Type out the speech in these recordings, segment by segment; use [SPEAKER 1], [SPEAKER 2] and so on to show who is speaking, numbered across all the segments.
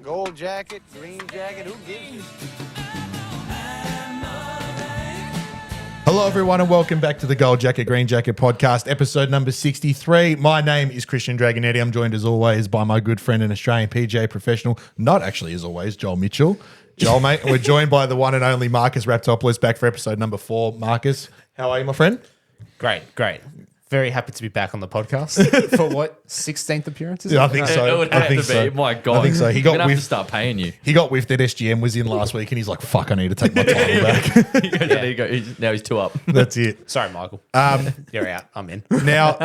[SPEAKER 1] Gold jacket, green jacket, who gives you?
[SPEAKER 2] Hello, everyone, and welcome back to the Gold Jacket, Green Jacket podcast, episode number 63. My name is Christian Dragonetti. I'm joined, as always, by my good friend and Australian PGA professional, not actually, as always, Joel Mitchell. Joel, mate, we're joined by the one and only Marcus Raptopoulos, back for episode number 4. Marcus, how are you, my friend?
[SPEAKER 3] Great. Very happy to be back on the podcast for what, 16th appearance?
[SPEAKER 2] Yeah, I think so.
[SPEAKER 4] It would have to be. My God.
[SPEAKER 2] I think so.
[SPEAKER 4] We're going to have to start paying you.
[SPEAKER 2] He got whiffed at SGM, was in last week, and he's like, fuck, I need to take my title back.
[SPEAKER 4] There you go. Now he's 2 up.
[SPEAKER 2] That's it.
[SPEAKER 3] Sorry, Michael. You're out. I'm in.
[SPEAKER 2] Now,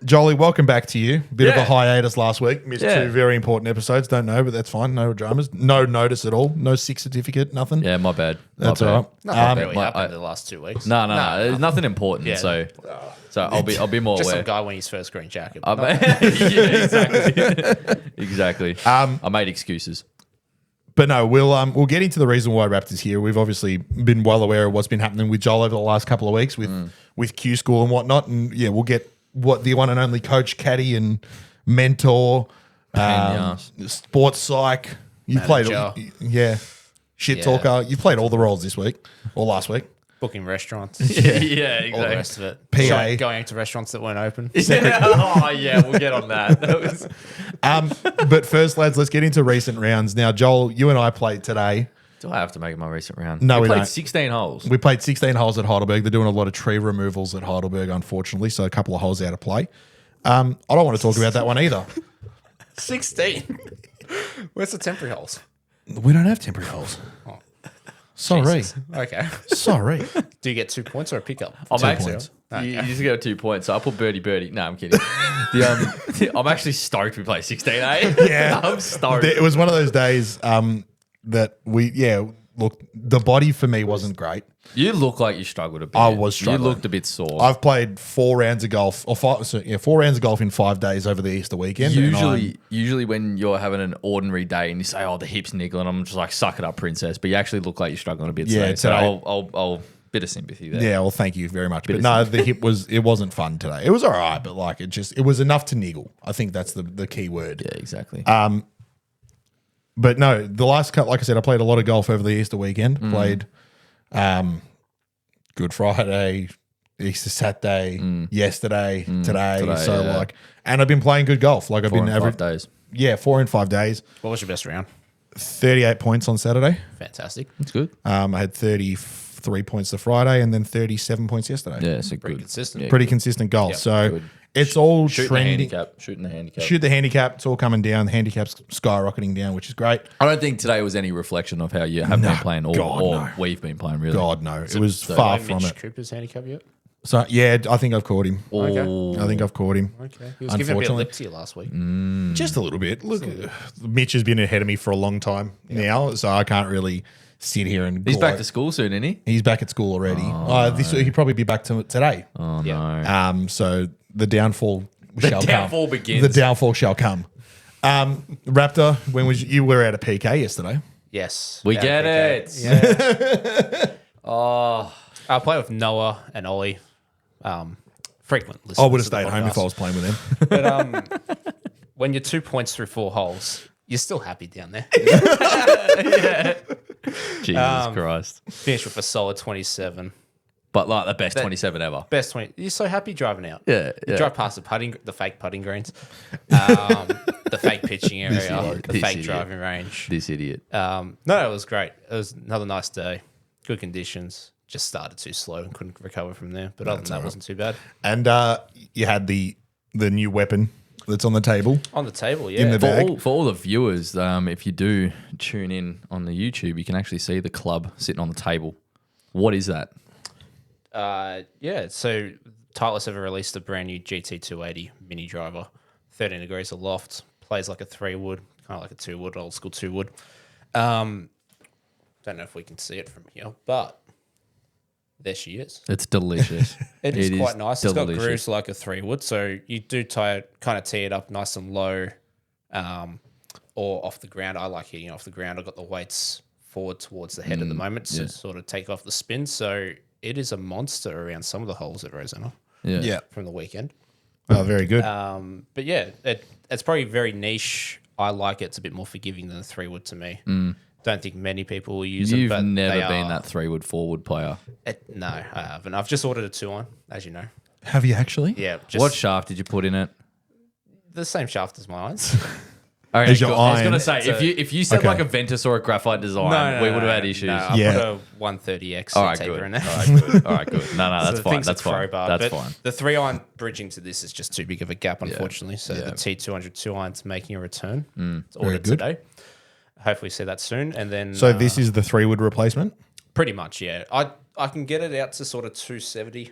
[SPEAKER 2] Jolie, welcome back to you. Bit of a hiatus last week. Missed 2 very important episodes. Don't know, but that's fine. No dramas. No notice at all. No sick certificate. Nothing.
[SPEAKER 4] Yeah, my bad.
[SPEAKER 2] That's all right.
[SPEAKER 3] Nothing really happened in the last 2 weeks.
[SPEAKER 4] No. There's nothing important.
[SPEAKER 3] Yeah.
[SPEAKER 4] So I'll be more
[SPEAKER 3] Just
[SPEAKER 4] aware.
[SPEAKER 3] some guy wearing his first green jacket.
[SPEAKER 4] Yeah, exactly. I made excuses.
[SPEAKER 2] But no, we'll get into the reason why Raptors here. We've obviously been well aware of what's been happening with Joel over the last couple of weeks with Q School and whatnot. And yeah, we'll get what the one and only coach, caddy, and mentor, sports psych. You played, shit talker. You played all the roles this week or last week.
[SPEAKER 3] Booking restaurants.
[SPEAKER 4] Yeah, exactly.
[SPEAKER 3] All the rest of it.
[SPEAKER 2] PA.
[SPEAKER 3] Going to restaurants that weren't open.
[SPEAKER 4] We'll get on that.
[SPEAKER 2] But first, lads, let's get into recent rounds. Now, Joel, you and I played today.
[SPEAKER 4] Do I have to make my recent round?
[SPEAKER 2] No, we
[SPEAKER 4] played
[SPEAKER 2] don't.
[SPEAKER 4] 16 holes.
[SPEAKER 2] We played 16 holes at Heidelberg. They're doing a lot of tree removals at Heidelberg, unfortunately, so a couple of holes out of play. I don't want to talk about that one either.
[SPEAKER 3] 16. Where's the temporary holes?
[SPEAKER 2] We don't have temporary holes.
[SPEAKER 3] Oh,
[SPEAKER 2] sorry.
[SPEAKER 3] Jesus. Okay.
[SPEAKER 2] Sorry.
[SPEAKER 3] Do you get 2 points or a pickup?
[SPEAKER 4] I'm
[SPEAKER 2] 2
[SPEAKER 4] actually,
[SPEAKER 2] points.
[SPEAKER 4] you just get 2 points. So I put birdie. No, I'm kidding. I'm actually stoked we play 16, eh?
[SPEAKER 2] Yeah.
[SPEAKER 4] I'm stoked.
[SPEAKER 2] It was one of those days that look, the body for me wasn't great.
[SPEAKER 4] You look like you struggled a bit.
[SPEAKER 2] I was struggling.
[SPEAKER 4] You looked a bit sore.
[SPEAKER 2] I've played 4 rounds of golf, or 4 rounds of golf in 5 days over the Easter weekend.
[SPEAKER 4] Usually when you're having an ordinary day and you say, "Oh, the hip's niggling," I'm just like, "Suck it up, princess." But you actually look like you're struggling a bit.
[SPEAKER 2] Yeah,
[SPEAKER 4] today. So
[SPEAKER 2] today-
[SPEAKER 4] I'll bit of sympathy there.
[SPEAKER 2] Yeah, well, thank you very much. But no, the hip wasn't fun today. It was all right, but like it was enough to niggle. I think that's the key word.
[SPEAKER 4] Yeah, exactly.
[SPEAKER 2] But no, the last couple, like I said, I played a lot of golf over the Easter weekend. Played Good Friday, Easter Saturday, yesterday, today. So and I've been playing good golf. Like I've
[SPEAKER 4] 4
[SPEAKER 2] been
[SPEAKER 4] and 5 days.
[SPEAKER 2] Yeah, 4 and 5 days.
[SPEAKER 3] What was your best round?
[SPEAKER 2] 38 points on Saturday.
[SPEAKER 3] Fantastic.
[SPEAKER 4] It's good.
[SPEAKER 2] I had 33 points the Friday and then 37 points yesterday.
[SPEAKER 4] Yeah, it's
[SPEAKER 3] Pretty
[SPEAKER 4] good.
[SPEAKER 3] consistent.
[SPEAKER 4] Yeah,
[SPEAKER 2] Pretty consistent golf.
[SPEAKER 3] Yep,
[SPEAKER 2] so
[SPEAKER 4] good.
[SPEAKER 2] it's all
[SPEAKER 4] Shooting
[SPEAKER 2] trending.
[SPEAKER 4] the handicap.
[SPEAKER 2] Shoot the handicap. It's all coming down. The handicap's skyrocketing down, which is great.
[SPEAKER 4] I don't think today was any reflection of how you have been playing or
[SPEAKER 2] no.
[SPEAKER 4] we've been playing, really.
[SPEAKER 2] God, no. It was far from
[SPEAKER 3] Mitch
[SPEAKER 2] it.
[SPEAKER 3] Cooper's handicap yet?
[SPEAKER 2] So, yeah, I think I've caught him.
[SPEAKER 4] Oh.
[SPEAKER 2] I think I've caught him.
[SPEAKER 3] Okay. He was giving a bit of lip to you last week.
[SPEAKER 2] Just a little bit. Look, Mitch has been ahead of me for a long time now, so I can't really sit here and
[SPEAKER 4] He's
[SPEAKER 2] gloat.
[SPEAKER 4] back to school soon, isn't he?
[SPEAKER 2] He's back at school already. He'll probably be back to today.
[SPEAKER 4] Oh,
[SPEAKER 3] Yeah.
[SPEAKER 4] no.
[SPEAKER 2] So the downfall shall
[SPEAKER 4] downfall
[SPEAKER 2] come.
[SPEAKER 4] begins.
[SPEAKER 2] The downfall shall come. Raptor, you were at a PK yesterday.
[SPEAKER 3] Yes.
[SPEAKER 4] We
[SPEAKER 3] Yeah,
[SPEAKER 4] get
[SPEAKER 3] PK.
[SPEAKER 4] it. Oh.
[SPEAKER 3] I play with Noah and Ollie. Frequent listeners.
[SPEAKER 2] I would have
[SPEAKER 3] to the
[SPEAKER 2] stayed home if I
[SPEAKER 3] podcast.
[SPEAKER 2] was playing with them.
[SPEAKER 3] But when you're 2 points through 4 holes, you're still happy down there.
[SPEAKER 4] Jesus Christ.
[SPEAKER 3] Finish with a solid 27.
[SPEAKER 4] But like the best 27 ever.
[SPEAKER 3] Best 20. You're so happy driving out.
[SPEAKER 4] Yeah.
[SPEAKER 3] You drive past the fake putting greens, the fake pitching area,
[SPEAKER 4] idiot.
[SPEAKER 3] the
[SPEAKER 4] This
[SPEAKER 3] fake
[SPEAKER 4] idiot.
[SPEAKER 3] driving range.
[SPEAKER 4] This idiot.
[SPEAKER 3] No, it was great. It was another nice day. Good conditions. Just started too slow and couldn't recover from there. But other than that, wasn't too bad.
[SPEAKER 2] And you had the new weapon that's on the table.
[SPEAKER 3] On the table, yeah.
[SPEAKER 2] In the bag.
[SPEAKER 4] For all the viewers, if you do tune in on the YouTube, you can actually see the club sitting on the table. What is that?
[SPEAKER 3] So Titleist ever released a brand new GT280 mini driver, 13 degrees aloft, plays like a 3-wood, kind of like a 2-wood, old school 2-wood. Don't know if we can see it from here, but there she is.
[SPEAKER 4] It's delicious.
[SPEAKER 3] It is quite nice. It's got
[SPEAKER 4] delicious.
[SPEAKER 3] grooves like a 3-wood, so you do kind of tee it up nice and low, or off the ground. I like hitting off the ground. I've got the weights forward towards the head at the moment to sort of take off the spin. So it is a monster around some of the holes at Rosanna
[SPEAKER 2] Yeah.
[SPEAKER 3] from the weekend.
[SPEAKER 2] Oh, very good.
[SPEAKER 3] But yeah, it's probably very niche I like it. It's a bit more forgiving than the 3-wood to me. Don't think many people will use it.
[SPEAKER 4] You've
[SPEAKER 3] but
[SPEAKER 4] never
[SPEAKER 3] they
[SPEAKER 4] been
[SPEAKER 3] are-
[SPEAKER 4] that 3-wood, 4-wood player.
[SPEAKER 3] No, I haven't. I've just ordered a 2-iron, as you know.
[SPEAKER 2] Have you actually?
[SPEAKER 3] Yeah. Just
[SPEAKER 4] What shaft did you put in it?
[SPEAKER 3] the same shaft as my irons.
[SPEAKER 4] Okay,
[SPEAKER 2] As your
[SPEAKER 4] cool. I was
[SPEAKER 2] iron.
[SPEAKER 4] going to say, if you said
[SPEAKER 2] Okay.
[SPEAKER 4] like a Ventus or a graphite design, we would have had issues.
[SPEAKER 3] No, I
[SPEAKER 2] Yeah.
[SPEAKER 3] put a 130X
[SPEAKER 4] All right,
[SPEAKER 3] taper
[SPEAKER 4] good.
[SPEAKER 3] in
[SPEAKER 4] All
[SPEAKER 3] there.
[SPEAKER 4] right, good. All right, good. No,
[SPEAKER 3] So
[SPEAKER 4] that's
[SPEAKER 3] the
[SPEAKER 4] fine.
[SPEAKER 3] thing's
[SPEAKER 4] That's
[SPEAKER 3] a
[SPEAKER 4] fine.
[SPEAKER 3] crowbar,
[SPEAKER 4] That's
[SPEAKER 3] but
[SPEAKER 4] fine.
[SPEAKER 3] The 3-iron bridging to this is just too big of a gap, unfortunately. So
[SPEAKER 4] Yeah.
[SPEAKER 3] the T200 2-iron's making a return. It's
[SPEAKER 2] Very
[SPEAKER 3] ordered
[SPEAKER 2] good.
[SPEAKER 3] today. Hopefully see that soon. And then
[SPEAKER 2] So this is the 3-wood replacement?
[SPEAKER 3] pretty much, yeah. I can get it out to sort of 270,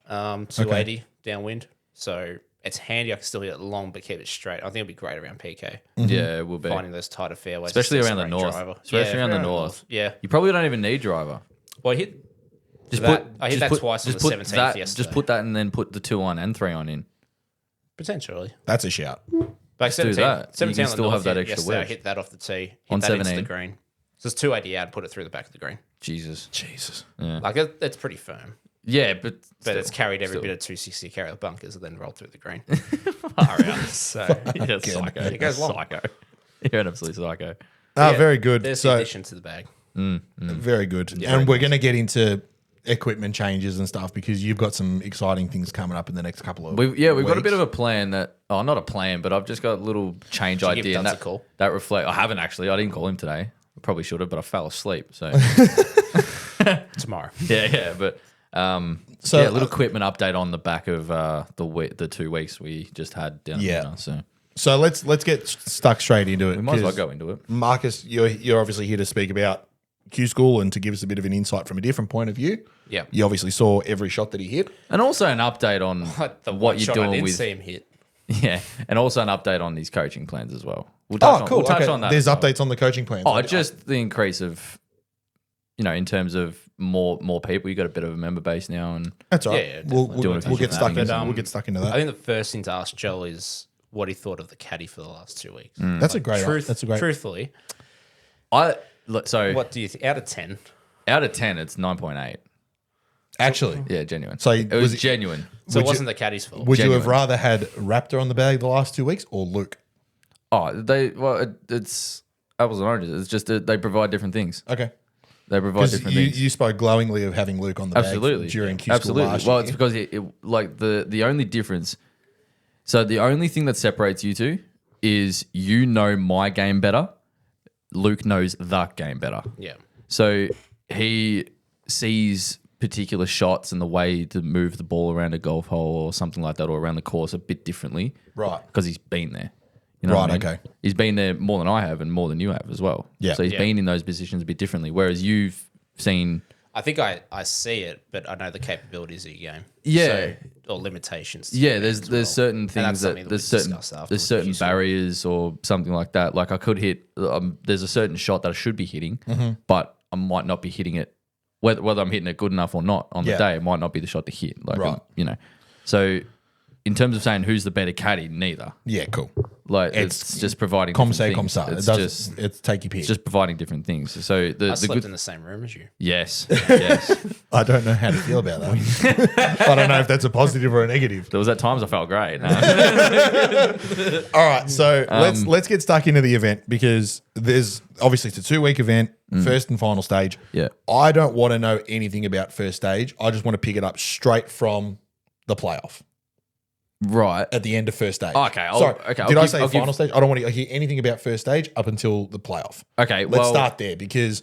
[SPEAKER 3] 280 downwind. So it's handy. I can still hit it long, but keep it straight. I think it'll be great around PK.
[SPEAKER 4] Yeah, it will be.
[SPEAKER 3] Finding those tighter fairways.
[SPEAKER 4] Especially
[SPEAKER 3] just
[SPEAKER 4] around the
[SPEAKER 3] a
[SPEAKER 4] north.
[SPEAKER 3] driver.
[SPEAKER 4] Especially around the north.
[SPEAKER 3] Yeah.
[SPEAKER 4] You probably don't even need driver.
[SPEAKER 3] Well, I hit
[SPEAKER 4] Just
[SPEAKER 3] that.
[SPEAKER 4] put,
[SPEAKER 3] I hit
[SPEAKER 4] just
[SPEAKER 3] that
[SPEAKER 4] put-
[SPEAKER 3] twice on
[SPEAKER 4] just
[SPEAKER 3] the
[SPEAKER 4] put
[SPEAKER 3] 17th
[SPEAKER 4] that,
[SPEAKER 3] yesterday.
[SPEAKER 4] Just put that and then put the 2-iron and 3-iron in.
[SPEAKER 3] Potentially.
[SPEAKER 2] That's a shout.
[SPEAKER 3] Like
[SPEAKER 4] do
[SPEAKER 3] 17,
[SPEAKER 4] that. You
[SPEAKER 3] 17
[SPEAKER 4] can
[SPEAKER 3] on the
[SPEAKER 4] still
[SPEAKER 3] north,
[SPEAKER 4] have that
[SPEAKER 3] yeah,
[SPEAKER 4] extra
[SPEAKER 3] yesterday I
[SPEAKER 4] wedge.
[SPEAKER 3] hit that off the tee. Hit
[SPEAKER 4] On
[SPEAKER 3] that into
[SPEAKER 4] 17.
[SPEAKER 3] the green. So it's 280 out, put it through the back of the green.
[SPEAKER 4] Jesus.
[SPEAKER 2] Jesus.
[SPEAKER 3] Like it's pretty firm.
[SPEAKER 4] Yeah, but
[SPEAKER 3] But it's carried every
[SPEAKER 4] still.
[SPEAKER 3] bit of 260 carry the bunkers and then rolled through the green.
[SPEAKER 4] far out.
[SPEAKER 3] So
[SPEAKER 4] You're a psycho.
[SPEAKER 3] It goes long.
[SPEAKER 4] Psycho. You're an absolute psycho.
[SPEAKER 2] Ah,
[SPEAKER 3] yeah,
[SPEAKER 2] very good.
[SPEAKER 3] There's the
[SPEAKER 2] So
[SPEAKER 3] addition to the bag.
[SPEAKER 2] very good. And we're going to get into equipment changes and stuff because you've got some exciting things coming up in the next couple of
[SPEAKER 4] We've got a
[SPEAKER 2] weeks.
[SPEAKER 4] bit of a plan that, not a plan, but I've just got a little change
[SPEAKER 3] Did you give
[SPEAKER 4] idea. And
[SPEAKER 3] Duds a
[SPEAKER 4] that,
[SPEAKER 3] call?
[SPEAKER 4] that reflect. I haven't actually. I didn't call him today. I probably should have, but I fell asleep. So
[SPEAKER 3] Tomorrow.
[SPEAKER 4] yeah. But
[SPEAKER 2] So,
[SPEAKER 4] a little equipment update on the back of the 2 weeks we just had down
[SPEAKER 2] Yeah.
[SPEAKER 4] there. So
[SPEAKER 2] So let's get stuck straight into it.
[SPEAKER 4] we might as well
[SPEAKER 2] 'cause
[SPEAKER 4] go into it.
[SPEAKER 2] Marcus, you're obviously here to speak about Q School and to give us a bit of an insight from a different point of view.
[SPEAKER 3] Yeah.
[SPEAKER 2] You obviously saw every shot that he hit.
[SPEAKER 4] And also an update on
[SPEAKER 3] The
[SPEAKER 4] what
[SPEAKER 3] one
[SPEAKER 4] you're
[SPEAKER 3] shot I
[SPEAKER 4] doing
[SPEAKER 3] didn't
[SPEAKER 4] with
[SPEAKER 3] see him hit.
[SPEAKER 4] yeah, and also an update on these coaching plans as well. We'll touch We'll touch on that.
[SPEAKER 2] There's
[SPEAKER 4] as well.
[SPEAKER 2] updates on the coaching plans.
[SPEAKER 4] Oh, just the increase of, in terms of more people. You got a bit of a member base now, and
[SPEAKER 2] That's all right.
[SPEAKER 3] Yeah,
[SPEAKER 2] we'll
[SPEAKER 3] definitely.
[SPEAKER 2] we'll,
[SPEAKER 4] Doing
[SPEAKER 2] we'll get stuck
[SPEAKER 4] official
[SPEAKER 2] into
[SPEAKER 3] things.
[SPEAKER 2] we'll get stuck into
[SPEAKER 3] I
[SPEAKER 2] that.
[SPEAKER 3] think the first thing to ask Joel is what he thought of the caddy for the last 2 weeks.
[SPEAKER 2] That's a great. That's a great.
[SPEAKER 3] Truthfully,
[SPEAKER 4] so
[SPEAKER 3] what do you think? Out of 10,
[SPEAKER 4] out of 10, it's 9.8.
[SPEAKER 2] Actually,
[SPEAKER 4] Yeah, genuine.
[SPEAKER 2] So
[SPEAKER 4] it was
[SPEAKER 2] was it-
[SPEAKER 4] genuine.
[SPEAKER 3] so it
[SPEAKER 2] Would
[SPEAKER 3] wasn't the caddy's fault.
[SPEAKER 2] would you have
[SPEAKER 4] Genuine.
[SPEAKER 2] rather had Raptor on the bag the last 2 weeks or Luke?
[SPEAKER 4] Oh, it's apples and oranges. It's just that they provide different things.
[SPEAKER 2] Okay.
[SPEAKER 4] They provide
[SPEAKER 2] Because
[SPEAKER 4] different
[SPEAKER 2] you,
[SPEAKER 4] things.
[SPEAKER 2] you spoke glowingly of having Luke on the
[SPEAKER 4] Absolutely.
[SPEAKER 2] bag during Q School
[SPEAKER 4] Absolutely.
[SPEAKER 2] last
[SPEAKER 4] Well,
[SPEAKER 2] year.
[SPEAKER 4] it's because like the only difference. So the only thing that separates you two is my game better. Luke knows the game better.
[SPEAKER 3] Yeah.
[SPEAKER 4] So he sees particular shots and the way to move the ball around a golf hole or something like that, or around the course a bit differently.
[SPEAKER 2] Right.
[SPEAKER 4] Because he's been there. You know what I
[SPEAKER 2] Right,
[SPEAKER 4] mean?
[SPEAKER 2] okay.
[SPEAKER 4] He's been there more than I have and more than you have as well.
[SPEAKER 2] Yeah.
[SPEAKER 4] So he's
[SPEAKER 3] Yeah.
[SPEAKER 4] been in those positions a bit differently. Whereas you've seen.
[SPEAKER 3] I think I see it, but I know the capabilities of your game.
[SPEAKER 4] Yeah.
[SPEAKER 3] So, or limitations. to
[SPEAKER 4] Yeah,
[SPEAKER 3] your
[SPEAKER 4] there's
[SPEAKER 3] game as well.
[SPEAKER 4] certain
[SPEAKER 3] And
[SPEAKER 4] things
[SPEAKER 3] that's something
[SPEAKER 4] that
[SPEAKER 3] we
[SPEAKER 4] there's certain
[SPEAKER 3] discussed after
[SPEAKER 4] there's
[SPEAKER 3] with
[SPEAKER 4] certain
[SPEAKER 3] QC.
[SPEAKER 4] barriers or something like that. Like I could hit. There's a certain shot that I should be hitting, but I might not be hitting it. Whether I'm hitting it good enough or not on
[SPEAKER 2] Yeah.
[SPEAKER 4] the day, it might not be the shot to hit. Like
[SPEAKER 2] Right.
[SPEAKER 4] So in terms of saying who's the better caddy, neither.
[SPEAKER 2] Yeah, cool.
[SPEAKER 4] Like
[SPEAKER 2] It's
[SPEAKER 4] it's just providing
[SPEAKER 2] Comme
[SPEAKER 4] different
[SPEAKER 2] say, comme
[SPEAKER 4] things.
[SPEAKER 2] ça. It
[SPEAKER 4] It's
[SPEAKER 2] does,
[SPEAKER 4] just
[SPEAKER 2] it's take your pick.
[SPEAKER 4] it's just providing different things. So the
[SPEAKER 3] I slept
[SPEAKER 4] good
[SPEAKER 3] in the same room as you.
[SPEAKER 4] yes yes.
[SPEAKER 2] I don't know how to feel about that. I don't know if that's a positive or a negative.
[SPEAKER 4] There was at times I felt great. No.
[SPEAKER 2] All right, so let's get stuck into the event because there's obviously it's a 2 week event, first and final stage.
[SPEAKER 4] Yeah.
[SPEAKER 2] I don't want to know anything about first stage. I just want to pick it up straight from the playoff
[SPEAKER 4] Right.
[SPEAKER 2] at the end of first stage.
[SPEAKER 4] Okay, I'll-
[SPEAKER 2] Sorry,
[SPEAKER 4] okay, I'll
[SPEAKER 2] did I
[SPEAKER 4] give-
[SPEAKER 2] say
[SPEAKER 4] I'll give-
[SPEAKER 2] final stage? I don't want to hear anything about first stage up until the playoff.
[SPEAKER 4] Okay,
[SPEAKER 2] Let's
[SPEAKER 4] well,
[SPEAKER 2] start there because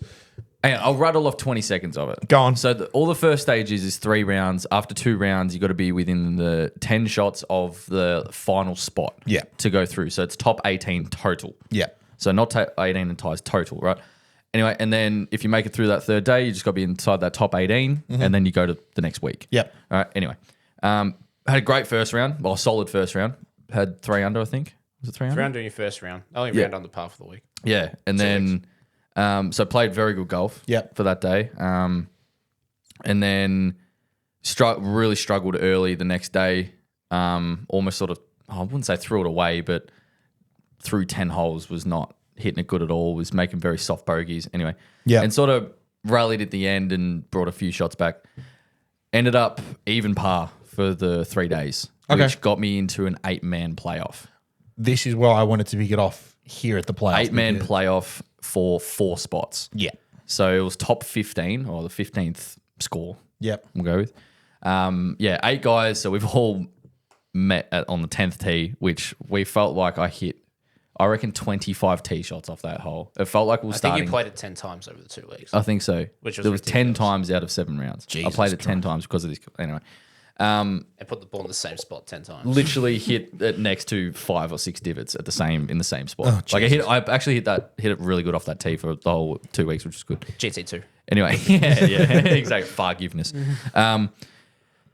[SPEAKER 4] hang on, I'll rattle off 20 seconds of it.
[SPEAKER 2] Go on.
[SPEAKER 4] So all the first stages is 3 rounds. After 2 rounds, you got to be within the 10 shots of the final spot.
[SPEAKER 2] Yeah.
[SPEAKER 4] To go through. So it's top 18 total.
[SPEAKER 2] yeah,
[SPEAKER 4] So not 18 and ties total, right? Anyway, and then if you make it through that third day, you just got to be inside that top 18, and then you go to the next week.
[SPEAKER 2] Yep.
[SPEAKER 4] All right. Anyway, had a great first round. Well, solid first round. Had 3 under, I think. Was it 3 under?
[SPEAKER 3] Round in your first round. Only
[SPEAKER 4] Yeah.
[SPEAKER 3] round on the par for the week.
[SPEAKER 4] Yeah, and then so played very good golf.
[SPEAKER 2] Yep.
[SPEAKER 4] For that day. And then really struggled early the next day. Almost sort of I wouldn't say threw it away, but through 10 holes was not hitting it good at all. Was making very soft bogeys. Anyway,
[SPEAKER 2] Yep.
[SPEAKER 4] and sort of rallied at the end and brought a few shots back. Ended up even par for the 3 days,
[SPEAKER 2] Okay.
[SPEAKER 4] which got me into an 8-man playoff.
[SPEAKER 2] this is where I wanted to pick it off here at the playoffs.
[SPEAKER 4] 8-man playoff for 4 spots.
[SPEAKER 2] Yeah.
[SPEAKER 4] So it was top 15 or the 15th score.
[SPEAKER 2] Yep.
[SPEAKER 4] We'll go with. 8 guys. So we've all met on the 10th tee, which we felt like I reckon 25 tee shots off that hole. It felt like we were
[SPEAKER 3] I
[SPEAKER 4] starting.
[SPEAKER 3] think you played it 10 times over the 2 weeks.
[SPEAKER 4] I think so.
[SPEAKER 3] Which was
[SPEAKER 4] there was 10
[SPEAKER 3] ridiculous.
[SPEAKER 4] times out of 7 rounds. I
[SPEAKER 2] Jesus
[SPEAKER 4] played it 10 times because of this. Anyway,
[SPEAKER 3] And put the ball in the same spot 10 times.
[SPEAKER 4] literally hit it next to 5 or 6 divots in the same spot. I actually hit it really good off that tee for the whole 2 weeks, which was good.
[SPEAKER 3] GT2.
[SPEAKER 4] Anyway, yeah, exactly. Forgiveness.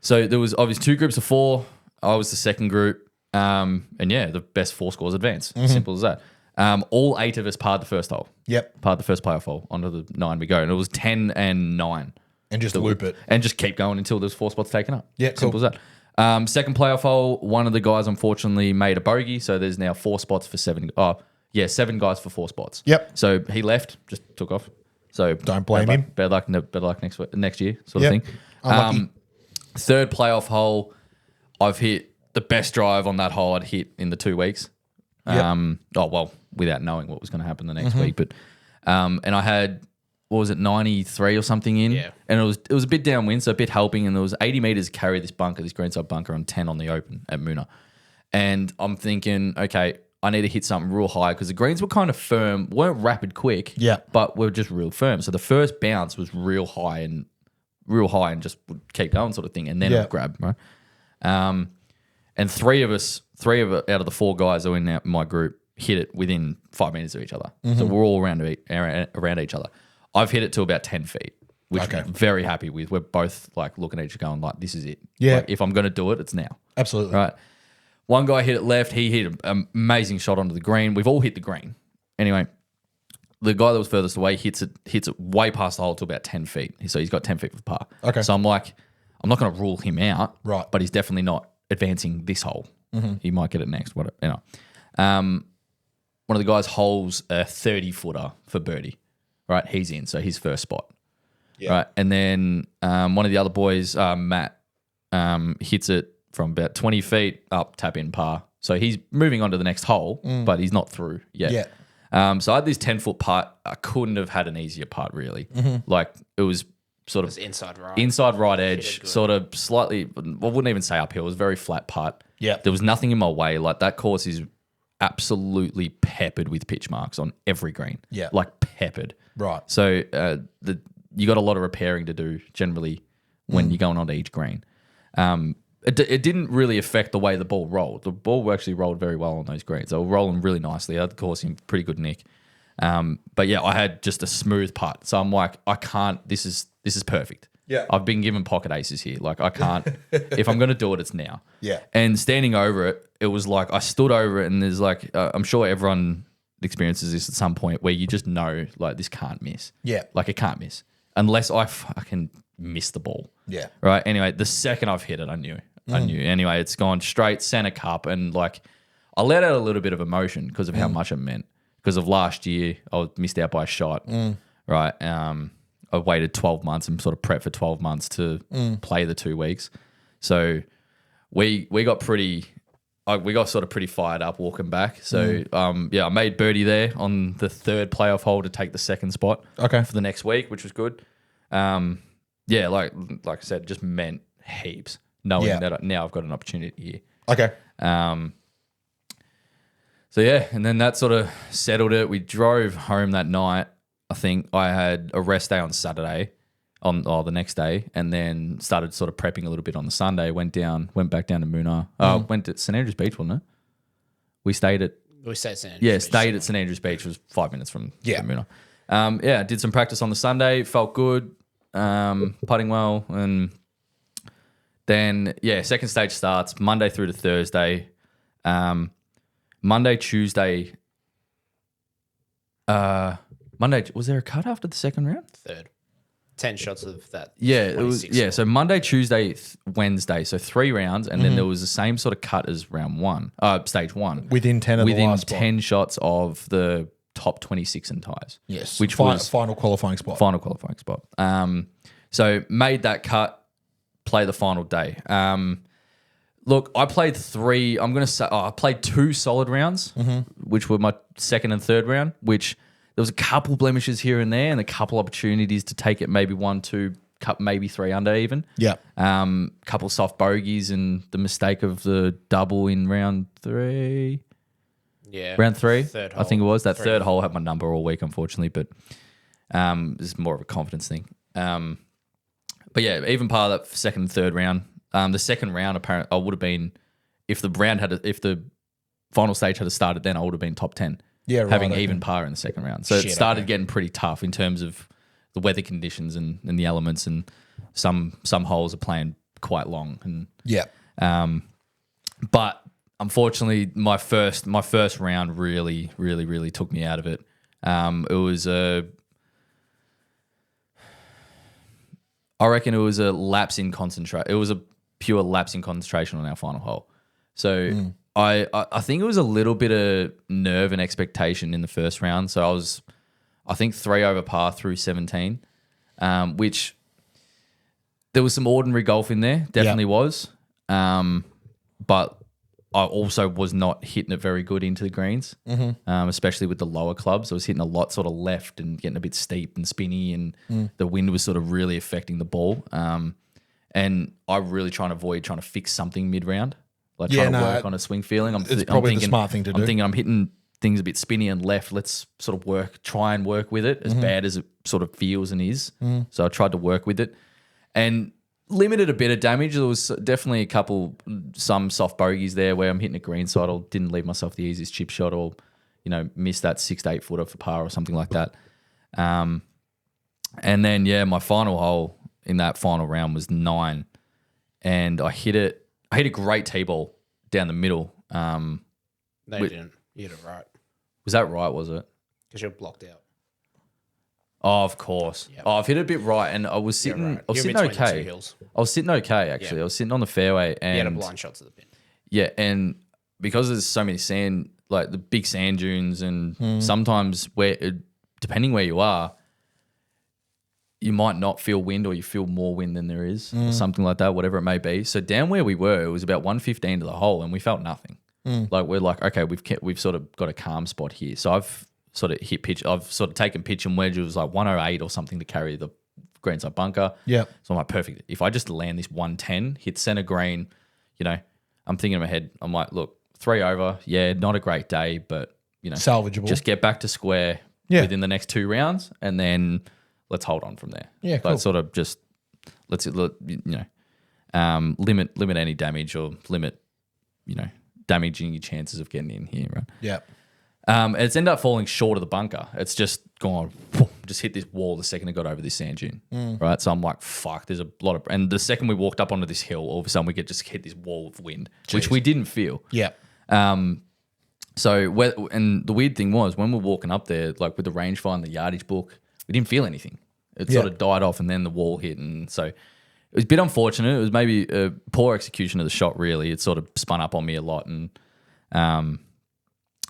[SPEAKER 4] So there was obviously 2 groups of 4. I was the second group. And yeah, the best 4 scores advance. Simple as that. All 8 of us parred the first hole.
[SPEAKER 2] Yep.
[SPEAKER 4] Parred the first playoff hole. Onto the 9 we go. And it was 10 and 9.
[SPEAKER 2] And just loop it.
[SPEAKER 4] And just keep going until there's 4 spots taken up.
[SPEAKER 2] Yeah,
[SPEAKER 4] Simple as that. Second playoff hole, one of the guys unfortunately made a bogey. So there's now 4 spots for 7. 7 guys for 4 spots.
[SPEAKER 2] Yep.
[SPEAKER 4] So he left, just took off. So
[SPEAKER 2] Don't blame him.
[SPEAKER 4] Better luck next year, sort
[SPEAKER 2] Yep.
[SPEAKER 4] of thing.
[SPEAKER 2] Unlucky.
[SPEAKER 4] Third playoff hole, I've hit the best drive on that hole I'd hit in the 2 weeks.
[SPEAKER 2] Yep.
[SPEAKER 4] Without knowing what was going to happen the next week, but and I had, what was it, 93 or something in,
[SPEAKER 3] Yeah.
[SPEAKER 4] and it was a bit downwind, so a bit helping, and there was 80 meters to carry this greenside bunker on 10 on the open at Moona, and I'm thinking, okay, I need to hit something real high because the greens were kind of firm, weren't rapid quick,
[SPEAKER 2] Yeah.
[SPEAKER 4] but were just real firm. So the first bounce was real high and just would keep going, sort of thing, and then it
[SPEAKER 2] Yeah.
[SPEAKER 4] would grab, right? And 3 of out of the 4 guys that were in my group hit it within 5 meters of each other. So we're all around each other. I've hit it to about 10 feet, which
[SPEAKER 2] Okay.
[SPEAKER 4] I'm very happy with. We're both like looking at each other going like, this is it.
[SPEAKER 2] Yeah.
[SPEAKER 4] Like, if I'm going to do it, it's now.
[SPEAKER 2] Absolutely.
[SPEAKER 4] Right. One guy hit it left. He hit an amazing shot onto the green. We've all hit the green. Anyway, the guy that was furthest away hits it way past the hole to about 10 feet. So he's got 10 feet for par.
[SPEAKER 2] Okay.
[SPEAKER 4] So I'm like, I'm not going to rule him out.
[SPEAKER 2] Right.
[SPEAKER 4] But he's definitely not advancing this hole. He might get it next. Whatever. One of the guys holes a 30-footer for birdie. Right. He's in. So his first spot.
[SPEAKER 2] Yeah.
[SPEAKER 4] Right. And then one of the other boys, Matt, hits it from about 20 feet up, tap in par. So he's moving on to the next hole, but he's not through yet.
[SPEAKER 2] Yeah.
[SPEAKER 4] So I had this 10-foot putt. I couldn't have had an easier putt, really. Like, it was sort of
[SPEAKER 3] It's inside
[SPEAKER 4] inside right
[SPEAKER 3] Hit it
[SPEAKER 4] edge,
[SPEAKER 3] good.
[SPEAKER 4] sort of slightly, I wouldn't even say uphill. It was a very flat putt.
[SPEAKER 2] Yeah.
[SPEAKER 4] There was nothing in my way. Like, that course is absolutely peppered with pitch marks on every green.
[SPEAKER 2] Yeah.
[SPEAKER 4] Like, peppered.
[SPEAKER 2] Right.
[SPEAKER 4] So you got a lot of repairing to do generally when you're going onto each green. It didn't really affect the way the ball rolled. The ball actually rolled very well on those greens. They were rolling really nicely. I had the course in pretty good nick. But yeah, I had just a smooth putt. So I'm like, I can't. This is perfect.
[SPEAKER 2] Yeah.
[SPEAKER 4] I've been given pocket aces here. Like, I can't. If I'm going to do it, it's now.
[SPEAKER 2] Yeah.
[SPEAKER 4] And standing over it, it was like I stood over it, and there's like I'm sure everyone experiences this at some point where you just know like this can't miss.
[SPEAKER 2] Yeah.
[SPEAKER 4] Like, it can't miss unless I fucking miss the ball.
[SPEAKER 2] Yeah.
[SPEAKER 4] Right. Anyway, the second I've hit it, I knew. Anyway, it's gone straight center cup, and like I let out a little bit of emotion because of how much it meant. Because of last year, I was missed out by a shot. Right. I waited 12 months and sort of prepped for 12 months to play the 2 weeks. So we got sort of pretty fired up walking back. So I made birdie there on the 3rd playoff hole to take the 2nd spot.
[SPEAKER 2] Okay.
[SPEAKER 4] For the next week, which was good. Like I said, just meant heaps knowing that now I've got an opportunity here.
[SPEAKER 2] Okay.
[SPEAKER 4] So yeah, and then that sort of settled it. We drove home that night. I think I had a rest day on Saturday, the next day, and then started sort of prepping a little bit on the Sunday. Went back down to Moona. Went to St Andrews Beach, wasn't it? We stayed at
[SPEAKER 3] St. Andrews.
[SPEAKER 4] stayed at St Andrews Beach. It was 5 minutes from
[SPEAKER 2] Yeah.
[SPEAKER 4] Moona. Did some practice on the Sunday. Felt good, putting well, and then second stage starts Monday through to Thursday. Monday, Tuesday. Monday, was there a cut after the second round?
[SPEAKER 3] 3rd. 10 shots of that.
[SPEAKER 4] Yeah, it was.
[SPEAKER 3] 26
[SPEAKER 4] Yeah, so Monday, Tuesday, Wednesday, so 3 rounds, and then there was the same sort of cut as round 1, stage 1,
[SPEAKER 2] Within 10 of the
[SPEAKER 4] within
[SPEAKER 2] last spot.
[SPEAKER 4] 10 shots of the top 26 in ties.
[SPEAKER 2] Yes.
[SPEAKER 4] which was
[SPEAKER 2] final qualifying spot.
[SPEAKER 4] final qualifying spot. So made that cut, play the final day. Look, I played three. I'm going to say I played 2 solid rounds, which were my second and third round, which there was a couple blemishes here and there and a couple opportunities to take it maybe 1, 2, maybe 3 under even.
[SPEAKER 2] Yeah.
[SPEAKER 4] Couple soft bogeys and the mistake of the double in round 3.
[SPEAKER 3] Yeah.
[SPEAKER 4] Round 3,
[SPEAKER 3] Third
[SPEAKER 4] I think it
[SPEAKER 3] hole.
[SPEAKER 4] was. That
[SPEAKER 3] 3.
[SPEAKER 4] third hole had my number all week, unfortunately, but it's more of a confidence thing. But yeah, even part of that second and third round. The second round, apparently, I would have been if the final stage had started then, I would have been top 10.
[SPEAKER 2] Yeah, right,
[SPEAKER 4] having
[SPEAKER 2] okay.
[SPEAKER 4] even par in the second round. So it started getting pretty tough in terms of the weather conditions and the elements, and some holes are playing quite long. And
[SPEAKER 2] Yeah.
[SPEAKER 4] but unfortunately, my first round really took me out of it. It was I reckon it was a lapse in concentration. It was a pure lapse in concentration on our final hole. So I think it was a little bit of nerve and expectation in the first round. So I think 3 over par through 17, which there was some ordinary golf in there, definitely was. But I also was not hitting it very good into the greens, especially with the lower clubs. I was hitting a lot sort of left and getting a bit steep and spinny, and the wind was sort of really affecting the ball. And I'm really trying to fix something mid-round, like trying to work on a swing feeling.
[SPEAKER 2] It's probably the smart thing to do.
[SPEAKER 4] I'm thinking I'm hitting things a bit spinny and left. Let's sort of try and work with it, as bad as it sort of feels and is. So I tried to work with it and limited a bit of damage. There was definitely some soft bogeys there where I'm hitting a green side or didn't leave myself the easiest chip shot, or, missed that 6 to 8 footer for par or something like that. And then, my final hole in that final round was 9, and I hit a great tee ball down the middle.
[SPEAKER 3] No, you didn't. You hit it right
[SPEAKER 4] Was that right, was it?
[SPEAKER 3] because you're blocked out.
[SPEAKER 4] Oh, of course.
[SPEAKER 3] Yep.
[SPEAKER 4] Oh, I've hit it a bit right, and I was
[SPEAKER 3] You're
[SPEAKER 4] sitting.
[SPEAKER 3] right.
[SPEAKER 4] I was
[SPEAKER 3] You're
[SPEAKER 4] sitting
[SPEAKER 3] between the
[SPEAKER 4] okay.
[SPEAKER 3] 2 hills.
[SPEAKER 4] I was sitting okay actually.
[SPEAKER 3] Yeah.
[SPEAKER 4] I was sitting on the fairway, and
[SPEAKER 3] You had a blind shot to the pin.
[SPEAKER 4] yeah, and because there's so many sand, like the big sand dunes, and sometimes depending where you are, you might not feel wind, or you feel more wind than there is, or something like that, whatever it may be. So down where we were, it was about 115 to the hole, and we felt nothing. Like we're like, okay, we've sort of got a calm spot here. So I've sort of hit pitch. I've sort of taken pitch and wedge. It was like 108 or something to carry the greenside bunker.
[SPEAKER 2] Yeah.
[SPEAKER 4] So I'm like, perfect. If I just land this 110, hit center green, I'm thinking in my head, I'm like, look, 3 over. Yeah, not a great day, but
[SPEAKER 2] Salvageable.
[SPEAKER 4] just get back to square within the next 2 rounds, and then let's hold on from there.
[SPEAKER 2] Yeah, cool.
[SPEAKER 4] Like sort of just limit any damage, or limit damaging your chances of getting in here, right?
[SPEAKER 2] Yeah.
[SPEAKER 4] It's ended up falling short of the bunker. It's just gone, boom, just hit this wall the second it got over this sand dune, right? So I'm like, fuck, there's a lot of... And the second we walked up onto this hill, all of a sudden we just hit this wall of wind, which we didn't feel.
[SPEAKER 2] Yeah.
[SPEAKER 4] So, and the weird thing was, when we're walking up there, like with the rangefinder and the yardage book, we didn't feel anything. It sort of died off, and then the wall hit, and so... It was a bit unfortunate. It was maybe a poor execution of the shot, really. It sort of spun up on me a lot, and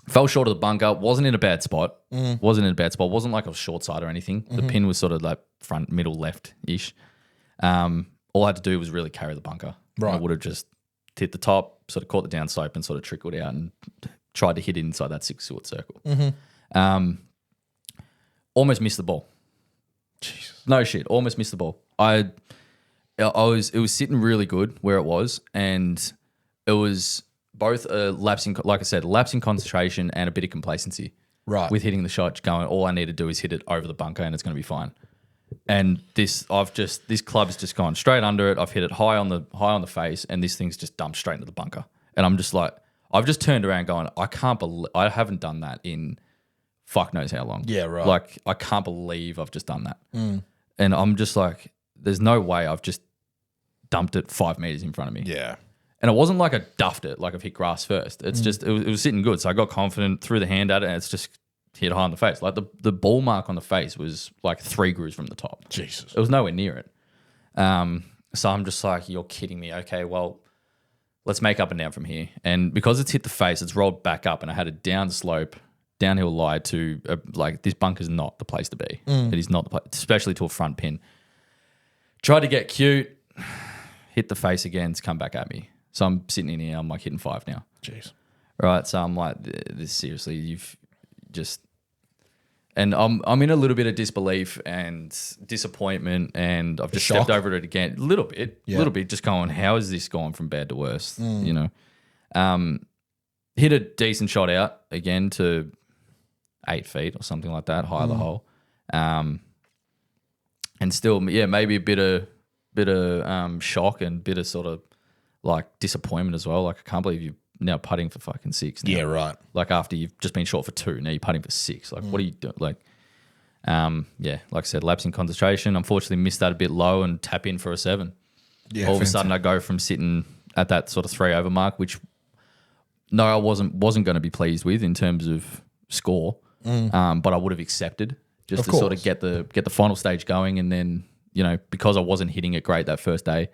[SPEAKER 4] fell short of the bunker. Wasn't in a bad spot. Wasn't like a short side or anything. The pin was sort of like front, middle, left-ish. All I had to do was really carry the bunker.
[SPEAKER 2] Right.
[SPEAKER 4] I would have just hit the top, sort of caught the down slope, and sort of trickled out and tried to hit it inside that 6-foot circle. Almost missed the ball. Jesus. No shit. Almost missed the ball. It was sitting really good where it was, and it was both a lapsing, like I said, lapsing concentration and a bit of complacency.
[SPEAKER 2] Right.
[SPEAKER 4] With hitting the shot, going, all I need to do is hit it over the bunker, and it's going to be fine. And this club's just gone straight under it. I've hit it high on the face, and this thing's just dumped straight into the bunker. And I'm just like, I've just turned around going, I haven't done that in fuck knows how long.
[SPEAKER 2] Yeah, right.
[SPEAKER 4] Like, I can't believe I've just done that. And I'm just like, there's no way I've just dumped it 5 meters in front of me.
[SPEAKER 2] Yeah.
[SPEAKER 4] And it wasn't like I duffed it, like I've hit grass first. It's just, it was sitting good. So I got confident, threw the hand at it, and it's just hit high on the face. Like the ball mark on the face was like 3 grooves from the top.
[SPEAKER 2] Jesus.
[SPEAKER 4] It was nowhere near it. So I'm just like, you're kidding me. Okay, well, let's make up and down from here. And because it's hit the face, it's rolled back up, and I had a downhill lie to like, this bunker's not the place to be. It is not the place, especially to a front pin. Tried to get cute, hit the face again, it's come back at me. So I'm sitting in here, I'm like hitting 5 now.
[SPEAKER 2] Jeez.
[SPEAKER 4] Right. So I'm like, this seriously, you've just, and I'm in a little bit of disbelief and disappointment, and I've just
[SPEAKER 2] Shock.
[SPEAKER 4] stepped over it again. A little bit, just going, how is this going from bad to worse? You know? Hit a decent shot out again to 8 feet or something like that, high of the hole. And still, maybe a bit of shock and bit of sort of like disappointment as well. Like, I can't believe you're now putting for fucking 6 now.
[SPEAKER 2] Yeah, right.
[SPEAKER 4] Like, after you've just been short for 2, now you're putting for 6. Like, what are you doing? Like, like I said, lapse in concentration. Unfortunately, missed that a bit low and tap in for a 7.
[SPEAKER 2] Yeah,
[SPEAKER 4] All of a sudden, I go from sitting at that sort of 3 over mark, which I wasn't going to be pleased with in terms of score, but I would have accepted just to sort of get the final stage going, and then, you know, because I wasn't hitting it great that first day,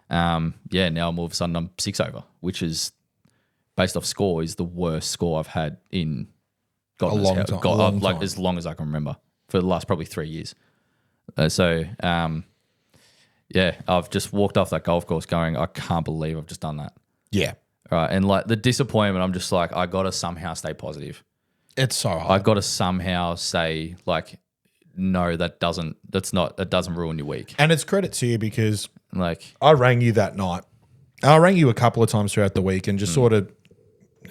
[SPEAKER 4] now I'm all of a sudden I'm 6 over, which is based off score is the worst score I've had in
[SPEAKER 2] A long time.
[SPEAKER 4] as long as I can remember, for the last probably 3 years. I've just walked off that golf course going, I can't believe I've just done that.
[SPEAKER 2] Yeah.
[SPEAKER 4] Right. And like the disappointment, I'm just like, I got to somehow stay positive.
[SPEAKER 2] It's so hard.
[SPEAKER 4] I got to somehow say, like, no, that doesn't ruin your week.
[SPEAKER 2] And it's credit to you because
[SPEAKER 4] Like,
[SPEAKER 2] I rang you that night. I rang you a couple of times throughout the week and just sort of,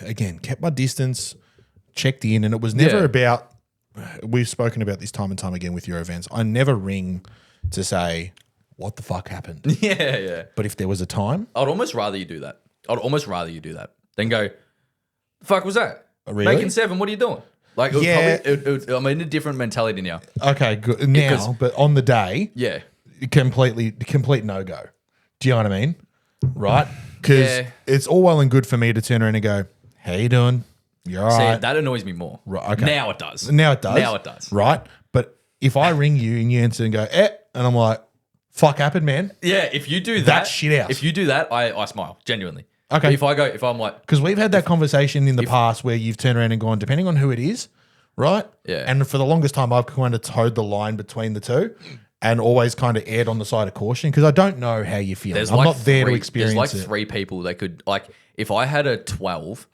[SPEAKER 2] again, kept my distance, checked in, and it was never about, we've spoken about this time and time again with your events. I never ring to say, what the fuck happened?
[SPEAKER 4] yeah.
[SPEAKER 2] But if there was a time,
[SPEAKER 4] I'd almost rather you do that. Then go, the fuck was that?
[SPEAKER 2] Really?
[SPEAKER 4] Making 7, what are you doing? Like, I'm in a different mentality now.
[SPEAKER 2] okay, good. Now, but on the day,
[SPEAKER 4] Yeah.
[SPEAKER 2] complete no-go. Do you know what I mean? Right? Because it's all well and good for me to turn around and go, how you doing? You're all
[SPEAKER 4] See,
[SPEAKER 2] right.
[SPEAKER 4] that annoys me more.
[SPEAKER 2] Right, okay.
[SPEAKER 4] Now it does.
[SPEAKER 2] Now it does. Right? But if I ring you and you answer and go, and I'm like, fuck happened, man.
[SPEAKER 4] Yeah, if you do
[SPEAKER 2] That shit out.
[SPEAKER 4] If you do that, I smile, genuinely.
[SPEAKER 2] Okay.
[SPEAKER 4] But if I'm like,
[SPEAKER 2] Because we've had that conversation in the past where you've turned around and gone, depending on who it is, right?
[SPEAKER 4] Yeah.
[SPEAKER 2] And for the longest time, I've kind of towed the line between the two and always kind of erred on the side of caution because I don't know how you feel. I'm not there to experience
[SPEAKER 4] there's like
[SPEAKER 2] it.
[SPEAKER 4] 3 people that could, like, if I had a 12,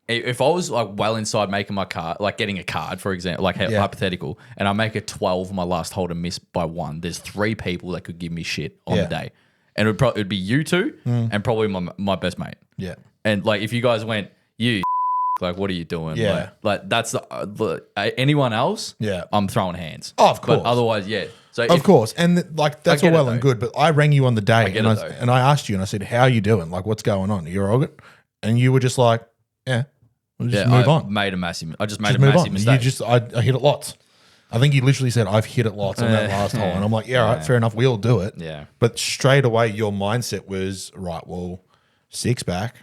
[SPEAKER 4] if I was like well inside making my card, like getting a card, for example, like hypothetical, and I make a 12 on my last hole and miss by 1, there's 3 people that could give me shit on the day. And it'd be you two and probably my best mate.
[SPEAKER 2] Yeah.
[SPEAKER 4] And like, if you guys went, you, like, what are you doing?
[SPEAKER 2] Yeah.
[SPEAKER 4] Like that's anyone else.
[SPEAKER 2] Yeah.
[SPEAKER 4] I'm throwing hands.
[SPEAKER 2] Oh, of course.
[SPEAKER 4] But otherwise, yeah. So
[SPEAKER 2] Of course. And like, that's
[SPEAKER 4] I
[SPEAKER 2] all
[SPEAKER 4] get it,
[SPEAKER 2] well and
[SPEAKER 4] though.
[SPEAKER 2] good. But I rang you on the day
[SPEAKER 4] get it, though.
[SPEAKER 2] and I asked you and I said, how are you doing? Like, what's going on? You're all good? And you were just like, we'll just move on.
[SPEAKER 4] I just made
[SPEAKER 2] Just
[SPEAKER 4] a
[SPEAKER 2] move
[SPEAKER 4] massive
[SPEAKER 2] on.
[SPEAKER 4] mistake.
[SPEAKER 2] I hit it lots. I think you literally said, I've hit it lots on that last hole. And I'm like, all right, fair enough. We all do it.
[SPEAKER 4] Yeah.
[SPEAKER 2] But straight away, your mindset was, right, well, 6 back.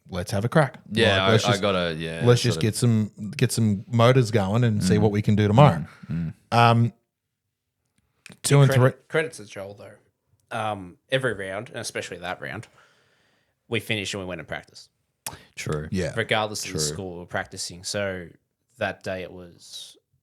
[SPEAKER 2] Let's have a crack.
[SPEAKER 4] Yeah,
[SPEAKER 2] Like,
[SPEAKER 4] I gotta. Yeah,
[SPEAKER 2] let's just get some motors going and see what we can do tomorrow. 2 and 3.
[SPEAKER 3] Credit to Joel though. Every round, and especially that round, we finished and we went and practiced.
[SPEAKER 4] True.
[SPEAKER 2] Yeah.
[SPEAKER 3] Regardless of the score, we were practicing. So that day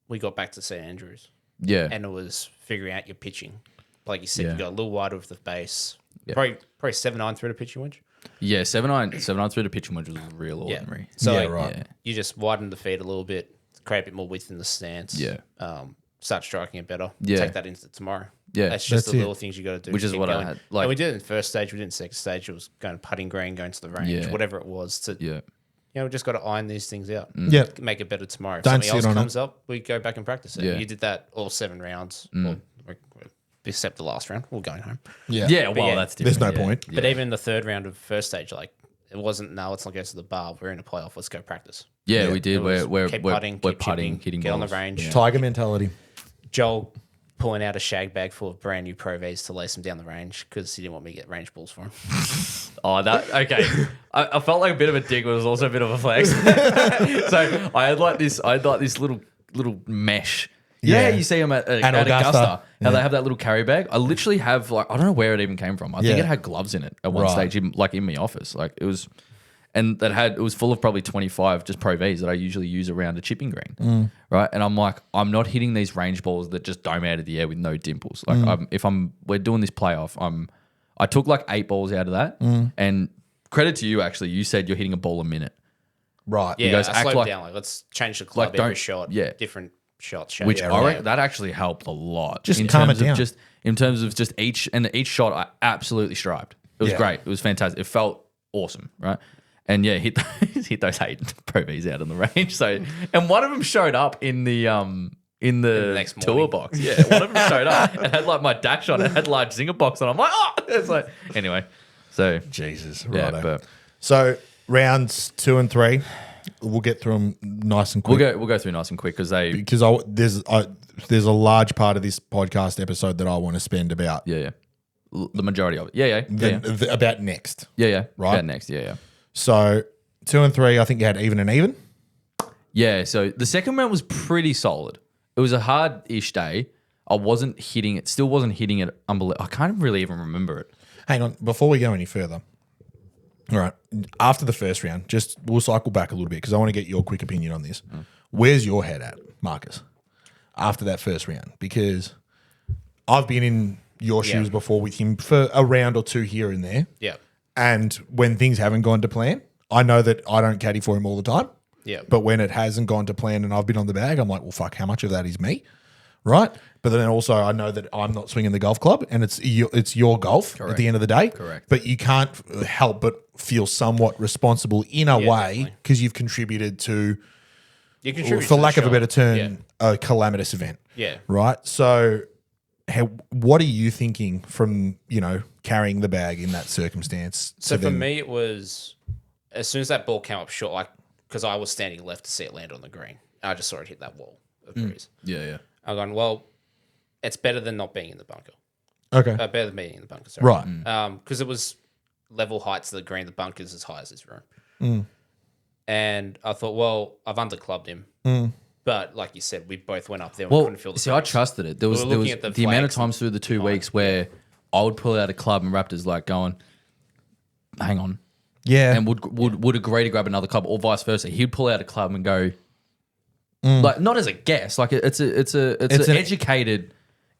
[SPEAKER 3] we got back to St Andrews.
[SPEAKER 4] Yeah.
[SPEAKER 3] And it was figuring out your pitching. Like you said,
[SPEAKER 4] Yeah.
[SPEAKER 3] you got a little wider with the base.
[SPEAKER 4] Yeah.
[SPEAKER 3] Probably 7-9 through the pitching wedge.
[SPEAKER 4] Yeah, 7-9 through the pitching wedge was real ordinary.
[SPEAKER 3] So
[SPEAKER 2] Yeah,
[SPEAKER 3] like,
[SPEAKER 2] right.
[SPEAKER 3] you just widen the feet a little bit, create a bit more width in the stance.
[SPEAKER 4] Yeah.
[SPEAKER 3] Start striking it better.
[SPEAKER 4] Yeah.
[SPEAKER 3] Take that into tomorrow.
[SPEAKER 4] Yeah.
[SPEAKER 3] That's just
[SPEAKER 2] That's
[SPEAKER 3] the
[SPEAKER 2] it.
[SPEAKER 3] little things you got to do.
[SPEAKER 4] Which
[SPEAKER 3] to
[SPEAKER 4] is
[SPEAKER 3] keep
[SPEAKER 4] what I
[SPEAKER 3] going.
[SPEAKER 4] had, like-
[SPEAKER 3] And we did it in the first stage. We did it in the second stage. It was going putting green, going to the range,
[SPEAKER 4] Yeah.
[SPEAKER 3] whatever it was. To
[SPEAKER 4] Yeah.
[SPEAKER 3] we just got to iron these things out.
[SPEAKER 2] Yeah.
[SPEAKER 3] Make it better tomorrow. If
[SPEAKER 2] Don't
[SPEAKER 3] something else
[SPEAKER 2] sit on
[SPEAKER 3] comes up, we go back and practice it.
[SPEAKER 4] Yeah.
[SPEAKER 3] You did that all 7 rounds. Well, except the last round. We're going home.
[SPEAKER 2] Yeah.
[SPEAKER 4] Yeah, well,
[SPEAKER 3] yeah,
[SPEAKER 4] that's
[SPEAKER 2] there's
[SPEAKER 4] different.
[SPEAKER 2] no point.
[SPEAKER 3] But even the third round of first stage, like it wasn't. No, let's not go to the bar. We're in a playoff. Let's go practice.
[SPEAKER 4] Yeah, we did.
[SPEAKER 3] It was
[SPEAKER 4] We're
[SPEAKER 3] keep
[SPEAKER 4] we're
[SPEAKER 3] putting,
[SPEAKER 4] we're
[SPEAKER 3] keep
[SPEAKER 4] putting,
[SPEAKER 3] chipping,
[SPEAKER 4] hitting
[SPEAKER 3] get on the
[SPEAKER 4] balls.
[SPEAKER 3] range.
[SPEAKER 4] Yeah.
[SPEAKER 2] Tiger mentality.
[SPEAKER 3] Joel pulling out a shag bag full of brand new Pro Vs to lace him down the range because he didn't want me to get range balls for him.
[SPEAKER 4] Oh, that okay. I felt like a bit of a dig, but it was also a bit of a flex. So I had like this little mesh.
[SPEAKER 2] Yeah.
[SPEAKER 4] Yeah, you see them at
[SPEAKER 2] Augusta.
[SPEAKER 4] Augusta. How
[SPEAKER 2] Yeah.
[SPEAKER 4] they have that little carry bag. I literally have like, I don't know where it even came from. I think
[SPEAKER 2] Yeah.
[SPEAKER 4] it had gloves in it at one
[SPEAKER 2] Right.
[SPEAKER 4] stage, in my office. Like it was, and it was full of probably 25 just Pro Vs that I usually use around a chipping green, right? And I'm like, I'm not hitting these range balls that just dome out of the air with no dimples. Like we're doing this playoff, I took like 8 balls out of that. And credit to you, actually. You said you're hitting a ball a minute.
[SPEAKER 2] Right.
[SPEAKER 3] Yeah,
[SPEAKER 4] guys
[SPEAKER 3] I
[SPEAKER 4] act
[SPEAKER 3] slowed
[SPEAKER 4] like-
[SPEAKER 3] down. Like, let's change the club
[SPEAKER 4] like, don't-
[SPEAKER 3] every shot.
[SPEAKER 4] yeah.
[SPEAKER 3] Different shots.
[SPEAKER 4] Which
[SPEAKER 3] yeah,
[SPEAKER 4] I reckon that actually helped a lot.
[SPEAKER 2] Just
[SPEAKER 4] in
[SPEAKER 2] calm
[SPEAKER 4] terms
[SPEAKER 2] it
[SPEAKER 4] of
[SPEAKER 2] down.
[SPEAKER 4] in terms of just each shot I absolutely striped. It was
[SPEAKER 2] Yeah.
[SPEAKER 4] great. It was fantastic. It felt awesome, right? And yeah, hit those 8 Pro Vs out on the range. So and one of them showed up in the
[SPEAKER 3] next
[SPEAKER 4] tour
[SPEAKER 3] morning.
[SPEAKER 4] box. Yeah, one of them showed up and had like my dash on it, had large zinger box on. I'm like, oh, it's like anyway. So
[SPEAKER 2] Jesus.
[SPEAKER 4] yeah,
[SPEAKER 2] Righto.
[SPEAKER 4] but
[SPEAKER 2] So rounds 2 and 3, we'll get through them nice and quick.
[SPEAKER 4] we'll go through nice and quick because
[SPEAKER 2] Because there's a large part of this podcast episode that I want to spend about
[SPEAKER 4] the majority of it. Yeah.
[SPEAKER 2] about next.
[SPEAKER 4] Right.
[SPEAKER 2] Right.
[SPEAKER 4] About next. Yeah.
[SPEAKER 2] So 2 and 3, I think you had even and even.
[SPEAKER 4] Yeah, so the second round was pretty solid. It was a hard-ish day. I wasn't hitting it, still wasn't hitting it. I can't really even remember it.
[SPEAKER 2] Hang on, before we go any further. All right, after the first round, we'll cycle back a little bit because I want to get your quick opinion on this. Where's your head at, Marcus, after that first round? Because I've been in your shoes before with him for a round or 2 here and there.
[SPEAKER 3] Yeah.
[SPEAKER 2] And when things haven't gone to plan, I know that I don't caddy for him all the time.
[SPEAKER 3] Yeah.
[SPEAKER 2] But when it hasn't gone to plan and I've been on the bag, I'm like, well, fuck, how much of that is me? Right? But then also I know that I'm not swinging the golf club and it's your golf at the end of the day.
[SPEAKER 4] Correct.
[SPEAKER 2] But you can't help but feel somewhat responsible in a way
[SPEAKER 3] definitely.
[SPEAKER 2] because you've contributed to,
[SPEAKER 3] You contribute
[SPEAKER 2] for
[SPEAKER 3] to the
[SPEAKER 2] lack of a
[SPEAKER 3] shot.
[SPEAKER 2] better term, a calamitous event.
[SPEAKER 3] Yeah.
[SPEAKER 2] Right? So what are you thinking from, carrying the bag in that circumstance?
[SPEAKER 3] So
[SPEAKER 2] to
[SPEAKER 3] for
[SPEAKER 2] then-
[SPEAKER 3] me, it was as soon as that ball came up short, like because I was standing left to see it land on the green, I just saw it hit that wall of breeze.
[SPEAKER 4] Yeah.
[SPEAKER 3] I'm going, well, it's better than not being in the bunker.
[SPEAKER 2] Okay.
[SPEAKER 3] Better than being in the bunker, sorry.
[SPEAKER 2] Right.
[SPEAKER 3] Because it was level heights of the green. The bunker's as high as this room. And I thought, well, I've underclubbed him. But like you said, we both went up there and
[SPEAKER 4] Well,
[SPEAKER 3] couldn't feel the
[SPEAKER 4] see, I
[SPEAKER 3] breeze.
[SPEAKER 4] trusted it. There was,
[SPEAKER 3] were
[SPEAKER 4] there
[SPEAKER 3] looking
[SPEAKER 4] was
[SPEAKER 3] at the
[SPEAKER 4] the amount of
[SPEAKER 3] flags and
[SPEAKER 4] times through the 2 weeks where I would pull out a club and Raptors like going, hang on,
[SPEAKER 2] Yeah.
[SPEAKER 4] and would agree to grab another club or vice versa. He'd pull out a club and go, like not as a guess, like it's an educated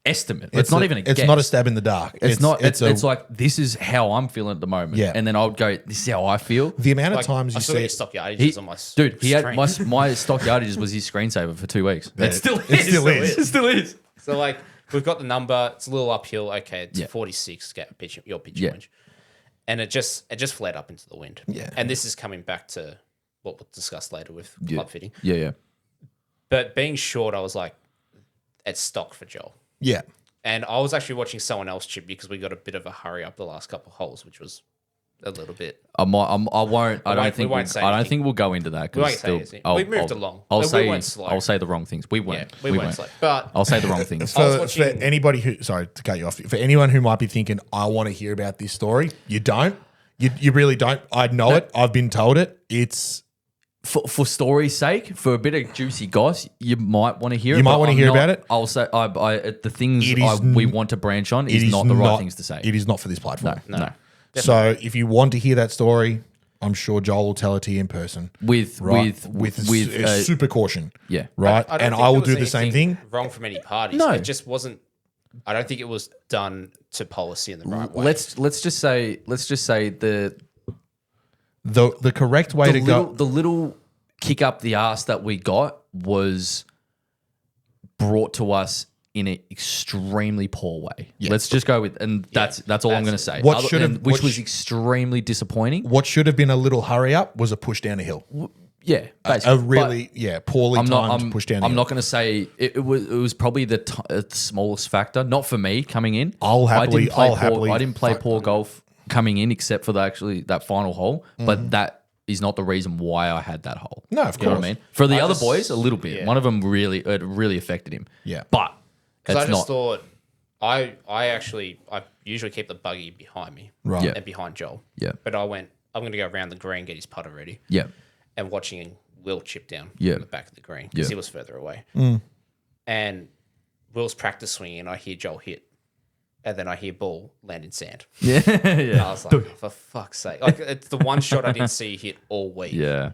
[SPEAKER 4] estimate. It's not even a guess.
[SPEAKER 2] It's not a stab in the dark.
[SPEAKER 4] It's not. It's like this is how I'm feeling at the moment.
[SPEAKER 2] Yeah.
[SPEAKER 4] And then I would go, this is how I feel.
[SPEAKER 2] the amount of
[SPEAKER 3] Like,
[SPEAKER 2] times
[SPEAKER 3] I
[SPEAKER 2] you
[SPEAKER 3] still
[SPEAKER 2] see
[SPEAKER 3] get
[SPEAKER 2] it.
[SPEAKER 3] stock yardages on my
[SPEAKER 4] Dude, he had
[SPEAKER 3] screen.
[SPEAKER 4] my stock yardages was his screensaver for 2 weeks.
[SPEAKER 2] Yeah,
[SPEAKER 4] It still
[SPEAKER 2] it
[SPEAKER 4] is.
[SPEAKER 2] still is.
[SPEAKER 4] It still is.
[SPEAKER 3] So like we've got the number. It's a little uphill. Okay, it's
[SPEAKER 4] Yeah.
[SPEAKER 3] 46. Get pitch your pitch
[SPEAKER 4] Yeah.
[SPEAKER 3] range, and it just fled up into the wind.
[SPEAKER 2] Yeah.
[SPEAKER 3] And this is coming back to what we'll discuss later with club fitting.
[SPEAKER 4] Yeah.
[SPEAKER 3] But being short, I was like, it's stock for Joel.
[SPEAKER 2] Yeah.
[SPEAKER 3] And I was actually watching someone else chip because we got a bit of a hurry up the last couple of holes, which was a little bit.
[SPEAKER 4] I won't. I don't think.
[SPEAKER 3] won't say
[SPEAKER 4] I don't
[SPEAKER 3] anything.
[SPEAKER 4] think we'll go into that.
[SPEAKER 3] We won't say anything. We moved along.
[SPEAKER 4] I'll
[SPEAKER 3] We
[SPEAKER 4] say.
[SPEAKER 3] went slow.
[SPEAKER 4] I'll say the wrong things. We won't.
[SPEAKER 3] Yeah, we went slow. But
[SPEAKER 4] I'll say the wrong things.
[SPEAKER 3] I was
[SPEAKER 2] For
[SPEAKER 3] watching-
[SPEAKER 2] anybody who, sorry to cut you off, for anyone who might be thinking, I want to hear about this story, you don't. You really don't. I know it. I've been told it. It's
[SPEAKER 4] For story's sake, for a bit of juicy goss, you might want to hear it.
[SPEAKER 2] You might
[SPEAKER 4] but
[SPEAKER 2] wanna
[SPEAKER 4] I'm
[SPEAKER 2] hear
[SPEAKER 4] not-
[SPEAKER 2] about it.
[SPEAKER 4] I'll say the things
[SPEAKER 2] It is
[SPEAKER 4] we want to branch on is not the right things to say.
[SPEAKER 2] It is not for this platform.
[SPEAKER 4] No.
[SPEAKER 2] So if you want to hear that story, I'm sure Joel will tell it to you in person.
[SPEAKER 4] With
[SPEAKER 2] super caution.
[SPEAKER 4] yeah.
[SPEAKER 2] Right.
[SPEAKER 3] I don't
[SPEAKER 2] And
[SPEAKER 3] think
[SPEAKER 2] I will
[SPEAKER 3] there was
[SPEAKER 2] do the same
[SPEAKER 3] anything
[SPEAKER 2] thing.
[SPEAKER 3] wrong from any parties.
[SPEAKER 4] No.
[SPEAKER 3] It just wasn't. I don't think it was done to policy in the right way.
[SPEAKER 4] Let's just say the
[SPEAKER 2] The correct way to go.
[SPEAKER 4] the little kick up the ass that we got was brought to us in an extremely poor way. Let's just go with, and that's all I'm going to say.
[SPEAKER 2] What should have-
[SPEAKER 4] which
[SPEAKER 2] what
[SPEAKER 4] was
[SPEAKER 2] sh-
[SPEAKER 4] extremely disappointing.
[SPEAKER 2] What should have been a little hurry up was a push down a hill.
[SPEAKER 4] Yeah,
[SPEAKER 2] A
[SPEAKER 4] basically.
[SPEAKER 2] really, poorly
[SPEAKER 4] I'm
[SPEAKER 2] timed
[SPEAKER 4] not.
[SPEAKER 2] push down a
[SPEAKER 4] I'm
[SPEAKER 2] hill.
[SPEAKER 4] not going to say it was probably the smallest factor. Not for me coming in.
[SPEAKER 2] I'll happily-
[SPEAKER 4] I didn't play poor golf coming in, except for that final hole. But that is not the reason why I had that hole.
[SPEAKER 2] No, of
[SPEAKER 4] You know what I
[SPEAKER 2] course.
[SPEAKER 4] mean? For the
[SPEAKER 3] I
[SPEAKER 4] other
[SPEAKER 3] just-
[SPEAKER 4] boys, a little bit.
[SPEAKER 3] yeah.
[SPEAKER 4] One of them it really affected him.
[SPEAKER 2] Yeah.
[SPEAKER 4] but
[SPEAKER 3] Because
[SPEAKER 4] it's
[SPEAKER 3] I just
[SPEAKER 4] not.
[SPEAKER 3] thought I usually keep the buggy behind me,
[SPEAKER 2] Right.
[SPEAKER 4] Yeah.
[SPEAKER 3] and behind Joel.
[SPEAKER 4] Yeah.
[SPEAKER 3] But I went. I'm going to go around the green, get his putter ready,
[SPEAKER 4] Yeah,
[SPEAKER 3] and watching Will chip down
[SPEAKER 4] Yeah.
[SPEAKER 3] from the back of the green because
[SPEAKER 4] Yeah.
[SPEAKER 3] he was further away. And Will's practice swinging, and I hear Joel hit, and then I hear ball land in sand.
[SPEAKER 4] yeah,
[SPEAKER 3] And
[SPEAKER 4] yeah,
[SPEAKER 3] I was like, for fuck's sake! Like it's the one shot I didn't see hit all week.
[SPEAKER 4] yeah.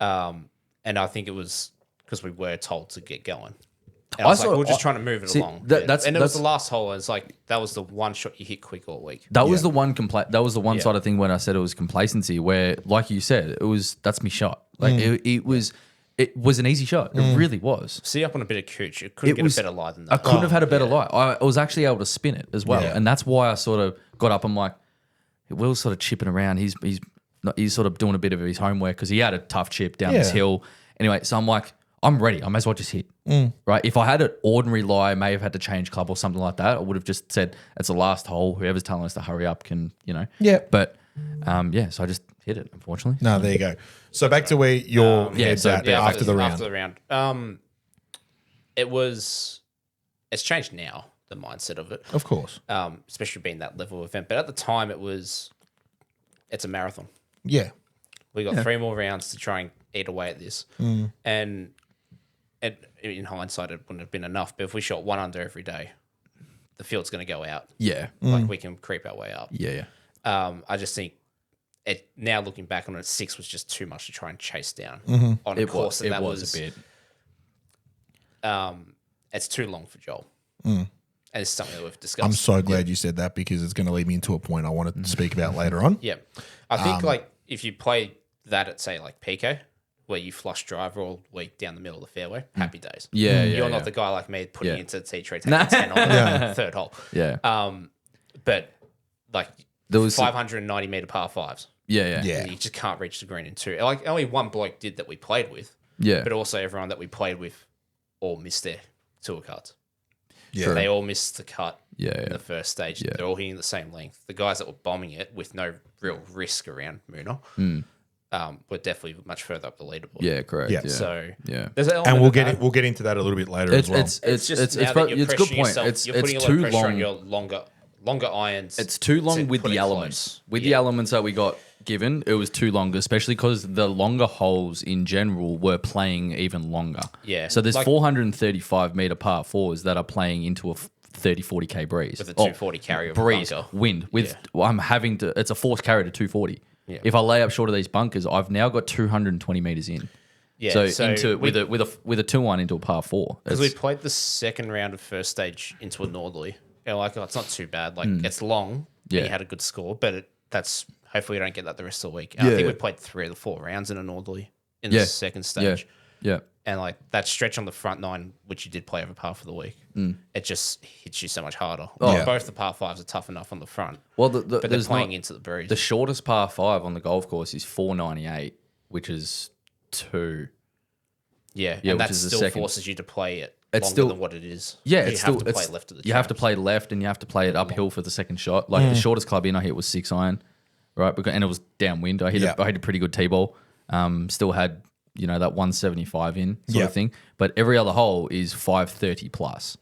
[SPEAKER 3] And I think it was because we were told to get going. And I was like, we're just trying to move it along.
[SPEAKER 4] and it was
[SPEAKER 3] the last hole. And it's like that was the one shot you hit quick all week.
[SPEAKER 4] That was the one That was the one side of thing when I said it was complacency. Where, like you said, that's me shot. Like it was an easy shot. It really was.
[SPEAKER 3] See, up on a bit of cooch, it couldn't get a better lie than that.
[SPEAKER 4] I couldn't have had a better lie. I was actually able to spin it as well,
[SPEAKER 2] Yeah.
[SPEAKER 4] and that's why I sort of got up. I'm like, Will's sort of chipping around. He's sort of doing a bit of his homework because he had a tough chip down this hill. Anyway, so I'm like, I'm ready. I may as well just hit. Right? If I had an ordinary lie, I may have had to change club or something like that. I would have just said, it's the last hole. Whoever's telling us to hurry up can,
[SPEAKER 2] Yeah.
[SPEAKER 4] But, so I just hit it, unfortunately.
[SPEAKER 2] No, there you go. So back to where your head's
[SPEAKER 4] so
[SPEAKER 2] at
[SPEAKER 4] yeah,
[SPEAKER 2] after the round.
[SPEAKER 3] After the round. It's changed now, the mindset of it.
[SPEAKER 2] Of course.
[SPEAKER 3] Especially being that level of event. But at the time, it's a marathon.
[SPEAKER 2] Yeah.
[SPEAKER 3] We got 3 more rounds to try and eat away at this. And in hindsight, it wouldn't have been enough. But if we shot 1 under every day, the field's going to go out.
[SPEAKER 4] Yeah.
[SPEAKER 3] Like we can creep our way up.
[SPEAKER 4] Yeah.
[SPEAKER 3] I just think now looking back on it, 6 was just too much to try and chase down on a course that was
[SPEAKER 4] a bit.
[SPEAKER 3] It's too long for Joel. And it's something that we've discussed.
[SPEAKER 2] I'm so glad you said that because it's going to lead me into a point I wanted to speak about later on.
[SPEAKER 3] Yeah. I think if you play that at say like PK, where you flush driver all week down the middle of the fairway, happy days.
[SPEAKER 4] Yeah,
[SPEAKER 3] You're not the guy like me putting it into the tee tree, taking 10 on the third hole.
[SPEAKER 4] Yeah.
[SPEAKER 3] But like
[SPEAKER 4] There was
[SPEAKER 3] 590 meter par 5s.
[SPEAKER 4] Yeah.
[SPEAKER 3] You just can't reach the green in 2. Like only one bloke did that we played with.
[SPEAKER 4] Yeah.
[SPEAKER 3] But also everyone that we played with all missed their tour cuts.
[SPEAKER 2] Yeah.
[SPEAKER 3] They all missed the cut
[SPEAKER 4] Yeah.
[SPEAKER 3] in the first stage.
[SPEAKER 4] Yeah.
[SPEAKER 3] They're all hitting the same length. The guys that were bombing it with no real risk around Mooner were definitely much further up the leaderboard.
[SPEAKER 4] Yeah, correct.
[SPEAKER 2] Yeah.
[SPEAKER 4] Yeah.
[SPEAKER 3] So
[SPEAKER 4] Yeah.
[SPEAKER 3] there's an element
[SPEAKER 2] And we'll
[SPEAKER 3] of
[SPEAKER 2] get
[SPEAKER 3] that.
[SPEAKER 2] we'll get into that a little bit later as well.
[SPEAKER 3] It's just now that
[SPEAKER 4] a
[SPEAKER 3] you're
[SPEAKER 4] good
[SPEAKER 3] pressuring
[SPEAKER 4] point.
[SPEAKER 3] yourself, you're
[SPEAKER 4] It's
[SPEAKER 3] putting a lot
[SPEAKER 4] too
[SPEAKER 3] of pressure on
[SPEAKER 4] long.
[SPEAKER 3] your longer irons.
[SPEAKER 4] It's too long
[SPEAKER 3] to
[SPEAKER 4] with
[SPEAKER 3] put
[SPEAKER 4] the
[SPEAKER 3] it
[SPEAKER 4] elements.
[SPEAKER 3] close.
[SPEAKER 4] With the elements that we got given, it was too long, especially because the longer holes in general were playing even longer.
[SPEAKER 3] Yeah.
[SPEAKER 4] So there's
[SPEAKER 3] Like-
[SPEAKER 4] 435 meter par 4s that are playing into a 30, 40K breeze.
[SPEAKER 3] With a 240 carry over
[SPEAKER 4] breeze,
[SPEAKER 3] bunker.
[SPEAKER 4] wind. I'm having to, it's a forced carry to 240.
[SPEAKER 3] Yeah.
[SPEAKER 4] If I lay up short of these bunkers, I've now got 220 meters in.
[SPEAKER 3] Yeah,
[SPEAKER 4] with a 2-1 into a par 4.
[SPEAKER 3] Because we played the second round of first stage into a northerly. You're like, it's not too bad. Like it's long.
[SPEAKER 4] Yeah.
[SPEAKER 3] And you had a good score, but that's hopefully you don't get that the rest of the week. And I think we played 3 of the 4 rounds in a northerly in the second stage.
[SPEAKER 4] Yeah.
[SPEAKER 3] And like that stretch on the front 9, which you did play over par for the week, it just hits you so much harder. Like, both the par 5s are tough enough on the front,
[SPEAKER 4] Well,
[SPEAKER 3] but they're
[SPEAKER 4] there's
[SPEAKER 3] playing
[SPEAKER 4] not,
[SPEAKER 3] into the breeze.
[SPEAKER 4] the shortest par 5 on the golf course is 498, which is 2.
[SPEAKER 3] yeah,
[SPEAKER 4] which
[SPEAKER 3] and that
[SPEAKER 4] is the
[SPEAKER 3] still
[SPEAKER 4] second.
[SPEAKER 3] forces you to play it
[SPEAKER 4] It's
[SPEAKER 3] longer
[SPEAKER 4] still-
[SPEAKER 3] than what it is.
[SPEAKER 4] Yeah,
[SPEAKER 3] you
[SPEAKER 4] it's
[SPEAKER 3] have
[SPEAKER 4] still
[SPEAKER 3] to play
[SPEAKER 4] it's,
[SPEAKER 3] left of the
[SPEAKER 4] you have to
[SPEAKER 3] traps.
[SPEAKER 4] play left and you have to play it uphill for the second shot. Like the shortest club in I hit was 6 iron, right? And it was downwind. I hit a pretty good tee-ball. Still had that 175 in sort of thing. But every other hole is 530 plus,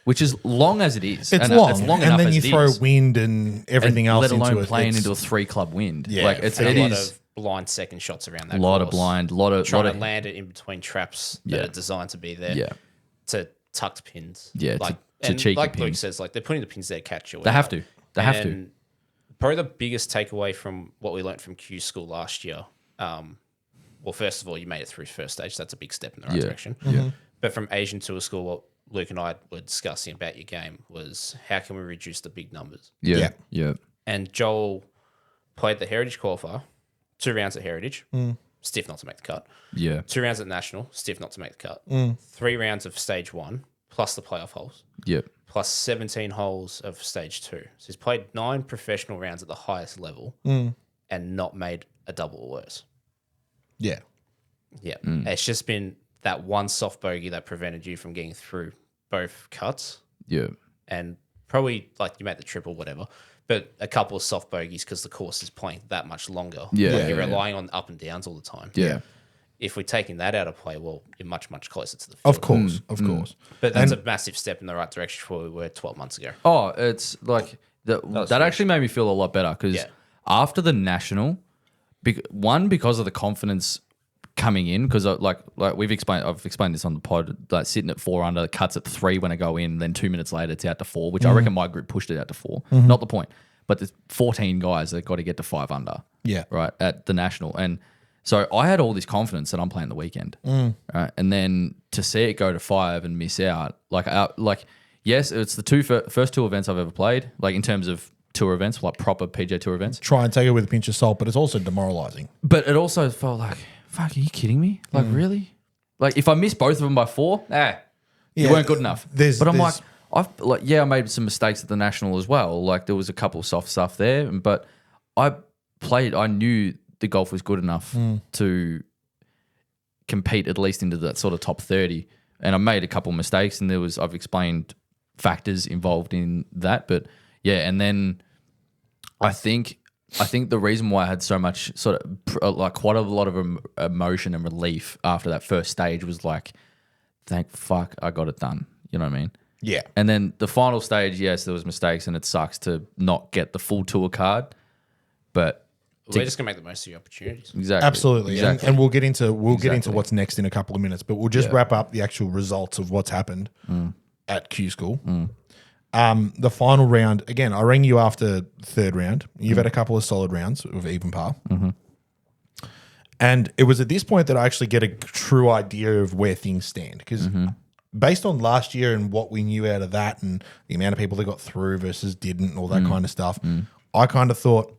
[SPEAKER 4] which is long as it is.
[SPEAKER 2] It's
[SPEAKER 4] and
[SPEAKER 2] long,
[SPEAKER 4] It's long
[SPEAKER 2] and
[SPEAKER 4] enough
[SPEAKER 2] then
[SPEAKER 4] as
[SPEAKER 2] you
[SPEAKER 4] it
[SPEAKER 2] throw
[SPEAKER 4] is.
[SPEAKER 2] wind and everything else
[SPEAKER 4] let alone
[SPEAKER 2] into it.
[SPEAKER 4] playing
[SPEAKER 2] It's-
[SPEAKER 4] into a 3-club wind.
[SPEAKER 2] Yeah,
[SPEAKER 4] Like it's
[SPEAKER 3] And
[SPEAKER 4] it
[SPEAKER 3] a lot
[SPEAKER 4] is
[SPEAKER 3] of blind second shots around that
[SPEAKER 4] a lot of
[SPEAKER 3] course.
[SPEAKER 4] blind, lot
[SPEAKER 3] Trying
[SPEAKER 4] of
[SPEAKER 3] to land it in between traps that
[SPEAKER 4] Yeah.
[SPEAKER 3] are designed to be there.
[SPEAKER 4] Yeah.
[SPEAKER 3] To tucked pins.
[SPEAKER 4] Yeah,
[SPEAKER 3] Like
[SPEAKER 4] to
[SPEAKER 3] and
[SPEAKER 4] cheeky
[SPEAKER 3] like Luke
[SPEAKER 4] pins.
[SPEAKER 3] says, like they're putting the pins there to catch you.
[SPEAKER 4] They have to. They have to.
[SPEAKER 3] And probably the biggest takeaway from what we learned from Q School last year. Well, first of all, you made it through first stage. So that's a big step in the right direction.
[SPEAKER 4] Yeah.
[SPEAKER 3] But from Asian Tour School, what Luke and I were discussing about your game was how can we reduce the big numbers?
[SPEAKER 4] Yeah. Yeah.
[SPEAKER 3] And Joel played the Heritage Qualifier, 2 rounds at Heritage, stiff not to make the cut.
[SPEAKER 4] Yeah.
[SPEAKER 3] 2 rounds at National, stiff not to make the cut. 3 rounds of Stage 1, plus the playoff holes,
[SPEAKER 4] Yeah.
[SPEAKER 3] plus 17 holes of Stage 2. So he's played 9 professional rounds at the highest level and not made a double or worse.
[SPEAKER 2] Yeah.
[SPEAKER 3] Yeah. It's just been that one soft bogey that prevented you from getting through both cuts.
[SPEAKER 4] Yeah.
[SPEAKER 3] And probably like you made the triple, whatever, but a couple of soft bogeys because the course is playing that much longer.
[SPEAKER 4] Yeah,
[SPEAKER 3] Like
[SPEAKER 4] yeah,
[SPEAKER 3] you're
[SPEAKER 4] yeah.
[SPEAKER 3] relying on up and downs all the time.
[SPEAKER 4] Yeah.
[SPEAKER 3] If we're taking that out of play, well, you're much, much closer to the field.
[SPEAKER 2] Of course. Of course.
[SPEAKER 3] But that's a massive step in the right direction from where we were 12 months ago.
[SPEAKER 4] Oh, it's like that actually made me feel a lot better because
[SPEAKER 3] Yeah.
[SPEAKER 4] after the national, because of the confidence coming in, because like I've explained this on the pod, like sitting at 4 under, cuts at 3 when I go in, then 2 minutes later it's out to 4, which I reckon my group pushed it out to 4. Not the point, but there's 14 guys that got to get to 5 under.
[SPEAKER 2] Yeah.
[SPEAKER 4] right at the national, and So I had all this confidence that I'm playing the weekend, right? And then to see it go to 5 and miss out, yes, it's the first two events I've ever played, like in terms of tour events, like proper PJ Tour events.
[SPEAKER 2] Try and take it with a pinch of salt, but it's also demoralizing.
[SPEAKER 4] But it also felt like, fuck, are you kidding me? Like, really? Like, if I missed both of them by 4, you weren't good enough. But I'm like, I made some mistakes at the National as well. Like, there was a couple of soft stuff there, but I knew the golf was good enough to compete at least into that sort of top 30. And I made a couple of mistakes, and I've explained factors involved in that. But yeah, and then I think the reason why I had so much sort of like quite a lot of emotion and relief after that first stage was like, thank fuck I got it done. You know what I mean?
[SPEAKER 2] Yeah.
[SPEAKER 4] And then the final stage, yes, there was mistakes, and it sucks to not get the full tour card, but
[SPEAKER 3] we're just gonna make the most of the opportunities.
[SPEAKER 4] Exactly.
[SPEAKER 2] Absolutely.
[SPEAKER 4] Exactly.
[SPEAKER 2] And we'll get into what's next in a couple of minutes, but we'll just wrap up the actual results of what's happened at Q School. The final round, again, I rang you after third round. You've had a couple of solid rounds of even par. And it was at this point that I actually get a true idea of where things stand. Because based on last year and what we knew out of that and the amount of people that got through versus didn't and all that kind of stuff, I kind of thought,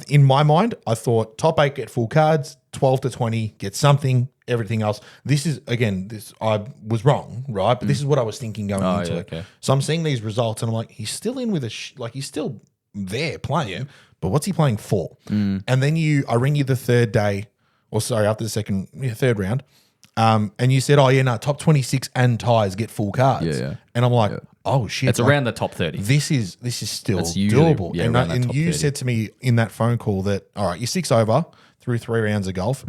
[SPEAKER 2] in my mind, I thought top 8 get full cards, 12 to 20 get something, everything else. This is, again, I was wrong, right? But this is what I was thinking going into it. Okay. So I'm seeing these results and I'm like, he's still in with he's still there playing, but what's he playing for? And then I ring you the third after the third round. And you said, top 26 and ties get full cards.
[SPEAKER 4] Yeah.
[SPEAKER 2] And I'm like, oh shit.
[SPEAKER 4] It's around the top 30.
[SPEAKER 2] This is still
[SPEAKER 4] usually,
[SPEAKER 2] doable.
[SPEAKER 4] yeah,
[SPEAKER 2] And you said to me in that phone call that, all right, you're 6 over through 3 rounds of golf.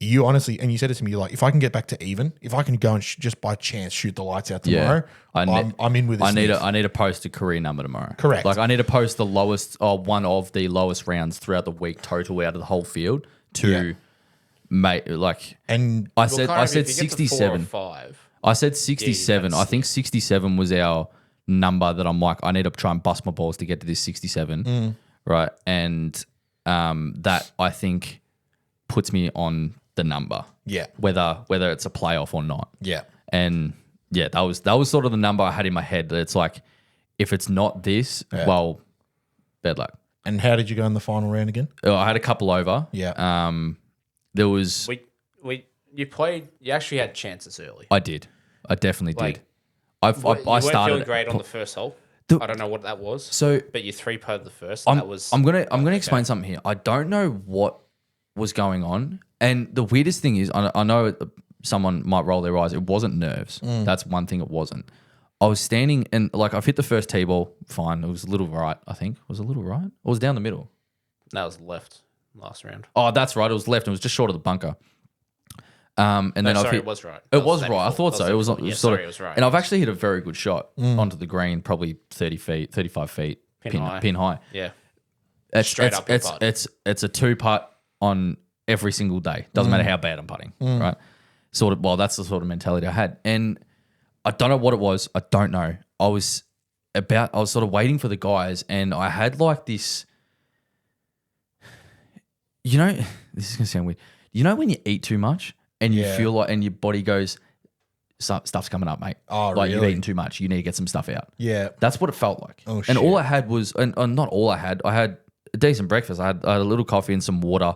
[SPEAKER 2] You honestly, and you said it to me, you're like, if I can get back to even, if I can go and just by chance shoot the lights out tomorrow, I'm in with this.
[SPEAKER 4] I need to post a career number tomorrow.
[SPEAKER 2] Correct.
[SPEAKER 4] Like I need to post the lowest, one of the lowest rounds throughout the week total out of the whole field to make like. And I said 67. I said 67. I think 67 was our number that I'm like, I need to try and bust my balls to get to this 67, right? And that I think puts me on the number. Yeah. Whether it's a playoff or not. Yeah. And yeah, that was sort of the number I had in my head. It's like, if it's not this, well, bad luck.
[SPEAKER 2] And how did you go in the final round again?
[SPEAKER 4] I had a couple over.
[SPEAKER 2] Yeah.
[SPEAKER 4] There was
[SPEAKER 3] you actually had chances early.
[SPEAKER 4] I did. I definitely did. I
[SPEAKER 3] weren't
[SPEAKER 4] started
[SPEAKER 3] feeling great on the first hole. I don't know what that was.
[SPEAKER 4] So,
[SPEAKER 3] but you 3-putted the first.
[SPEAKER 4] I'm gonna explain something here. I don't know what was going on, and the weirdest thing is, I know someone might roll their eyes. It wasn't nerves. That's one thing. It wasn't. I was standing and like I've hit the first tee ball. Fine. It was a little right. I think was a little right. Or was it down the middle.
[SPEAKER 3] That was left last round.
[SPEAKER 4] Oh, that's right. It was left. It was just short of the bunker. And then
[SPEAKER 3] it was right.
[SPEAKER 4] It was right. I thought so. It was sort of.
[SPEAKER 3] It was right.
[SPEAKER 4] And I've actually hit a very good shot onto the green, probably 30 feet, 35 feet, pin high.
[SPEAKER 3] Yeah.
[SPEAKER 4] Straight up. It's a 2-putt on every single day. Doesn't matter how bad I'm putting, right? Sort of. Well, that's the sort of mentality I had, and I don't know what it was. I don't know. I was sort of waiting for the guys, and I had like this. You know, this is gonna sound weird. You know when you eat too much and you feel like, and your body goes, stuff's coming up, mate. Oh, like you've eaten too much. You need to get some stuff out. Yeah, that's what it felt like. Oh, shit. And all I had was, and not all I had a decent breakfast. I had a little coffee and some water,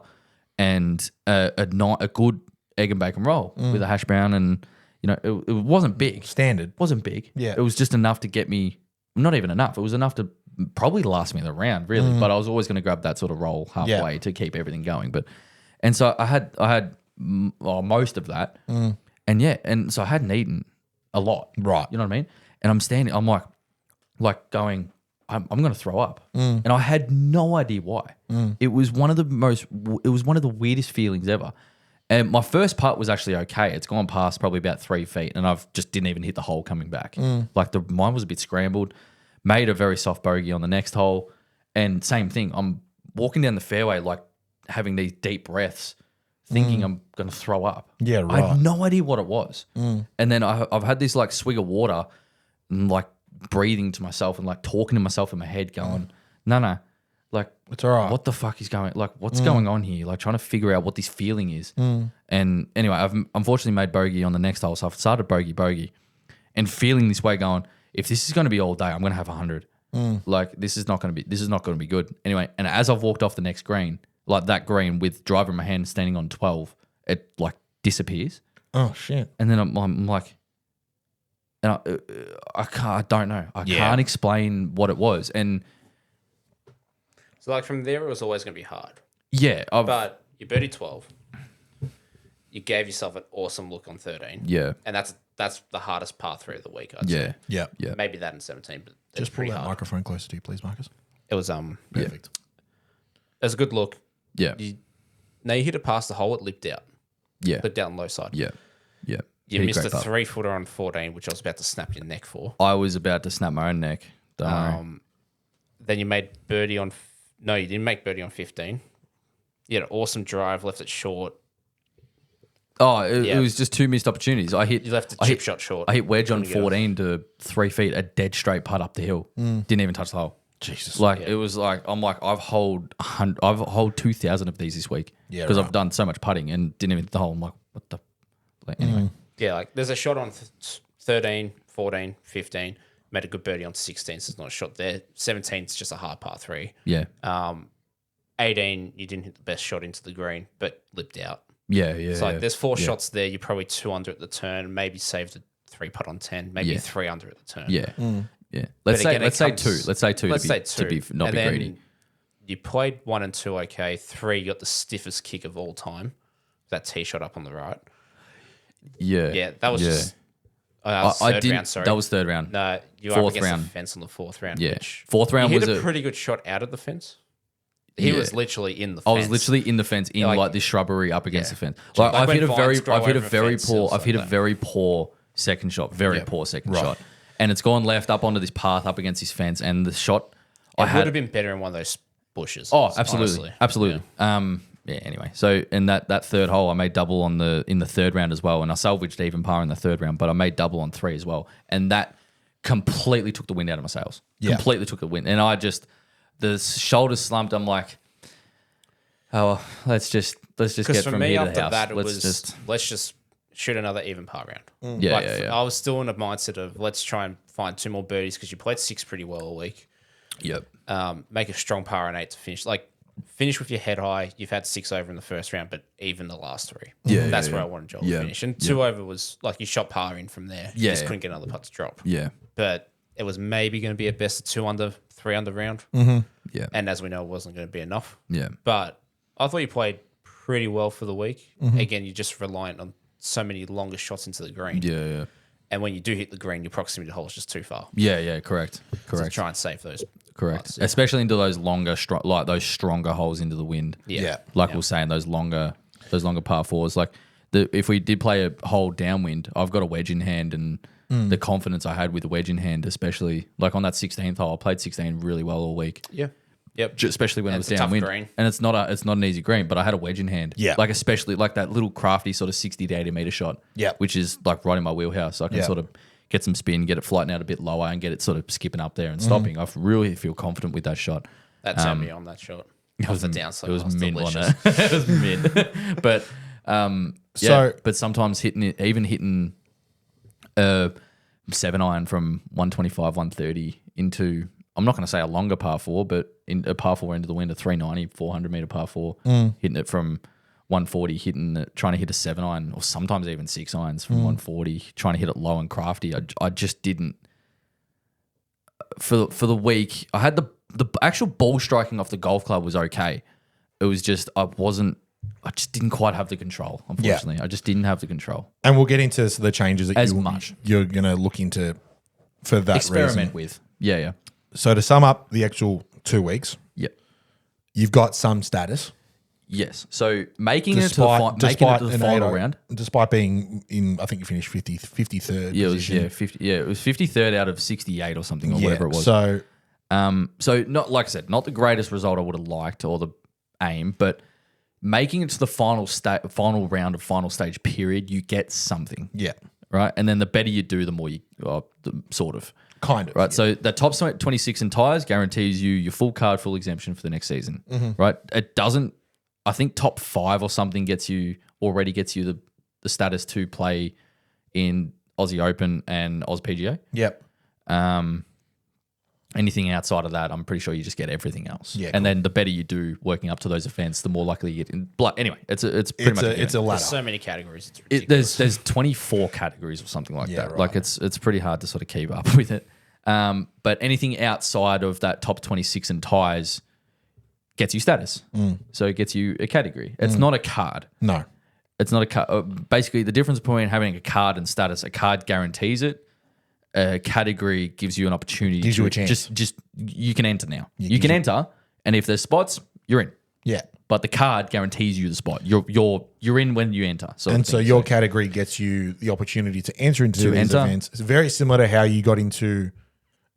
[SPEAKER 4] and a good egg and bacon roll with a hash brown, and you know it wasn't big.
[SPEAKER 2] Standard.
[SPEAKER 4] Wasn't big. Yeah, it was just enough to get me. Not even enough. It was enough to probably last me the round, really. But I was always going to grab that sort of roll halfway to keep everything going. And so I had most of that, and so I hadn't eaten a lot, right? You know what I mean? And I'm standing, I'm like going, I'm going to throw up, and I had no idea why. It was one of the weirdest feelings ever. And my first putt was actually okay. It's gone past probably about 3 feet, and I've just didn't even hit the hole coming back. Like mine was a bit scrambled. Made a very soft bogey on the next hole, and same thing. I'm walking down the fairway, like having these deep breaths, thinking I'm going to throw up. Yeah, right. I had no idea what it was. And then I've had this like swig of water, and like breathing to myself and like talking to myself in my head, going, no, Like,
[SPEAKER 2] It's all right.
[SPEAKER 4] what the fuck is going? Like, what's going on here? Like, trying to figure out what this feeling is. And anyway, I've unfortunately made bogey on the next hole, so I've started bogey, and feeling this way, going, if this is going to be all day, I'm going to have 100. Like, this is not going to be good. Anyway, and as I've walked off the next green, like that green with driver in my hand, standing on 12, it like disappears.
[SPEAKER 2] Oh shit!
[SPEAKER 4] And then I'm like, and I don't know. I can't explain what it was. And
[SPEAKER 3] So like from there, it was always going to be hard.
[SPEAKER 4] yeah,
[SPEAKER 3] But you birdied 12. You gave yourself an awesome look on 13.
[SPEAKER 4] yeah,
[SPEAKER 3] And that's the hardest par 3 of the week, I'd
[SPEAKER 4] yeah,
[SPEAKER 3] say.
[SPEAKER 2] Yeah.
[SPEAKER 4] yeah.
[SPEAKER 3] Maybe that in 17, but it's
[SPEAKER 2] Just pull
[SPEAKER 3] pretty
[SPEAKER 2] that
[SPEAKER 3] hard.
[SPEAKER 2] microphone closer to you, please, Marcus.
[SPEAKER 3] It was
[SPEAKER 2] Perfect.
[SPEAKER 3] it was a good look.
[SPEAKER 4] Yeah,
[SPEAKER 3] Now you hit it past the hole, it lipped out.
[SPEAKER 4] yeah,
[SPEAKER 3] Lipped out on the low side.
[SPEAKER 4] yeah, yeah.
[SPEAKER 3] You
[SPEAKER 4] Hit
[SPEAKER 3] missed
[SPEAKER 4] great
[SPEAKER 3] a
[SPEAKER 4] putt.
[SPEAKER 3] 3-footer on 14, which I was about to snap your neck for.
[SPEAKER 4] I was about to snap my own neck. Don't worry.
[SPEAKER 3] Then you made birdie on... No, you didn't make birdie on 15. You had an awesome drive, left it short.
[SPEAKER 4] Oh, it
[SPEAKER 3] yeah.
[SPEAKER 4] was just two missed opportunities. I hit.
[SPEAKER 3] You left a
[SPEAKER 4] I
[SPEAKER 3] chip
[SPEAKER 4] hit-
[SPEAKER 3] shot short.
[SPEAKER 4] I hit wedge on
[SPEAKER 3] Couldn't get
[SPEAKER 4] 14 to 3 feet, a dead straight putt up the hill. Didn't even touch the hole.
[SPEAKER 2] Jesus.
[SPEAKER 4] Like it was like I'm like I've hold 2,000 of these this week
[SPEAKER 2] Yeah,
[SPEAKER 4] because
[SPEAKER 2] right.
[SPEAKER 4] I've done so much putting and didn't even hit the hole. I'm like, what the? Like anyway,
[SPEAKER 3] Yeah, like there's a shot on 13, 14, 15. Made a good birdie on 16, so it's not a shot there. 17 is just a hard par 3.
[SPEAKER 4] yeah,
[SPEAKER 3] 18, you didn't hit the best shot into the green, but lipped out.
[SPEAKER 4] yeah.
[SPEAKER 3] It's like there's 4
[SPEAKER 4] yeah.
[SPEAKER 3] shots there. You're probably 2 under at the turn. Maybe saved a 3 putt on 10. Maybe
[SPEAKER 4] Yeah.
[SPEAKER 3] 3 under at the turn.
[SPEAKER 4] Yeah, yeah.
[SPEAKER 3] But again, it
[SPEAKER 4] Let's say
[SPEAKER 3] comes-
[SPEAKER 4] 2. Let's say 2
[SPEAKER 3] Let's
[SPEAKER 4] to
[SPEAKER 3] say
[SPEAKER 4] be,
[SPEAKER 3] 2.
[SPEAKER 4] to be not
[SPEAKER 3] And
[SPEAKER 4] be
[SPEAKER 3] then
[SPEAKER 4] greedy.
[SPEAKER 3] You played 1 and 2 okay. 3, you got the stiffest kick of all time. That tee shot up on the right.
[SPEAKER 4] Yeah,
[SPEAKER 3] Yeah, that was just...
[SPEAKER 4] I
[SPEAKER 3] third
[SPEAKER 4] didn't.
[SPEAKER 3] round, sorry.
[SPEAKER 4] That was third round.
[SPEAKER 3] No, you were up
[SPEAKER 4] Fourth
[SPEAKER 3] against
[SPEAKER 4] round.
[SPEAKER 3] the fence on the 4th round.
[SPEAKER 4] Yeah,
[SPEAKER 3] Which
[SPEAKER 4] fourth round
[SPEAKER 3] he
[SPEAKER 4] was
[SPEAKER 3] hit a
[SPEAKER 4] a.
[SPEAKER 3] pretty good shot out of the fence. He
[SPEAKER 4] Yeah.
[SPEAKER 3] was literally in the
[SPEAKER 4] I
[SPEAKER 3] fence.
[SPEAKER 4] was literally in the fence, in
[SPEAKER 3] Like-
[SPEAKER 4] like this shrubbery up against
[SPEAKER 3] Yeah.
[SPEAKER 4] the fence.
[SPEAKER 3] Like
[SPEAKER 4] Like I've
[SPEAKER 3] when
[SPEAKER 4] hit a
[SPEAKER 3] vines
[SPEAKER 4] very,
[SPEAKER 3] grow
[SPEAKER 4] I've hit a
[SPEAKER 3] over
[SPEAKER 4] very
[SPEAKER 3] fence,
[SPEAKER 4] poor,
[SPEAKER 3] stuff
[SPEAKER 4] I've hit a
[SPEAKER 3] like that.
[SPEAKER 4] very poor second shot, very poor second shot, and it's gone left up onto this path up against this fence, and the shot I
[SPEAKER 3] It would
[SPEAKER 4] had.
[SPEAKER 3] have been better in one of those bushes.
[SPEAKER 4] Oh, absolutely,
[SPEAKER 3] honestly.
[SPEAKER 4] absolutely. Yeah. Anyway, so in that third hole, I made double in the third round as well, and I salvaged even par in the third round, but I made double on 3 as well, and that completely took the wind out of my sails.
[SPEAKER 2] Yeah.
[SPEAKER 4] Completely took the wind, and the shoulders slumped. I'm like, oh, well, let's just
[SPEAKER 3] Because
[SPEAKER 4] get
[SPEAKER 3] for
[SPEAKER 4] from
[SPEAKER 3] me,
[SPEAKER 4] here to
[SPEAKER 3] after
[SPEAKER 4] the house.
[SPEAKER 3] that, it
[SPEAKER 4] let's
[SPEAKER 3] was let's just shoot another even par round.
[SPEAKER 4] Yeah,
[SPEAKER 3] Like,
[SPEAKER 4] yeah.
[SPEAKER 3] I was still in a mindset of let's try and find 2 more birdies because you played 6 pretty well all week.
[SPEAKER 4] Yep.
[SPEAKER 3] Make a strong par on 8 to finish. Like finish with your head high. You've had 6 over in the first round, but even the last 3.
[SPEAKER 4] Yeah,
[SPEAKER 3] that's
[SPEAKER 4] yeah,
[SPEAKER 3] where
[SPEAKER 4] yeah.
[SPEAKER 3] I wanted Joel
[SPEAKER 4] Yeah,
[SPEAKER 3] to finish. And 2 over was like you shot par in from there. You
[SPEAKER 4] Yeah,
[SPEAKER 3] just
[SPEAKER 4] yeah.
[SPEAKER 3] couldn't get another putt to drop.
[SPEAKER 4] Yeah.
[SPEAKER 3] But it was maybe going to be a best of 2 under, 3 under round.
[SPEAKER 4] Yeah.
[SPEAKER 3] And as we know, it wasn't going to be enough.
[SPEAKER 4] Yeah.
[SPEAKER 3] But I thought you played pretty well for the week. Again, you're just reliant on so many longer shots into the green.
[SPEAKER 4] Yeah. Yeah.
[SPEAKER 3] And when you do hit the green, your proximity to hole is just too far.
[SPEAKER 4] Yeah. Yeah. Correct.
[SPEAKER 3] So
[SPEAKER 4] Correct.
[SPEAKER 3] try and save those.
[SPEAKER 4] Correct.
[SPEAKER 3] putts, yeah.
[SPEAKER 4] Especially into those longer, like those stronger holes into the wind.
[SPEAKER 3] Yeah.
[SPEAKER 4] Like we we're saying, those longer par 4s. Like if we did play a hole downwind, I've got a wedge in hand, and the confidence I had with the wedge in hand, especially like on that 16th hole, I played 16 really well all week.
[SPEAKER 3] Yeah. Yep.
[SPEAKER 4] Especially when
[SPEAKER 3] And
[SPEAKER 4] it was
[SPEAKER 3] it's a tough
[SPEAKER 4] downwind,
[SPEAKER 3] green.
[SPEAKER 4] and it's not an easy green, but I had a wedge in hand.
[SPEAKER 2] Yeah.
[SPEAKER 4] like especially like that little crafty sort of 60 to 80 meter shot.
[SPEAKER 2] Yeah.
[SPEAKER 4] which is like right in my wheelhouse. So I can
[SPEAKER 2] Yeah.
[SPEAKER 4] sort of get some spin, get it flighting out a bit lower, and get it sort of skipping up there and stopping. I really feel confident with that shot.
[SPEAKER 3] That turned me on that shot.
[SPEAKER 4] It was
[SPEAKER 3] the downside.
[SPEAKER 4] It was mint,
[SPEAKER 3] delicious.
[SPEAKER 4] wasn't it? It was mint. But
[SPEAKER 2] So-
[SPEAKER 4] but sometimes hitting a 7-iron from 125, 130 into, I'm not going to say a longer par 4, but in a par 4 into the wind, a 390, 400 meter par 4, hitting it from 140, trying to hit a 7-iron, or sometimes even 6-irons from 140, trying to hit it low and crafty. I just didn't. For the week, I had the actual ball striking off the golf club was okay. It was just I just didn't quite have the control. Unfortunately, I just didn't have the control.
[SPEAKER 2] And we'll get into the changes that
[SPEAKER 4] As much.
[SPEAKER 2] you're going to look into for that
[SPEAKER 4] Experiment
[SPEAKER 2] reason.
[SPEAKER 4] with. Yeah.
[SPEAKER 2] So to sum up the actual 2 weeks,
[SPEAKER 4] Yep.
[SPEAKER 2] you've got some status.
[SPEAKER 4] Yes. So making it to the
[SPEAKER 2] an
[SPEAKER 4] final
[SPEAKER 2] 8-0,
[SPEAKER 4] round.
[SPEAKER 2] Despite being in, I think you finished 53rd
[SPEAKER 4] Yeah,
[SPEAKER 2] position.
[SPEAKER 4] it was 53rd out of 68 or something, or whatever it was.
[SPEAKER 2] So
[SPEAKER 4] So not like I said, not the greatest result I would have liked or the aim, but making it to the final round of final stage period, you get something.
[SPEAKER 2] yeah.
[SPEAKER 4] right? And then the better you do, the more you sort of.
[SPEAKER 2] Kind of.
[SPEAKER 4] Right.
[SPEAKER 2] Yeah.
[SPEAKER 4] So the top 26 in tires guarantees you your full card, full exemption for the next season. Right. It doesn't, I think top 5 or something already gets you the status to play in Aussie Open and Oz PGA.
[SPEAKER 2] Yep.
[SPEAKER 4] Anything outside of that, I'm pretty sure you just get everything else.
[SPEAKER 2] Yeah,
[SPEAKER 4] and then the better you do working up to those events, the more likely you get in. Anyway, it's pretty much
[SPEAKER 2] it's a ladder.
[SPEAKER 3] There's so many categories. It's ridiculous.
[SPEAKER 4] There's 24 categories or something like that.
[SPEAKER 2] right.
[SPEAKER 4] Like it's pretty hard to sort of keep up with it. But anything outside of that top 26 in ties gets you status. So it gets you a category. It's not a card.
[SPEAKER 2] No.
[SPEAKER 4] It's not a card. Basically, the difference between having a card and status, a card guarantees it. A category gives you an opportunity.
[SPEAKER 2] Gives you a chance.
[SPEAKER 4] Just you can enter now. You can enter, and if there's spots, you're in.
[SPEAKER 2] Yeah.
[SPEAKER 4] But the card guarantees you the spot. You're in when you enter.
[SPEAKER 2] And so your category gets you the opportunity to enter into these events. It's very similar to how you got into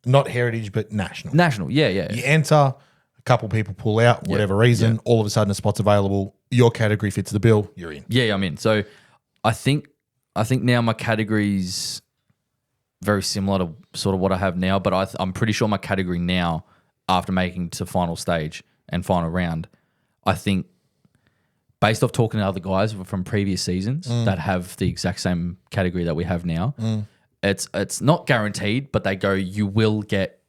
[SPEAKER 2] not heritage but national.
[SPEAKER 4] National, yeah.
[SPEAKER 2] You enter, a couple people pull out, whatever reason, all of a sudden a spot's available. Your category fits the bill, you're in.
[SPEAKER 4] Yeah, I'm in. So I think now my category's very similar to sort of what I have now, but I'm pretty sure my category now, after making to final stage and final round, I think based off talking to other guys from previous seasons that have the exact same category that we have now, it's not guaranteed, but they go, you will get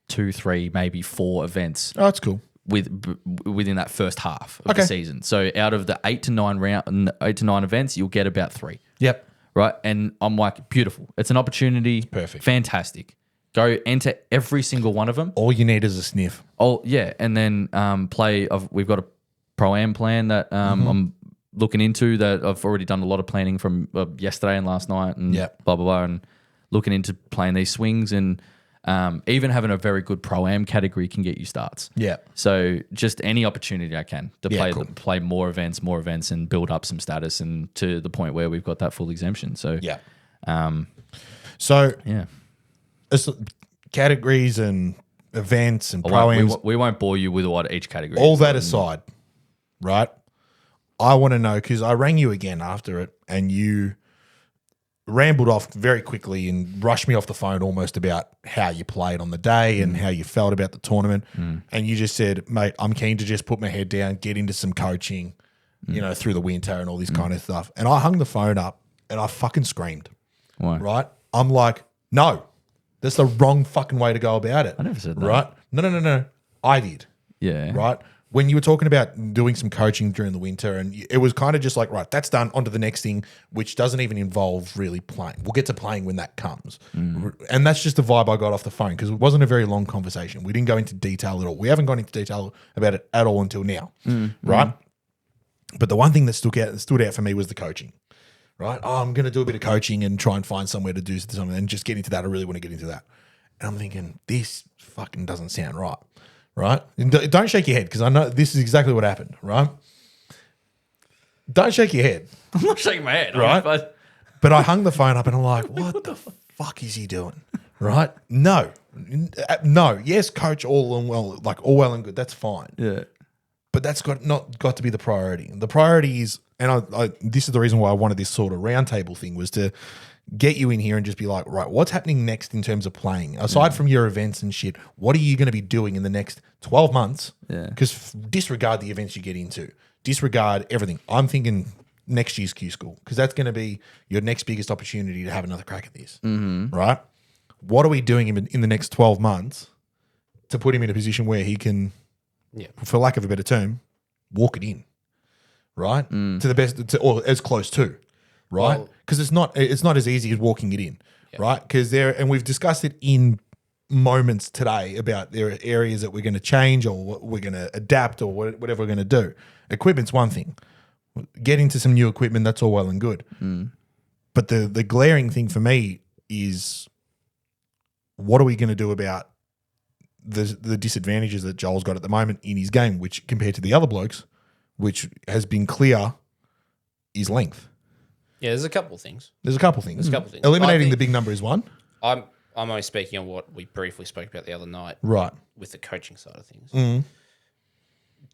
[SPEAKER 4] 2, 3, maybe 4 events
[SPEAKER 2] Oh, that's cool.
[SPEAKER 4] within that first half of the season. So out of the 8 to 9 events, you'll get about 3.
[SPEAKER 2] Yep.
[SPEAKER 4] Right. And I'm like, beautiful. It's an opportunity.
[SPEAKER 2] Perfect.
[SPEAKER 4] Fantastic. Go enter every single one of them.
[SPEAKER 2] All you need is a sniff.
[SPEAKER 4] Oh, yeah. And then play. We've got a Pro-Am plan that I'm looking into that I've already done a lot of planning from yesterday and last night and blah, blah, blah. And looking into playing these swings and even having a very good Pro-Am category can get you starts.
[SPEAKER 2] Yeah.
[SPEAKER 4] So just any opportunity I can to
[SPEAKER 2] play
[SPEAKER 4] more events and build up some status and to the point where we've got that full exemption. So
[SPEAKER 2] Yeah.
[SPEAKER 4] yeah.
[SPEAKER 2] Categories and events and Pro-Ams,
[SPEAKER 4] We won't bore you with what each category
[SPEAKER 2] all
[SPEAKER 4] is.
[SPEAKER 2] that aside, right? I want to know, because I rang you again after it and you rambled off very quickly and rushed me off the phone almost about how you played on the day and how you felt about the tournament. And you just said, mate, I'm keen to just put my head down, get into some coaching, through the winter and all this kind of stuff. And I hung the phone up and I fucking screamed.
[SPEAKER 4] Why?
[SPEAKER 2] Right? I'm like, no, that's the wrong fucking way to go about it.
[SPEAKER 4] I never said that.
[SPEAKER 2] Right? No. I did.
[SPEAKER 4] Yeah.
[SPEAKER 2] Right? When you were talking about doing some coaching during the winter, and it was kind of just like, right, that's done, on to the next thing, which doesn't even involve really playing. We'll get to playing when that comes. And that's just the vibe I got off the phone, because it wasn't a very long conversation. We didn't go into detail at all. We haven't gone into detail about it at all until now, right? But the one thing that stood out for me was the coaching, right? Oh, I'm going to do a bit of coaching and try and find somewhere to do something and just get into that. I really want to get into that. And I'm thinking, this fucking doesn't sound right. Right? And don't shake your head, because I know this is exactly what happened, right? Don't shake your head.
[SPEAKER 4] I'm not shaking my head.
[SPEAKER 2] Right?
[SPEAKER 4] But
[SPEAKER 2] I hung the phone up and I'm like, what the fuck is he doing? Right? No. Yes, coach, all well and good. That's fine.
[SPEAKER 4] yeah.
[SPEAKER 2] But that's not got to be the priority. The priority is, and this is the reason why I wanted this sort of roundtable thing, was to get you in here and just be like, right, what's happening next in terms of playing? Aside from your events and shit, what are you going to be doing in the next 12 months?
[SPEAKER 4] Yeah.
[SPEAKER 2] Because disregard the events you get into. Disregard everything. I'm thinking next year's Q School, because that's going to be your next biggest opportunity to have another crack at this. Right? What are we doing in the next 12 months to put him in a position where he can, for lack of a better term, walk it in? Right? To the best, or as close to. Right? Because it's not as easy as walking it in, right? Because and we've discussed it in moments today about there are areas that we're going to change or what we're going to adapt or whatever we're going to do. Equipment's one thing. Getting to some new equipment, that's all well and good. But the glaring thing for me is, what are we going to do about the disadvantages that Joel's got at the moment in his game, which compared to the other blokes, which has been clear, is length.
[SPEAKER 3] Yeah, there's a couple of things.
[SPEAKER 2] Eliminating the big number is one.
[SPEAKER 3] I'm only speaking on what we briefly spoke about the other night.
[SPEAKER 2] Right.
[SPEAKER 3] With the coaching side of things.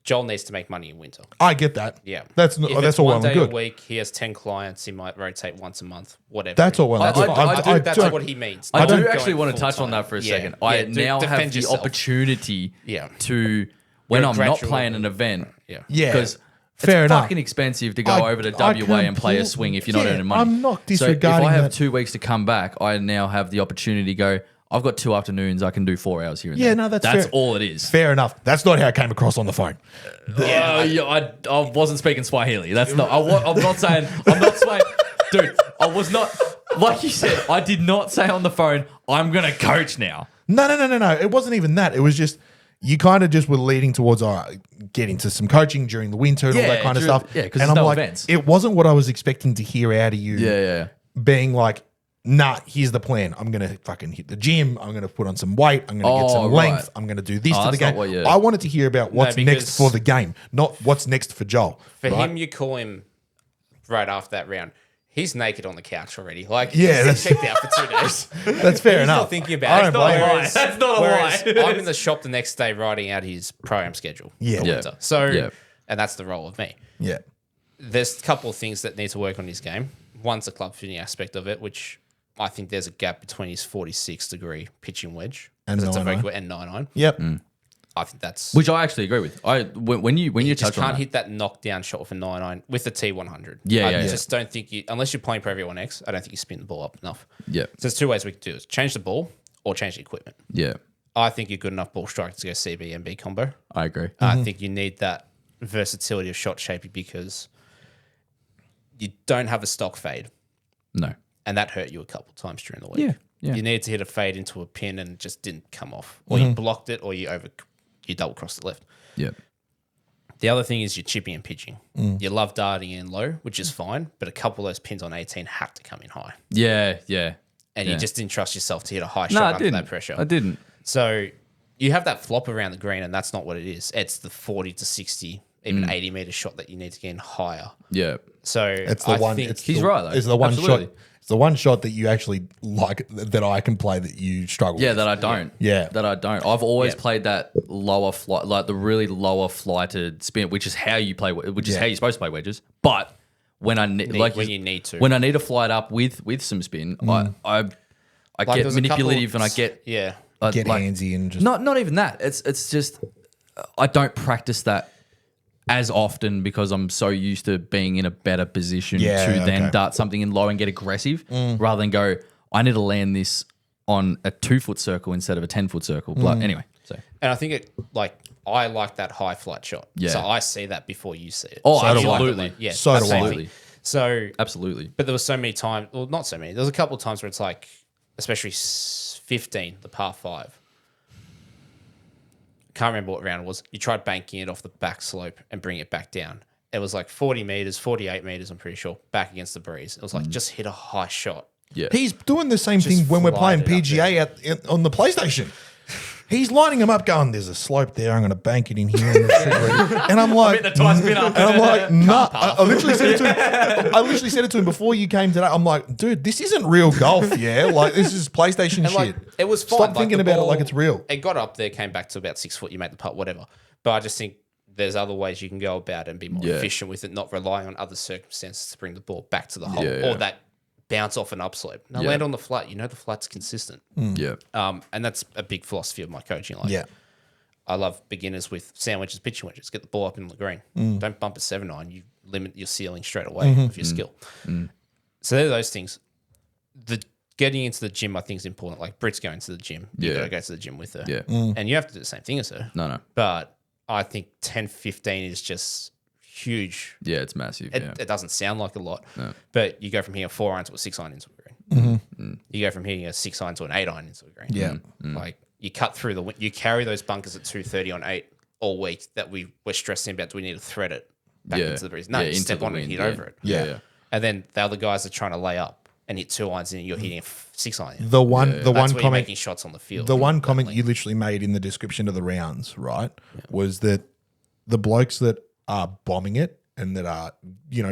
[SPEAKER 3] Joel needs to make money in winter.
[SPEAKER 2] I get that.
[SPEAKER 3] Yeah,
[SPEAKER 2] That's
[SPEAKER 3] If
[SPEAKER 2] that's
[SPEAKER 3] it's
[SPEAKER 2] all
[SPEAKER 3] one
[SPEAKER 2] well and
[SPEAKER 3] day
[SPEAKER 2] good.
[SPEAKER 3] a week. He has 10 clients. He might rotate once a month. Whatever.
[SPEAKER 2] That's all well and
[SPEAKER 4] I-
[SPEAKER 2] good.
[SPEAKER 4] I-
[SPEAKER 3] I do, that's
[SPEAKER 2] don't-
[SPEAKER 3] what he means.
[SPEAKER 4] I
[SPEAKER 3] Not
[SPEAKER 4] do
[SPEAKER 3] going
[SPEAKER 4] actually want to touch on
[SPEAKER 3] full-time.
[SPEAKER 4] that for a
[SPEAKER 3] Yeah,
[SPEAKER 4] second.
[SPEAKER 3] yeah,
[SPEAKER 4] I
[SPEAKER 3] do
[SPEAKER 4] now
[SPEAKER 3] defend
[SPEAKER 4] have the
[SPEAKER 3] yourself.
[SPEAKER 4] opportunity
[SPEAKER 3] Yeah.
[SPEAKER 4] to, when
[SPEAKER 3] You're
[SPEAKER 4] I'm not
[SPEAKER 3] gradual.
[SPEAKER 4] playing an event,
[SPEAKER 3] Yeah.
[SPEAKER 2] Yeah.
[SPEAKER 4] because
[SPEAKER 2] Fair
[SPEAKER 4] it's
[SPEAKER 2] enough.
[SPEAKER 4] fucking expensive to go
[SPEAKER 2] I-
[SPEAKER 4] over to
[SPEAKER 2] I
[SPEAKER 4] WA and play a
[SPEAKER 2] completely-
[SPEAKER 4] swing if you're not
[SPEAKER 2] yeah,
[SPEAKER 4] earning money.
[SPEAKER 2] I'm not
[SPEAKER 4] So
[SPEAKER 2] disregarding
[SPEAKER 4] if I have
[SPEAKER 2] that.
[SPEAKER 4] 2 weeks to come back, I now have the opportunity to go, I've got 2 afternoons, I can do 4 hours here and
[SPEAKER 2] Yeah,
[SPEAKER 4] there.
[SPEAKER 2] no, that's
[SPEAKER 4] That's
[SPEAKER 2] fair.
[SPEAKER 4] all it is.
[SPEAKER 2] Fair enough. That's not how it came across on the phone.
[SPEAKER 4] I wasn't speaking Swahili. That's not. I'm not saying. Dude. I was not. Like you said, I did not say on the phone. I'm gonna coach now.
[SPEAKER 2] No. It wasn't even that. It was just you kind of just were leading towards getting to some coaching during the winter and all that kind of stuff.
[SPEAKER 4] Yeah, because
[SPEAKER 2] and
[SPEAKER 4] there's
[SPEAKER 2] I'm
[SPEAKER 4] no
[SPEAKER 2] like,
[SPEAKER 4] events.
[SPEAKER 2] it wasn't what I was expecting to hear out of you.
[SPEAKER 4] Yeah.
[SPEAKER 2] Being like, nah, here's the plan. I'm gonna fucking hit the gym. I'm gonna put on some weight. I'm gonna get some
[SPEAKER 4] right.
[SPEAKER 2] length. I'm gonna do this to the
[SPEAKER 4] that's not
[SPEAKER 2] game.
[SPEAKER 4] what you-
[SPEAKER 2] I wanted to hear about what's next
[SPEAKER 3] because-
[SPEAKER 2] for the game, not what's next for Joel.
[SPEAKER 3] For
[SPEAKER 2] right?
[SPEAKER 3] him, you call him right after that round. He's naked on the couch already. Like,
[SPEAKER 2] Yeah,
[SPEAKER 3] he's checked out for 2 days.
[SPEAKER 2] That's fair
[SPEAKER 3] He's
[SPEAKER 2] enough.
[SPEAKER 3] not thinking
[SPEAKER 2] I
[SPEAKER 3] about it.
[SPEAKER 2] don't blame him.
[SPEAKER 3] Whereas-
[SPEAKER 4] That's not a
[SPEAKER 3] whereas
[SPEAKER 4] lie.
[SPEAKER 3] I'm in the shop the next day writing out his program schedule.
[SPEAKER 2] Yeah.
[SPEAKER 3] for
[SPEAKER 2] Yeah.
[SPEAKER 3] winter. So,
[SPEAKER 4] Yeah.
[SPEAKER 3] and that's the role of me.
[SPEAKER 2] Yeah.
[SPEAKER 3] There's a couple of things that need to work on his game. One's the club fitting aspect of it, which I think there's a gap between his 46-degree pitching wedge
[SPEAKER 2] And
[SPEAKER 3] 'cause it's a
[SPEAKER 2] 9-9.
[SPEAKER 3] very good and 9-9.
[SPEAKER 2] Yep.
[SPEAKER 3] I think that's
[SPEAKER 4] Which I actually agree with. When you
[SPEAKER 3] just
[SPEAKER 4] touch on
[SPEAKER 3] can't
[SPEAKER 4] that,
[SPEAKER 3] hit that knockdown shot with a 9-9 with the T100.
[SPEAKER 4] Yeah,
[SPEAKER 3] I
[SPEAKER 4] yeah, yeah.
[SPEAKER 3] just don't think you, unless you're playing Pro V1X, I don't think you spin the ball up enough.
[SPEAKER 4] Yeah.
[SPEAKER 3] So there's 2 ways we could do it: change the ball or change the equipment.
[SPEAKER 4] yeah,
[SPEAKER 3] I think you're good enough ball striker to go CB and B combo.
[SPEAKER 4] I agree.
[SPEAKER 3] I think you need that versatility of shot shaping because you don't have a stock fade,
[SPEAKER 4] No.
[SPEAKER 3] and that hurt you a couple times during the week.
[SPEAKER 4] Yeah.
[SPEAKER 3] You needed to hit a fade into a pin and it just didn't come off, or you blocked it, or you double crossed the left.
[SPEAKER 4] Yeah.
[SPEAKER 3] The other thing is your chipping and pitching. You love darting in low, which is fine, but a couple of those pins on 18 had to come in high,
[SPEAKER 4] Yeah.
[SPEAKER 3] and you just didn't trust yourself to hit a high
[SPEAKER 4] No,
[SPEAKER 3] shot
[SPEAKER 4] I
[SPEAKER 3] under
[SPEAKER 4] didn't.
[SPEAKER 3] that pressure.
[SPEAKER 4] I didn't.
[SPEAKER 3] So you have that flop around the green, and that's not what it is. It's the 40 to 60, even 80 meter shot that you need to get in higher.
[SPEAKER 4] Yeah.
[SPEAKER 3] So
[SPEAKER 2] It's the
[SPEAKER 3] I
[SPEAKER 2] one.
[SPEAKER 3] think
[SPEAKER 2] It's
[SPEAKER 4] He's
[SPEAKER 2] the,
[SPEAKER 4] right, though.
[SPEAKER 2] It's the one
[SPEAKER 4] Absolutely.
[SPEAKER 2] shot. It's the one shot that you actually like that I can play that you struggle.
[SPEAKER 4] Yeah,
[SPEAKER 2] with.
[SPEAKER 4] that I don't.
[SPEAKER 2] Yeah.
[SPEAKER 4] That I don't. I've always
[SPEAKER 3] Yeah.
[SPEAKER 4] played that lower flight, like the really lower flighted spin, which is how you play, which is
[SPEAKER 2] Yeah.
[SPEAKER 4] how you're supposed to play wedges. But when I like
[SPEAKER 3] when you need to.
[SPEAKER 4] when I need to fly it up with some spin, I
[SPEAKER 3] Like,
[SPEAKER 4] get
[SPEAKER 3] there's a couple-
[SPEAKER 4] manipulative and I get
[SPEAKER 3] yeah.
[SPEAKER 2] Get handsy and just
[SPEAKER 4] not even that. It's just I don't practice that as often because I'm so used to being in a better position
[SPEAKER 2] Yeah,
[SPEAKER 4] to then
[SPEAKER 2] okay.
[SPEAKER 4] dart something in low and get aggressive rather than go, I need to land this on a 2-foot circle instead of a 10-foot circle. But anyway, so
[SPEAKER 3] And I think I like that high flight shot.
[SPEAKER 4] Yeah.
[SPEAKER 3] So I see that before you see it.
[SPEAKER 4] Oh,
[SPEAKER 3] So you like it,
[SPEAKER 4] absolutely.
[SPEAKER 3] like- yeah.
[SPEAKER 2] So do I.
[SPEAKER 4] absolutely.
[SPEAKER 3] So,
[SPEAKER 4] Absolutely.
[SPEAKER 3] but there was so many times, well, not so many. There was a couple of times where it's like, especially 15, the par 5. Can't remember what round it was. You tried banking it off the back slope and bring it back down. It was like 40 meters, 48 meters, I'm pretty sure, back against the breeze. It was like, just hit a high shot.
[SPEAKER 4] Yeah.
[SPEAKER 2] He's doing the same thing when we're playing
[SPEAKER 3] flied it up
[SPEAKER 2] PGA on the PlayStation. He's lining them up, going, "There's a slope there. I'm going to bank it in here." And I'm like,
[SPEAKER 4] the tie spinner.
[SPEAKER 2] and I'm like, nah. I literally said it to him. I literally said it to him before you came today. I'm like, dude, this isn't real golf, yeah. Like this is PlayStation
[SPEAKER 3] And
[SPEAKER 2] shit.
[SPEAKER 3] like, it was fine.
[SPEAKER 2] Stop
[SPEAKER 3] Like,
[SPEAKER 2] thinking
[SPEAKER 3] the
[SPEAKER 2] about it
[SPEAKER 3] ball-
[SPEAKER 2] like it's real.
[SPEAKER 3] It got up there, came back to about 6 foot. You make the putt, whatever. But I just think there's other ways you can go about it and be more
[SPEAKER 4] Yeah.
[SPEAKER 3] efficient with it, not relying on other circumstances to bring the ball back to the hole
[SPEAKER 4] Yeah.
[SPEAKER 3] or that bounce off an upslope. Now
[SPEAKER 4] Yeah.
[SPEAKER 3] land on the flat. You know the flat's consistent.
[SPEAKER 4] Yeah.
[SPEAKER 3] And that's a big philosophy of my coaching. Like,
[SPEAKER 2] Yeah.
[SPEAKER 3] I love beginners with sandwiches, pitching wedges. Get the ball up in the green. Don't bump a 7-9. You limit your ceiling straight away of your skill. So they're those things. The getting into the gym, I think, is important. Like Brit's going to the gym. You
[SPEAKER 4] Yeah.
[SPEAKER 3] got to go to the gym with her.
[SPEAKER 4] Yeah.
[SPEAKER 3] And you have to do the same thing as her.
[SPEAKER 4] No.
[SPEAKER 3] But I think 10, 15 is just huge.
[SPEAKER 4] Yeah, it's massive.
[SPEAKER 3] It,
[SPEAKER 4] Yeah.
[SPEAKER 3] it doesn't sound like a lot,
[SPEAKER 4] No.
[SPEAKER 3] but you go from here 4 iron to a 6 iron into a green. You go from here a 6 iron to an 8 iron into a green.
[SPEAKER 2] Yeah.
[SPEAKER 3] Like you cut through you carry those bunkers at 230 on 8 all week that we were stressing about. Do we need to thread it back
[SPEAKER 4] Yeah.
[SPEAKER 3] into the breeze? No,
[SPEAKER 4] Yeah,
[SPEAKER 3] you
[SPEAKER 4] into
[SPEAKER 3] step
[SPEAKER 4] the
[SPEAKER 3] on it and
[SPEAKER 4] wind,
[SPEAKER 3] hit
[SPEAKER 4] yeah.
[SPEAKER 3] over it.
[SPEAKER 2] Yeah.
[SPEAKER 3] And then the other guys are trying to lay up and hit 2 irons in, you're hitting a 6 iron.
[SPEAKER 2] The one
[SPEAKER 3] That's where you're
[SPEAKER 2] comment
[SPEAKER 3] making shots on the field.
[SPEAKER 2] The one comment you literally made in the description of the rounds, right, was that the blokes that are bombing it and that are,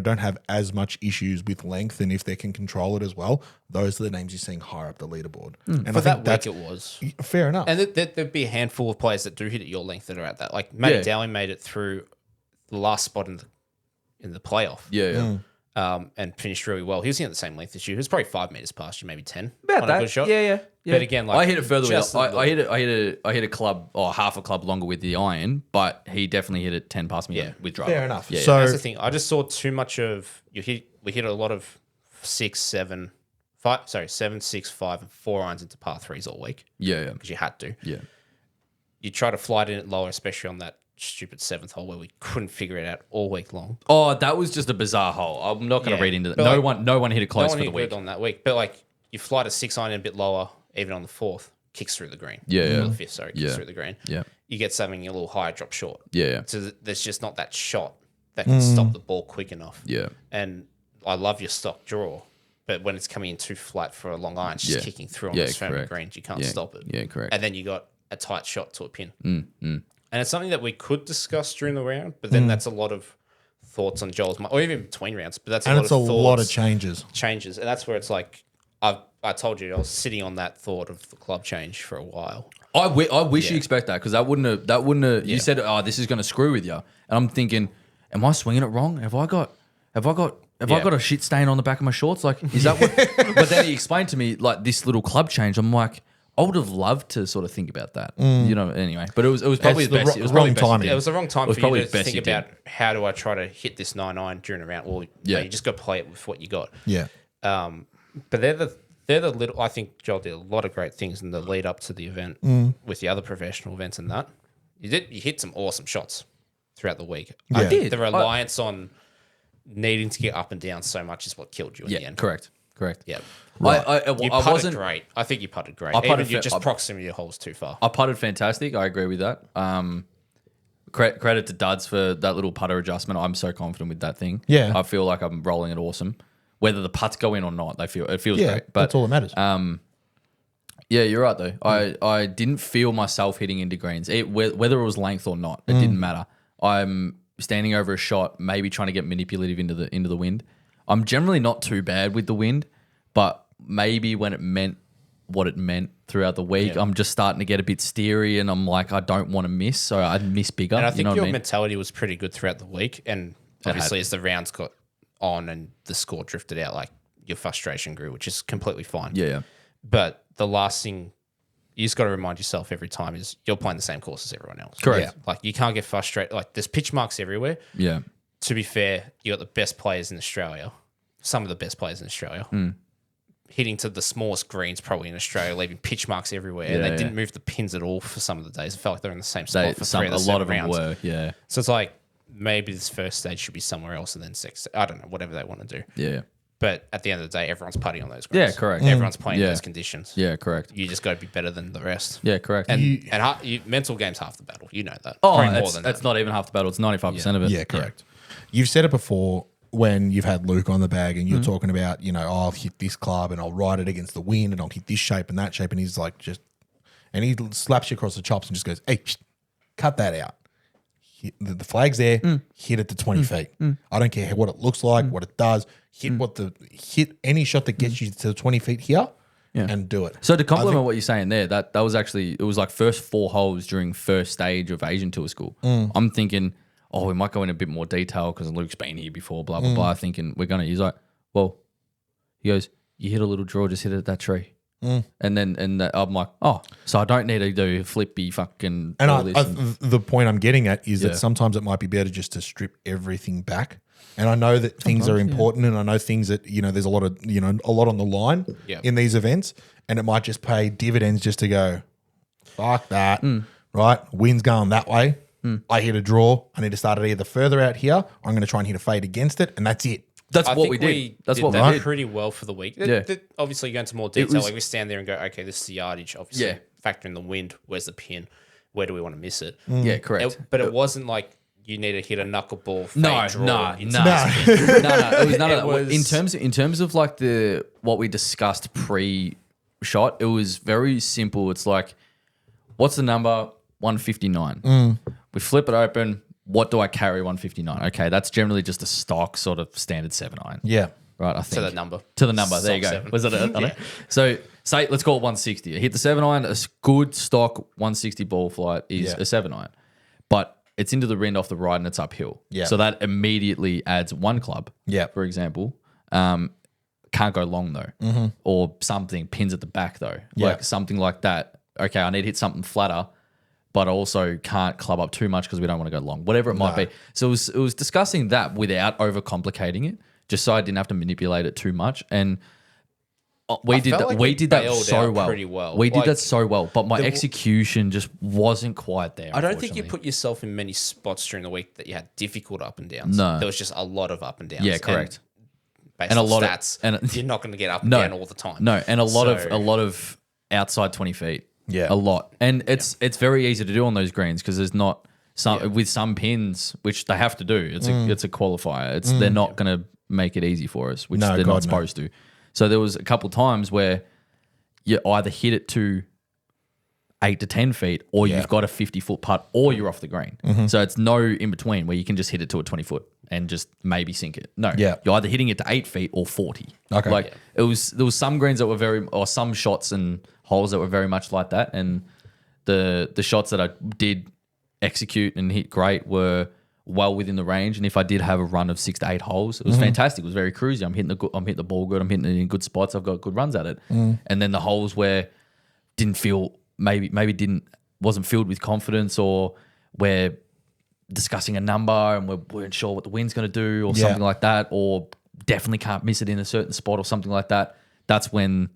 [SPEAKER 2] don't have as much issues with length, and if they can control it as well, those are the names you're seeing higher up the leaderboard. And
[SPEAKER 3] For that week, it was.
[SPEAKER 2] fair enough.
[SPEAKER 3] And there'd be a handful of players that do hit at your length that are at that. Like, Matty Dowling made it through the last spot in the playoff.
[SPEAKER 4] Yeah.
[SPEAKER 3] And finished really well. He was at the same length as you. He was probably 5 meters past you, maybe 10.
[SPEAKER 4] About
[SPEAKER 3] on
[SPEAKER 4] that.
[SPEAKER 3] a good shot.
[SPEAKER 4] Yeah.
[SPEAKER 3] But again, like,
[SPEAKER 4] I hit it further with
[SPEAKER 3] just
[SPEAKER 4] I hit a club or half a club longer with the iron, but he definitely hit it 10 past me with driver.
[SPEAKER 2] Fair enough.
[SPEAKER 4] Yeah.
[SPEAKER 2] So
[SPEAKER 3] that's the thing. I just saw too much of we hit a lot of 6, 7, 6, 5, and 4 irons into par threes all week.
[SPEAKER 4] Yeah.
[SPEAKER 3] Because you had to.
[SPEAKER 4] Yeah.
[SPEAKER 3] You try to fly it in it lower, especially on that stupid 7th hole where we couldn't figure it out all week long.
[SPEAKER 4] Oh, that was just a bizarre hole. I'm not going to read into that.
[SPEAKER 3] But
[SPEAKER 4] No one hit it close
[SPEAKER 3] no one
[SPEAKER 4] for the
[SPEAKER 3] hit
[SPEAKER 4] week.
[SPEAKER 3] good on that week. But like, you fly to 6 iron a bit lower, even on the 4th, kicks through the green.
[SPEAKER 4] Yeah.
[SPEAKER 3] Or the 5th, sorry, kicks through the green.
[SPEAKER 4] Yeah.
[SPEAKER 3] You get something a little higher, drop short.
[SPEAKER 4] Yeah.
[SPEAKER 3] So there's just not that shot that can stop the ball quick enough.
[SPEAKER 4] Yeah.
[SPEAKER 3] And I love your stock draw, but when it's coming in too flat for a long iron, it's just kicking through on those firm greens, you can't stop it.
[SPEAKER 4] Yeah, correct.
[SPEAKER 3] And then you got a tight shot to a pin. And it's something that we could discuss during the round, but then that's a lot of thoughts on Joel's, or even between rounds. But that's a lot of thoughts,
[SPEAKER 2] lot of changes.
[SPEAKER 3] And that's where it's like, I told you I was sitting on that thought of the club change for a while.
[SPEAKER 4] I wish you expect that, because that wouldn't have. You said, this is going to screw with you, and I'm thinking, am I swinging it wrong? Have I got a shit stain on the back of my shorts? Like, is that what? But then he explained to me like this little club change. I'm like, I would have loved to sort of think about that, Anyway, but it was probably
[SPEAKER 2] It's
[SPEAKER 4] the
[SPEAKER 2] the
[SPEAKER 4] best.
[SPEAKER 2] wrong
[SPEAKER 4] it was probably
[SPEAKER 2] timing.
[SPEAKER 4] best.
[SPEAKER 3] It was the wrong time
[SPEAKER 4] was
[SPEAKER 3] for you
[SPEAKER 4] probably
[SPEAKER 3] to
[SPEAKER 4] the best
[SPEAKER 3] think
[SPEAKER 4] you did.
[SPEAKER 3] about how do I try to hit this 9-iron during a round. Well, you just got to play it with what you got.
[SPEAKER 2] Yeah.
[SPEAKER 3] But they're the little. I think Joel did a lot of great things in the lead up to the event with the other professional events and that. You hit some awesome shots throughout the week.
[SPEAKER 2] I
[SPEAKER 4] did.
[SPEAKER 3] The reliance on needing to get up and down so much is what killed you in the end.
[SPEAKER 4] Correct.
[SPEAKER 3] Yeah.
[SPEAKER 4] I
[SPEAKER 3] You
[SPEAKER 4] I
[SPEAKER 3] putted
[SPEAKER 4] wasn't.
[SPEAKER 3] great. I think you putted great.
[SPEAKER 4] I putted
[SPEAKER 3] Even your
[SPEAKER 4] fa-
[SPEAKER 3] just proximity of holes too far.
[SPEAKER 4] I putted fantastic. I agree with that. Credit to Duds for that little putter adjustment. I'm so confident with that thing.
[SPEAKER 2] Yeah.
[SPEAKER 4] I feel like I'm rolling it awesome. Whether the putts go in or not, it feels
[SPEAKER 2] Yeah,
[SPEAKER 4] great. But
[SPEAKER 2] that's all that matters.
[SPEAKER 4] yeah, you're right though. I didn't feel myself hitting into greens, whether it was length or not. It didn't matter. I'm standing over a shot, maybe trying to get manipulative into the wind. I'm generally not too bad with the wind, but maybe when it meant what it meant throughout the week, I'm just starting to get a bit steery, and I'm like, I don't want to miss, so I'd miss bigger.
[SPEAKER 3] And I think your
[SPEAKER 4] what
[SPEAKER 3] mentality was pretty good throughout the week. And obviously, as the rounds got on and the score drifted out, like your frustration grew, which is completely fine.
[SPEAKER 4] Yeah.
[SPEAKER 3] But the last thing you just got to remind yourself every time is you're playing the same course as everyone else.
[SPEAKER 4] Correct.
[SPEAKER 3] Yeah. Like you can't get frustrated. Like there's pitch marks everywhere.
[SPEAKER 4] Yeah.
[SPEAKER 3] To be fair, you got the best players in Australia, some of the best players in Australia, hitting to the smallest greens probably in Australia, leaving pitch marks everywhere. And they didn't move the pins at all for some of the days. It felt like they're in the same spot for three of the
[SPEAKER 4] a lot of
[SPEAKER 3] rounds.
[SPEAKER 4] them were, yeah.
[SPEAKER 3] So it's like maybe this first stage should be somewhere else and then six. I don't know, whatever they want to do.
[SPEAKER 4] Yeah.
[SPEAKER 3] But at the end of the day, everyone's putting on those
[SPEAKER 4] Yeah,
[SPEAKER 3] greens.
[SPEAKER 4] correct.
[SPEAKER 3] Everyone's playing in
[SPEAKER 4] Yeah.
[SPEAKER 3] those conditions.
[SPEAKER 4] Yeah, correct.
[SPEAKER 3] You just got to be better than the rest.
[SPEAKER 4] Yeah, correct.
[SPEAKER 3] And mental game's half the battle. You know that.
[SPEAKER 4] oh,
[SPEAKER 3] Probably more
[SPEAKER 4] that's,
[SPEAKER 3] than
[SPEAKER 4] that's
[SPEAKER 3] that.
[SPEAKER 4] not even half the battle. It's 95% of it.
[SPEAKER 2] Yeah, correct. You've said it before when you've had Luke on the bag and you're talking about, I'll hit this club and I'll ride it against the wind and I'll hit this shape and that shape. And he's like, and he slaps you across the chops and just goes, hey, cut that out. The flag's there, hit it to 20 feet. I don't care what it looks like, what it does. Hit any shot that gets you to 20 feet here and do it.
[SPEAKER 4] So to complement what you're saying there, that was actually, it was like first 4 holes during first stage of Asian Tour School. I'm thinking, we might go in a bit more detail because Luke's been here before, blah, blah, blah. Thinking he's like, well, he goes, you hit a little draw, just hit it at that tree. And then I'm like, so I don't need to do flippy fucking
[SPEAKER 2] And
[SPEAKER 4] all this.
[SPEAKER 2] the point I'm getting at is that sometimes it might be better just to strip everything back. And I know that things are important, and I know things that there's a lot of a lot on the line in these events, and it might just pay dividends just to go, fuck that, right? Wind's going that way. I hit a draw. I need to start it either further out here, or I'm going to try and hit a fade against it, and that's it.
[SPEAKER 4] That's
[SPEAKER 3] I
[SPEAKER 4] what
[SPEAKER 3] think
[SPEAKER 4] we did. That's
[SPEAKER 3] did
[SPEAKER 4] what we
[SPEAKER 3] that
[SPEAKER 4] did.
[SPEAKER 3] pretty well for the week.
[SPEAKER 4] Yeah.
[SPEAKER 3] Obviously, go into more detail.
[SPEAKER 4] was-
[SPEAKER 3] Like we stand there and go, okay, this is the yardage. Obviously, factor in the wind. Where's the pin? Where do we want to miss it?
[SPEAKER 4] Yeah, correct.
[SPEAKER 3] But it wasn't like you need to hit a knuckleball.
[SPEAKER 4] No.
[SPEAKER 3] Draw
[SPEAKER 4] No.
[SPEAKER 3] into
[SPEAKER 4] It was none of that.
[SPEAKER 3] was-
[SPEAKER 4] In terms of like what we discussed pre-shot, it was very simple. It's like, what's the number? 159. We flip it open. what do I carry 159? Okay, that's generally just a stock sort of standard 7-iron.
[SPEAKER 2] Yeah.
[SPEAKER 4] Right, I think.
[SPEAKER 3] To the number.
[SPEAKER 4] To the number. There you go.
[SPEAKER 3] Stock 7.
[SPEAKER 4] Was it? I don't know. So say let's call it 160. I hit the 7-iron. A good stock 160 ball flight is a 7-iron, but it's into the wind off the right and it's uphill.
[SPEAKER 2] Yeah.
[SPEAKER 4] So that immediately adds one club.
[SPEAKER 2] Yeah.
[SPEAKER 4] For example, can't go long though, or something pins at the back though, like something like that. Okay, I need to hit something flatter, but I also can't club up too much because we don't want to go long. Whatever it might be. So it was discussing that without overcomplicating it, just so I didn't have to manipulate it too much. And we did
[SPEAKER 3] felt
[SPEAKER 4] that.
[SPEAKER 3] like
[SPEAKER 4] We
[SPEAKER 3] we
[SPEAKER 4] did that
[SPEAKER 3] bailed
[SPEAKER 4] so
[SPEAKER 3] out
[SPEAKER 4] well.
[SPEAKER 3] pretty well.
[SPEAKER 4] We did
[SPEAKER 3] Like,
[SPEAKER 4] that so well, but my execution just wasn't quite there.
[SPEAKER 3] I don't think you
[SPEAKER 4] unfortunately.
[SPEAKER 3] put yourself in many spots during the week that you had difficult up and downs.
[SPEAKER 4] No.
[SPEAKER 3] There was just a lot of up and downs.
[SPEAKER 4] Yeah, correct.
[SPEAKER 3] Based
[SPEAKER 4] And a
[SPEAKER 3] on
[SPEAKER 4] lot of-
[SPEAKER 3] stats,
[SPEAKER 4] and-
[SPEAKER 3] you're not going to get up and
[SPEAKER 4] No.
[SPEAKER 3] down all the time.
[SPEAKER 4] No, and a lot
[SPEAKER 3] So-
[SPEAKER 4] of outside 20 feet.
[SPEAKER 2] Yeah.
[SPEAKER 4] A lot. And it's very easy to do on those greens because there's not some with some pins, which they have to do. It's a qualifier. They're not going to make it easy for us, which
[SPEAKER 2] No,
[SPEAKER 4] they're
[SPEAKER 2] God,
[SPEAKER 4] not supposed to. So there was a couple times where you either hit it to 8 to 10 feet or you've got a 50-foot putt or you're off the green. So it's no in between where you can just hit it to a 20-foot and just maybe sink it. No.
[SPEAKER 2] Yeah.
[SPEAKER 4] You're either hitting it to 8 feet or 40.
[SPEAKER 2] Okay.
[SPEAKER 4] Like there was some greens that were or some shots and holes that were very much like that. And the shots that I did execute and hit great were well within the range. And if I did have a run of 6 to 8 holes, it was fantastic. It was very cruisy. I'm hitting the ball good. I'm hitting it in good spots. I've got good runs at it. And then the holes where didn't feel wasn't filled with confidence, or where discussing a number and we weren't sure what the wind's going to do or something like that, or definitely can't miss it in a certain spot or something like that. That's when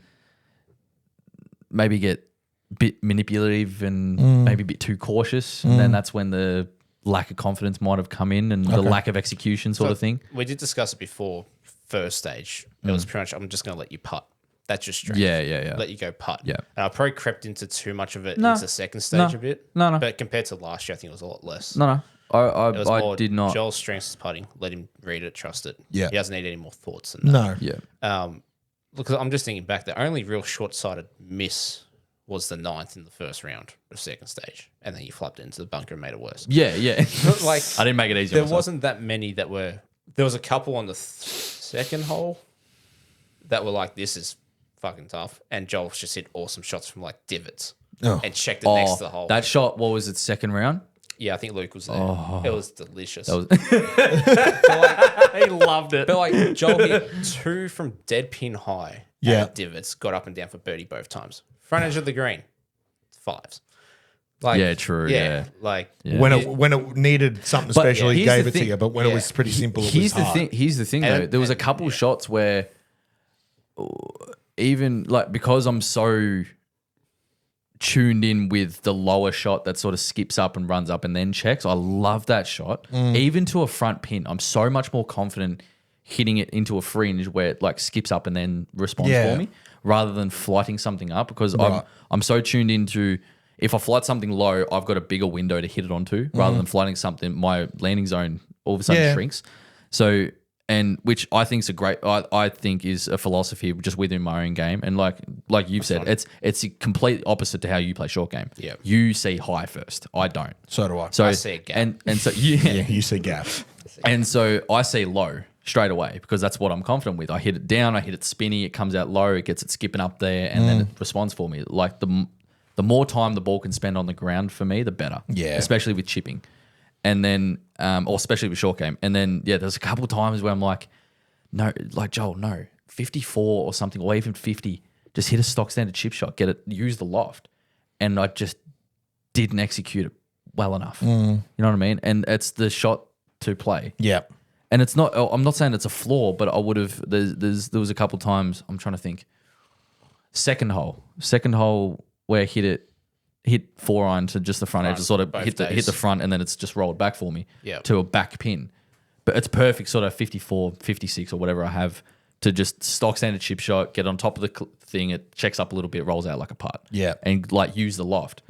[SPEAKER 4] maybe get a bit manipulative and maybe a bit too cautious. And then that's when the lack of confidence might have come in and the lack of execution sort of thing.
[SPEAKER 3] We did discuss it before first stage. It was pretty much, I'm just going to let you putt. That's your strength.
[SPEAKER 4] Yeah.
[SPEAKER 3] Let you go putt.
[SPEAKER 4] Yeah.
[SPEAKER 3] And I probably crept into too much of it
[SPEAKER 4] No.
[SPEAKER 3] into the second stage a bit.
[SPEAKER 4] No.
[SPEAKER 3] But compared to last year, I think it was a lot less.
[SPEAKER 4] No.
[SPEAKER 3] It was
[SPEAKER 4] I
[SPEAKER 3] more
[SPEAKER 4] did not.
[SPEAKER 3] Joel's strengths is putting. Let him read it, trust it.
[SPEAKER 2] Yeah.
[SPEAKER 3] He doesn't need any more thoughts than that.
[SPEAKER 2] No.
[SPEAKER 4] Yeah.
[SPEAKER 3] Look, I'm just thinking back. The only real short-sighted miss was the 9th in the first round of second stage. And then you flapped it into the bunker and made it worse.
[SPEAKER 4] Yeah.
[SPEAKER 3] Like,
[SPEAKER 4] I didn't make it easy.
[SPEAKER 3] there wasn't that many that were. There was a couple on the second hole that were like, this is fucking tough. And Joel's just hit awesome shots from like divots and checked it next to the hole.
[SPEAKER 4] That shot, what was it, second round?
[SPEAKER 3] Yeah, I think Luke was there. It was delicious.
[SPEAKER 4] That was he loved it.
[SPEAKER 3] But like Joel hit 2 from dead pin high.
[SPEAKER 2] Yeah.
[SPEAKER 3] At divots, got up and down for birdie both times. Front edge of the green, 5s. Like,
[SPEAKER 4] Yeah, true, yeah.
[SPEAKER 3] Like
[SPEAKER 2] When it needed something
[SPEAKER 4] But
[SPEAKER 2] special, he
[SPEAKER 4] here's
[SPEAKER 2] gave
[SPEAKER 4] the
[SPEAKER 2] it to
[SPEAKER 4] thing.
[SPEAKER 2] you. But when it was pretty simple, it was hard.
[SPEAKER 4] Here's the thing, though. There was a couple shots where, even like because I'm so tuned in with the lower shot that sort of skips up and runs up and then checks. I love that shot. Even to a front pin, I'm so much more confident hitting it into a fringe where it like skips up and then responds
[SPEAKER 2] Yeah.
[SPEAKER 4] for me, rather than flighting something up, because
[SPEAKER 2] Right.
[SPEAKER 4] I'm so tuned into, if I flight something low, I've got a bigger window to hit it onto, rather than flighting something, my landing zone all of a sudden
[SPEAKER 2] Yeah.
[SPEAKER 4] shrinks. So, and which I think is I think is a philosophy just within my own game. And like you've said, it's the complete opposite to how you play short game.
[SPEAKER 3] Yeah.
[SPEAKER 4] You see high first. I don't.
[SPEAKER 2] So do I.
[SPEAKER 4] So
[SPEAKER 3] I see a gap.
[SPEAKER 4] and so yeah.
[SPEAKER 2] You see gap.
[SPEAKER 4] And so I see low straight away because that's what I'm confident with. I hit it down, I hit it spinny, it comes out low, it gets it skipping up there, and then it responds for me. Like the more time the ball can spend on the ground for me, the better.
[SPEAKER 2] Yeah.
[SPEAKER 4] Especially with chipping. And then, or especially with short game. And then, yeah, there's a couple of times where I'm like, no, like Joel, no, 54 or something, or even 50, just hit a stock standard chip shot, get it, use the loft. And I just didn't execute it well enough. You know what I mean? And it's the shot to play.
[SPEAKER 2] Yeah.
[SPEAKER 4] And it's not, I'm not saying it's a flaw, but I would have, there was a couple times, I'm trying to think. Second hole where I hit 4-iron to just the front edge, sort of
[SPEAKER 3] both
[SPEAKER 4] hit the
[SPEAKER 3] days.
[SPEAKER 4] front, and then it's just rolled back for me
[SPEAKER 3] Yeah.
[SPEAKER 4] to a back pin. But it's perfect, sort of 54, 56 or whatever I have to just stock standard chip shot, get on top of the thing, it checks up a little bit, rolls out like a putt.
[SPEAKER 2] Yeah.
[SPEAKER 4] And like use the loft.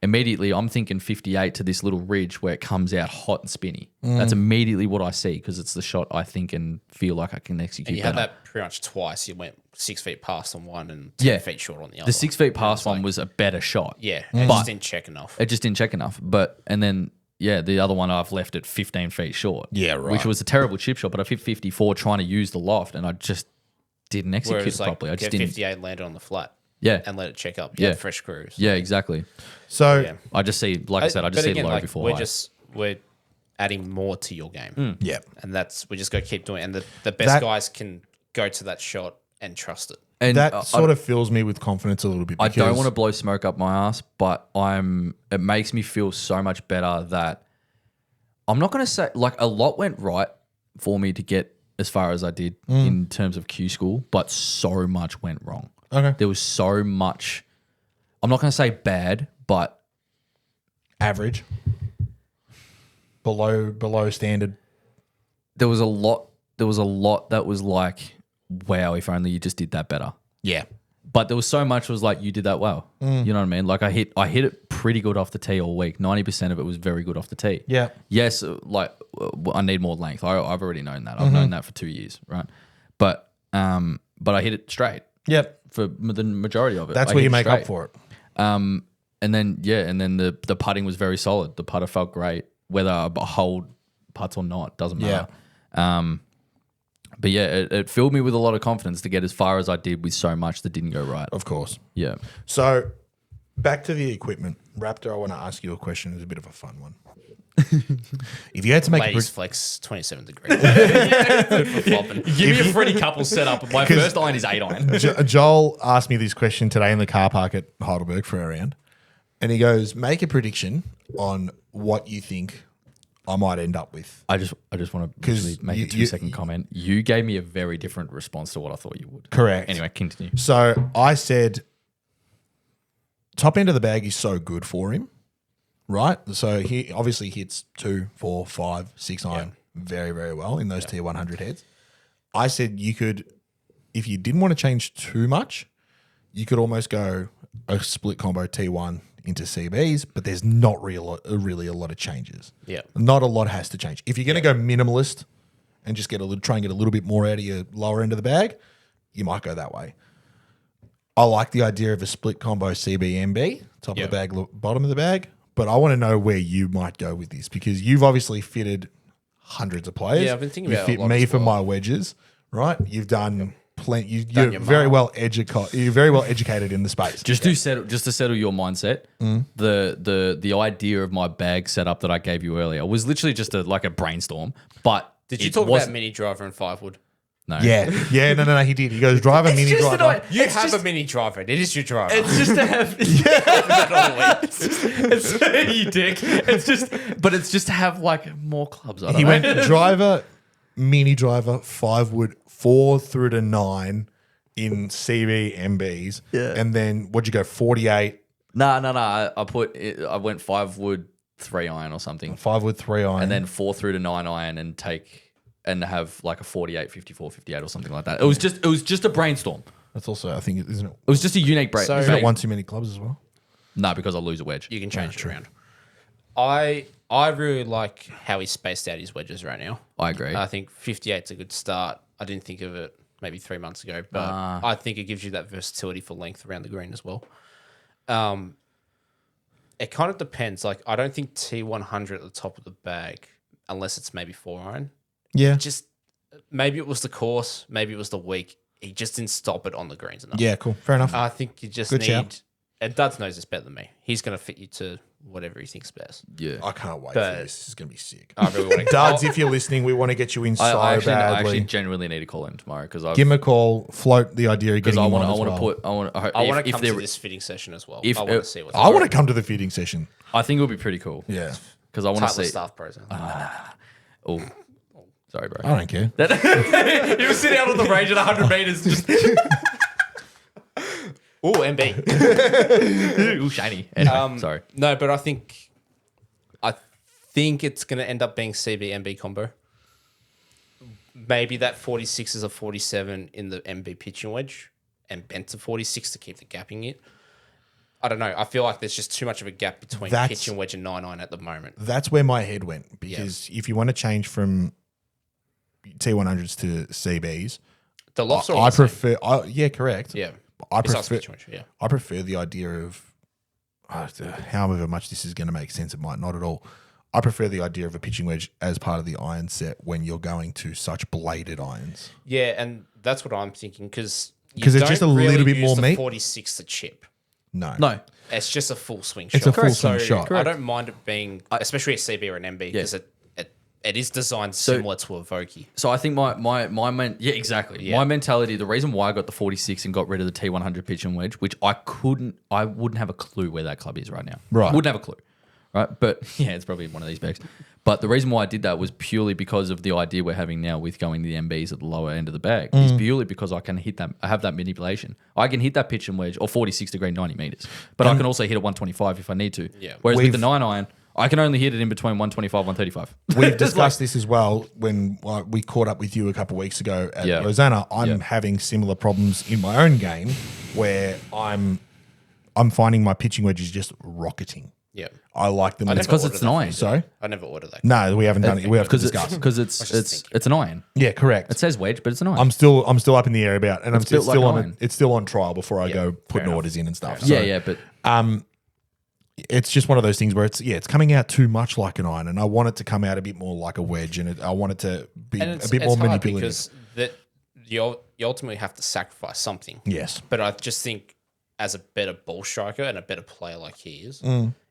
[SPEAKER 4] Immediately, I'm thinking 58 to this little ridge where it comes out hot and spinny. That's immediately what I see because it's the shot I think and feel like I can execute
[SPEAKER 3] And you
[SPEAKER 4] better.
[SPEAKER 3] had that pretty much twice. You went 6 feet past on one and 10 feet short on the other.
[SPEAKER 4] The 6 feet past one was a better shot.
[SPEAKER 3] Yeah, it just didn't check enough.
[SPEAKER 4] It just didn't check enough. But and then the other one I've left it 15 feet short.
[SPEAKER 2] Yeah, right.
[SPEAKER 4] Which was a terrible chip shot, but I've hit 54 trying to use the loft, and I just didn't execute
[SPEAKER 3] Whereas
[SPEAKER 4] it properly. I just
[SPEAKER 3] get
[SPEAKER 4] didn't.
[SPEAKER 3] 58 landed on the flat
[SPEAKER 4] Yeah.
[SPEAKER 3] and let it check up.
[SPEAKER 4] Yeah.
[SPEAKER 3] Yeah, fresh screws.
[SPEAKER 4] Yeah, exactly.
[SPEAKER 2] So
[SPEAKER 3] Yeah.
[SPEAKER 4] I just see, like I said, I just
[SPEAKER 3] But
[SPEAKER 4] see
[SPEAKER 3] again,
[SPEAKER 4] low
[SPEAKER 3] like,
[SPEAKER 4] before high.
[SPEAKER 3] we're adding more to your game,
[SPEAKER 2] yeah,
[SPEAKER 3] and we just got to keep doing it. And the best guys can go to that shot and trust it.
[SPEAKER 4] And
[SPEAKER 2] that sort of fills me with confidence a little bit.
[SPEAKER 4] I
[SPEAKER 2] Because
[SPEAKER 4] don't want to blow smoke up my ass, but it makes me feel so much better that I'm not going to say, like, a lot went right for me to get as far as I did in terms of Q school, but so much went wrong.
[SPEAKER 2] Okay.
[SPEAKER 4] There was so much, I'm not going to say bad, but
[SPEAKER 2] average, below standard.
[SPEAKER 4] there was a lot that was like, wow, if only you just did that better.
[SPEAKER 2] Yeah.
[SPEAKER 4] But there was so much was like, you did that well. You know what I mean? Like I hit it pretty good off the tee all week. 90% of it was very good off the tee.
[SPEAKER 2] Yeah.
[SPEAKER 4] Yes, I need more length. I've already known that. I've known that for 2 years, right? But I hit it straight
[SPEAKER 2] Yep.
[SPEAKER 4] for the majority of it.
[SPEAKER 2] That's
[SPEAKER 4] I
[SPEAKER 2] where
[SPEAKER 4] hit
[SPEAKER 2] you
[SPEAKER 4] it
[SPEAKER 2] make up
[SPEAKER 4] straight.
[SPEAKER 2] for it.
[SPEAKER 4] And then the putting was very solid. The putter felt great, whether I hold putts or not, doesn't matter. But yeah, it filled me with a lot of confidence to get as far as I did with so much that didn't go right.
[SPEAKER 2] Of course.
[SPEAKER 4] Yeah.
[SPEAKER 2] So back to the equipment. Raptor, I want to ask you a question. It's a bit of a fun one. If you had to make
[SPEAKER 3] Ladies flex 27 degrees. Good for flopping.
[SPEAKER 4] Give me a Freddie couple setup. My first iron is 8 iron.
[SPEAKER 2] Joel asked me this question today in the car park at Heidelberg for a round. And he goes, make a prediction on what you think I might end up with.
[SPEAKER 4] I just want to
[SPEAKER 2] 'Cause
[SPEAKER 4] make a
[SPEAKER 2] you-
[SPEAKER 4] 2-second comment. You gave me a very different response to what I thought you would.
[SPEAKER 2] Correct.
[SPEAKER 4] Anyway, continue.
[SPEAKER 2] So I said, top end of the bag is so good for him, right? So he obviously hits 2, 4, 5, 6 iron very, very well in those tier 100 heads. I said you could, if you didn't want to change too much, you could almost go a split combo T1 into CBs, but there's not really a lot of changes.
[SPEAKER 3] Yeah.
[SPEAKER 2] Not a lot has to change. If you're going to go minimalist and just try and get a little bit more out of your lower end of the bag, you might go that way. I like the idea of a split combo CBMB, top of the bag, bottom of the bag, but I want to know where you might go with this because you've obviously fitted hundreds of players.
[SPEAKER 3] Yeah, I've been thinking
[SPEAKER 2] you
[SPEAKER 3] about it a
[SPEAKER 2] fit
[SPEAKER 3] lot
[SPEAKER 2] me
[SPEAKER 3] as
[SPEAKER 2] for
[SPEAKER 3] well.
[SPEAKER 2] my wedges, right? You've done plenty.
[SPEAKER 3] Done
[SPEAKER 2] You're
[SPEAKER 3] your
[SPEAKER 2] very
[SPEAKER 3] mile.
[SPEAKER 2] well educated. You're very well educated in the space.
[SPEAKER 4] Just to settle your mindset, the idea of my bag setup that I gave you earlier was literally just a brainstorm. But
[SPEAKER 3] Did you
[SPEAKER 4] it
[SPEAKER 3] talk about
[SPEAKER 4] wasn't-
[SPEAKER 3] mini driver and 5 wood?
[SPEAKER 4] No.
[SPEAKER 2] Yeah, no, he did. He goes driver, mini
[SPEAKER 4] just an
[SPEAKER 2] driver.
[SPEAKER 3] You have a mini driver. It is your driver.
[SPEAKER 4] It's just to have. You dick. It's just to have more clubs. I don't
[SPEAKER 2] He
[SPEAKER 4] know.
[SPEAKER 2] went driver, mini driver, 5 wood, 4 through to 9 in CB MBs.
[SPEAKER 4] Yeah.
[SPEAKER 2] And then what'd you go? 48,
[SPEAKER 4] No. I went 5 wood 3 iron or something,
[SPEAKER 2] 5 wood, 3 iron.
[SPEAKER 4] and then 4 through to 9 iron and have a 48, 54, 58 or something like that. It was just a brainstorm.
[SPEAKER 2] that's also, I think, isn't it?
[SPEAKER 4] It was just a unique
[SPEAKER 3] So-
[SPEAKER 2] Isn't it one too many clubs as well?
[SPEAKER 4] No, because I lose a wedge.
[SPEAKER 3] You can change it around. I really like how he's spaced out his wedges right now.
[SPEAKER 4] I agree.
[SPEAKER 3] I think 58's a good start. I didn't think of it maybe 3 months ago, but I think it gives you that versatility for length around the green as well. It kind of depends. I don't think T100 at the top of the bag, unless it's maybe 4 iron.
[SPEAKER 2] Yeah.
[SPEAKER 3] Just maybe it was the course, maybe it was the week. He just didn't stop it on the greens enough.
[SPEAKER 2] Yeah, cool. Fair enough.
[SPEAKER 3] I think you just
[SPEAKER 2] Good
[SPEAKER 3] need.
[SPEAKER 2] shout.
[SPEAKER 3] And Duds knows this better than me. He's going to fit you to whatever he thinks best.
[SPEAKER 4] Yeah.
[SPEAKER 2] I can't wait
[SPEAKER 3] but-
[SPEAKER 2] for this. This is going to be sick.
[SPEAKER 3] I really want to.
[SPEAKER 2] Duds, if you're listening, we want to get you in so
[SPEAKER 4] I actually
[SPEAKER 2] badly.
[SPEAKER 4] genuinely need to call him tomorrow because
[SPEAKER 2] Give him a call, float the idea of getting
[SPEAKER 4] I
[SPEAKER 2] him
[SPEAKER 4] want
[SPEAKER 2] on as
[SPEAKER 4] to
[SPEAKER 2] well.
[SPEAKER 4] put
[SPEAKER 3] I want to
[SPEAKER 4] if
[SPEAKER 3] come
[SPEAKER 4] there-
[SPEAKER 3] to this fitting session as well.
[SPEAKER 4] if-
[SPEAKER 3] I want to see what's.
[SPEAKER 2] I want to come to the fitting session.
[SPEAKER 4] I think it would be pretty cool.
[SPEAKER 2] Yeah.
[SPEAKER 4] Because I want to
[SPEAKER 3] Title
[SPEAKER 4] see.
[SPEAKER 3] staff pros.
[SPEAKER 4] Oh, sorry, bro.
[SPEAKER 2] I don't care.
[SPEAKER 4] You were sitting out on the range at 100 meters. Just
[SPEAKER 3] Oh, MB.
[SPEAKER 4] ooh, shiny. Anyway, sorry.
[SPEAKER 3] No, but I think it's going to end up being CB MB combo. Maybe that 46 is a 47 in the MB pitching wedge, and bent to 46 to keep the gapping it. I don't know. I feel like there's just too much of a gap between
[SPEAKER 2] That's-
[SPEAKER 3] pitch and wedge and 9-9 at the moment.
[SPEAKER 2] That's where my head went because if you want to change from T100s to CBs,
[SPEAKER 3] The lofts are all
[SPEAKER 2] I
[SPEAKER 3] the same.
[SPEAKER 2] prefer. Yeah, correct.
[SPEAKER 3] Yeah.
[SPEAKER 2] I
[SPEAKER 3] Besides
[SPEAKER 2] prefer.
[SPEAKER 3] pitch wedge, yeah.
[SPEAKER 2] I prefer the idea of however much this is going to make sense. It might not at all. I prefer the idea of a pitching wedge as part of the iron set when you're going to such bladed irons.
[SPEAKER 3] Yeah, and that's what I'm thinking because
[SPEAKER 2] Because it's just a little bit more meat.
[SPEAKER 3] 46 to chip.
[SPEAKER 2] No.
[SPEAKER 3] It's just a full swing
[SPEAKER 2] It's
[SPEAKER 3] shot.
[SPEAKER 2] a full swing shot.
[SPEAKER 3] I don't mind it being, especially a CB or an MB, because it is designed similar to a Vokey.
[SPEAKER 4] So I think exactly.
[SPEAKER 3] Yeah.
[SPEAKER 4] My mentality, the reason why I got the 46 and got rid of the T100 pitch and wedge, which I wouldn't have a clue where that club is right now.
[SPEAKER 2] Right.
[SPEAKER 4] Wouldn't have a clue. Right. But yeah, it's probably one of these bags. But the reason why I did that was purely because of the idea we're having now with going to the MBs at the lower end of the bag. Is purely because I can hit that. I have that manipulation. I can hit that pitch and wedge or 46 degree 90 meters. But I can also hit it 125 if I need to.
[SPEAKER 3] Yeah.
[SPEAKER 4] Whereas with the 9 iron, I can only hit it in between 125 135.
[SPEAKER 2] We've discussed this as well when we caught up with you a couple of weeks ago at
[SPEAKER 4] Yeah.
[SPEAKER 2] Rosanna. I'm
[SPEAKER 4] Yeah.
[SPEAKER 2] having similar problems in my own game where I'm finding my pitching wedge is just rocketing.
[SPEAKER 3] Yeah.
[SPEAKER 2] I like them.
[SPEAKER 4] It's because it's an iron.
[SPEAKER 2] Sorry?
[SPEAKER 3] I never ordered that.
[SPEAKER 2] No, we haven't done it. We have to discuss.
[SPEAKER 4] Because it's an iron.
[SPEAKER 2] Yeah, correct.
[SPEAKER 4] It says wedge, but it's an iron.
[SPEAKER 2] I'm still up in the air about, and
[SPEAKER 4] It's built like iron.
[SPEAKER 2] it's still on trial before I go putting orders in and stuff.
[SPEAKER 4] but
[SPEAKER 2] It's just one of those things where it's coming out too much like an iron, and I want it to come out a bit more like a wedge, and I want it to be
[SPEAKER 3] And
[SPEAKER 2] a bit more
[SPEAKER 3] hard
[SPEAKER 2] manipulative.
[SPEAKER 3] because that you ultimately have to sacrifice something.
[SPEAKER 2] Yes,
[SPEAKER 3] But I just think as a better ball striker and a better player like he is,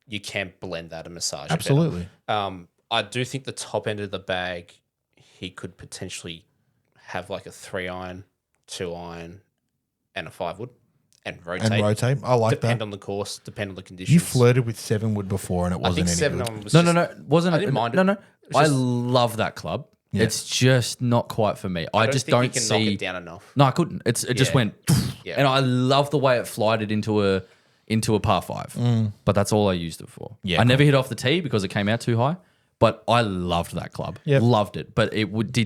[SPEAKER 3] you can blend that and massage
[SPEAKER 2] absolutely.
[SPEAKER 3] it better. I do think the top end of the bag, he could potentially have like a 3 iron, 2 iron, and a 5 wood, and rotate.
[SPEAKER 2] I like
[SPEAKER 3] Depend
[SPEAKER 2] that.
[SPEAKER 3] on the course, depend on the conditions.
[SPEAKER 2] You flirted with 7 wood before, and it
[SPEAKER 3] I
[SPEAKER 2] wasn't
[SPEAKER 3] think
[SPEAKER 2] any
[SPEAKER 3] 7
[SPEAKER 2] good.
[SPEAKER 3] on was
[SPEAKER 4] no, wasn't
[SPEAKER 3] I
[SPEAKER 4] it?
[SPEAKER 3] didn't mind it.
[SPEAKER 4] No.
[SPEAKER 3] It's
[SPEAKER 4] I
[SPEAKER 3] just-
[SPEAKER 4] love that club.
[SPEAKER 2] Yeah.
[SPEAKER 4] It's just not quite for me. I just
[SPEAKER 3] think you
[SPEAKER 4] don't
[SPEAKER 3] can
[SPEAKER 4] see.
[SPEAKER 3] knock it down enough.
[SPEAKER 4] No, I couldn't. It just
[SPEAKER 3] Yeah.
[SPEAKER 4] went,
[SPEAKER 3] Yeah.
[SPEAKER 4] and I love the way it flighted into a par 5. But that's all I used it for.
[SPEAKER 2] Yeah,
[SPEAKER 4] I never hit off the tee because it came out too high. But I loved that club.
[SPEAKER 2] Yep.
[SPEAKER 4] Loved it. But it wasn't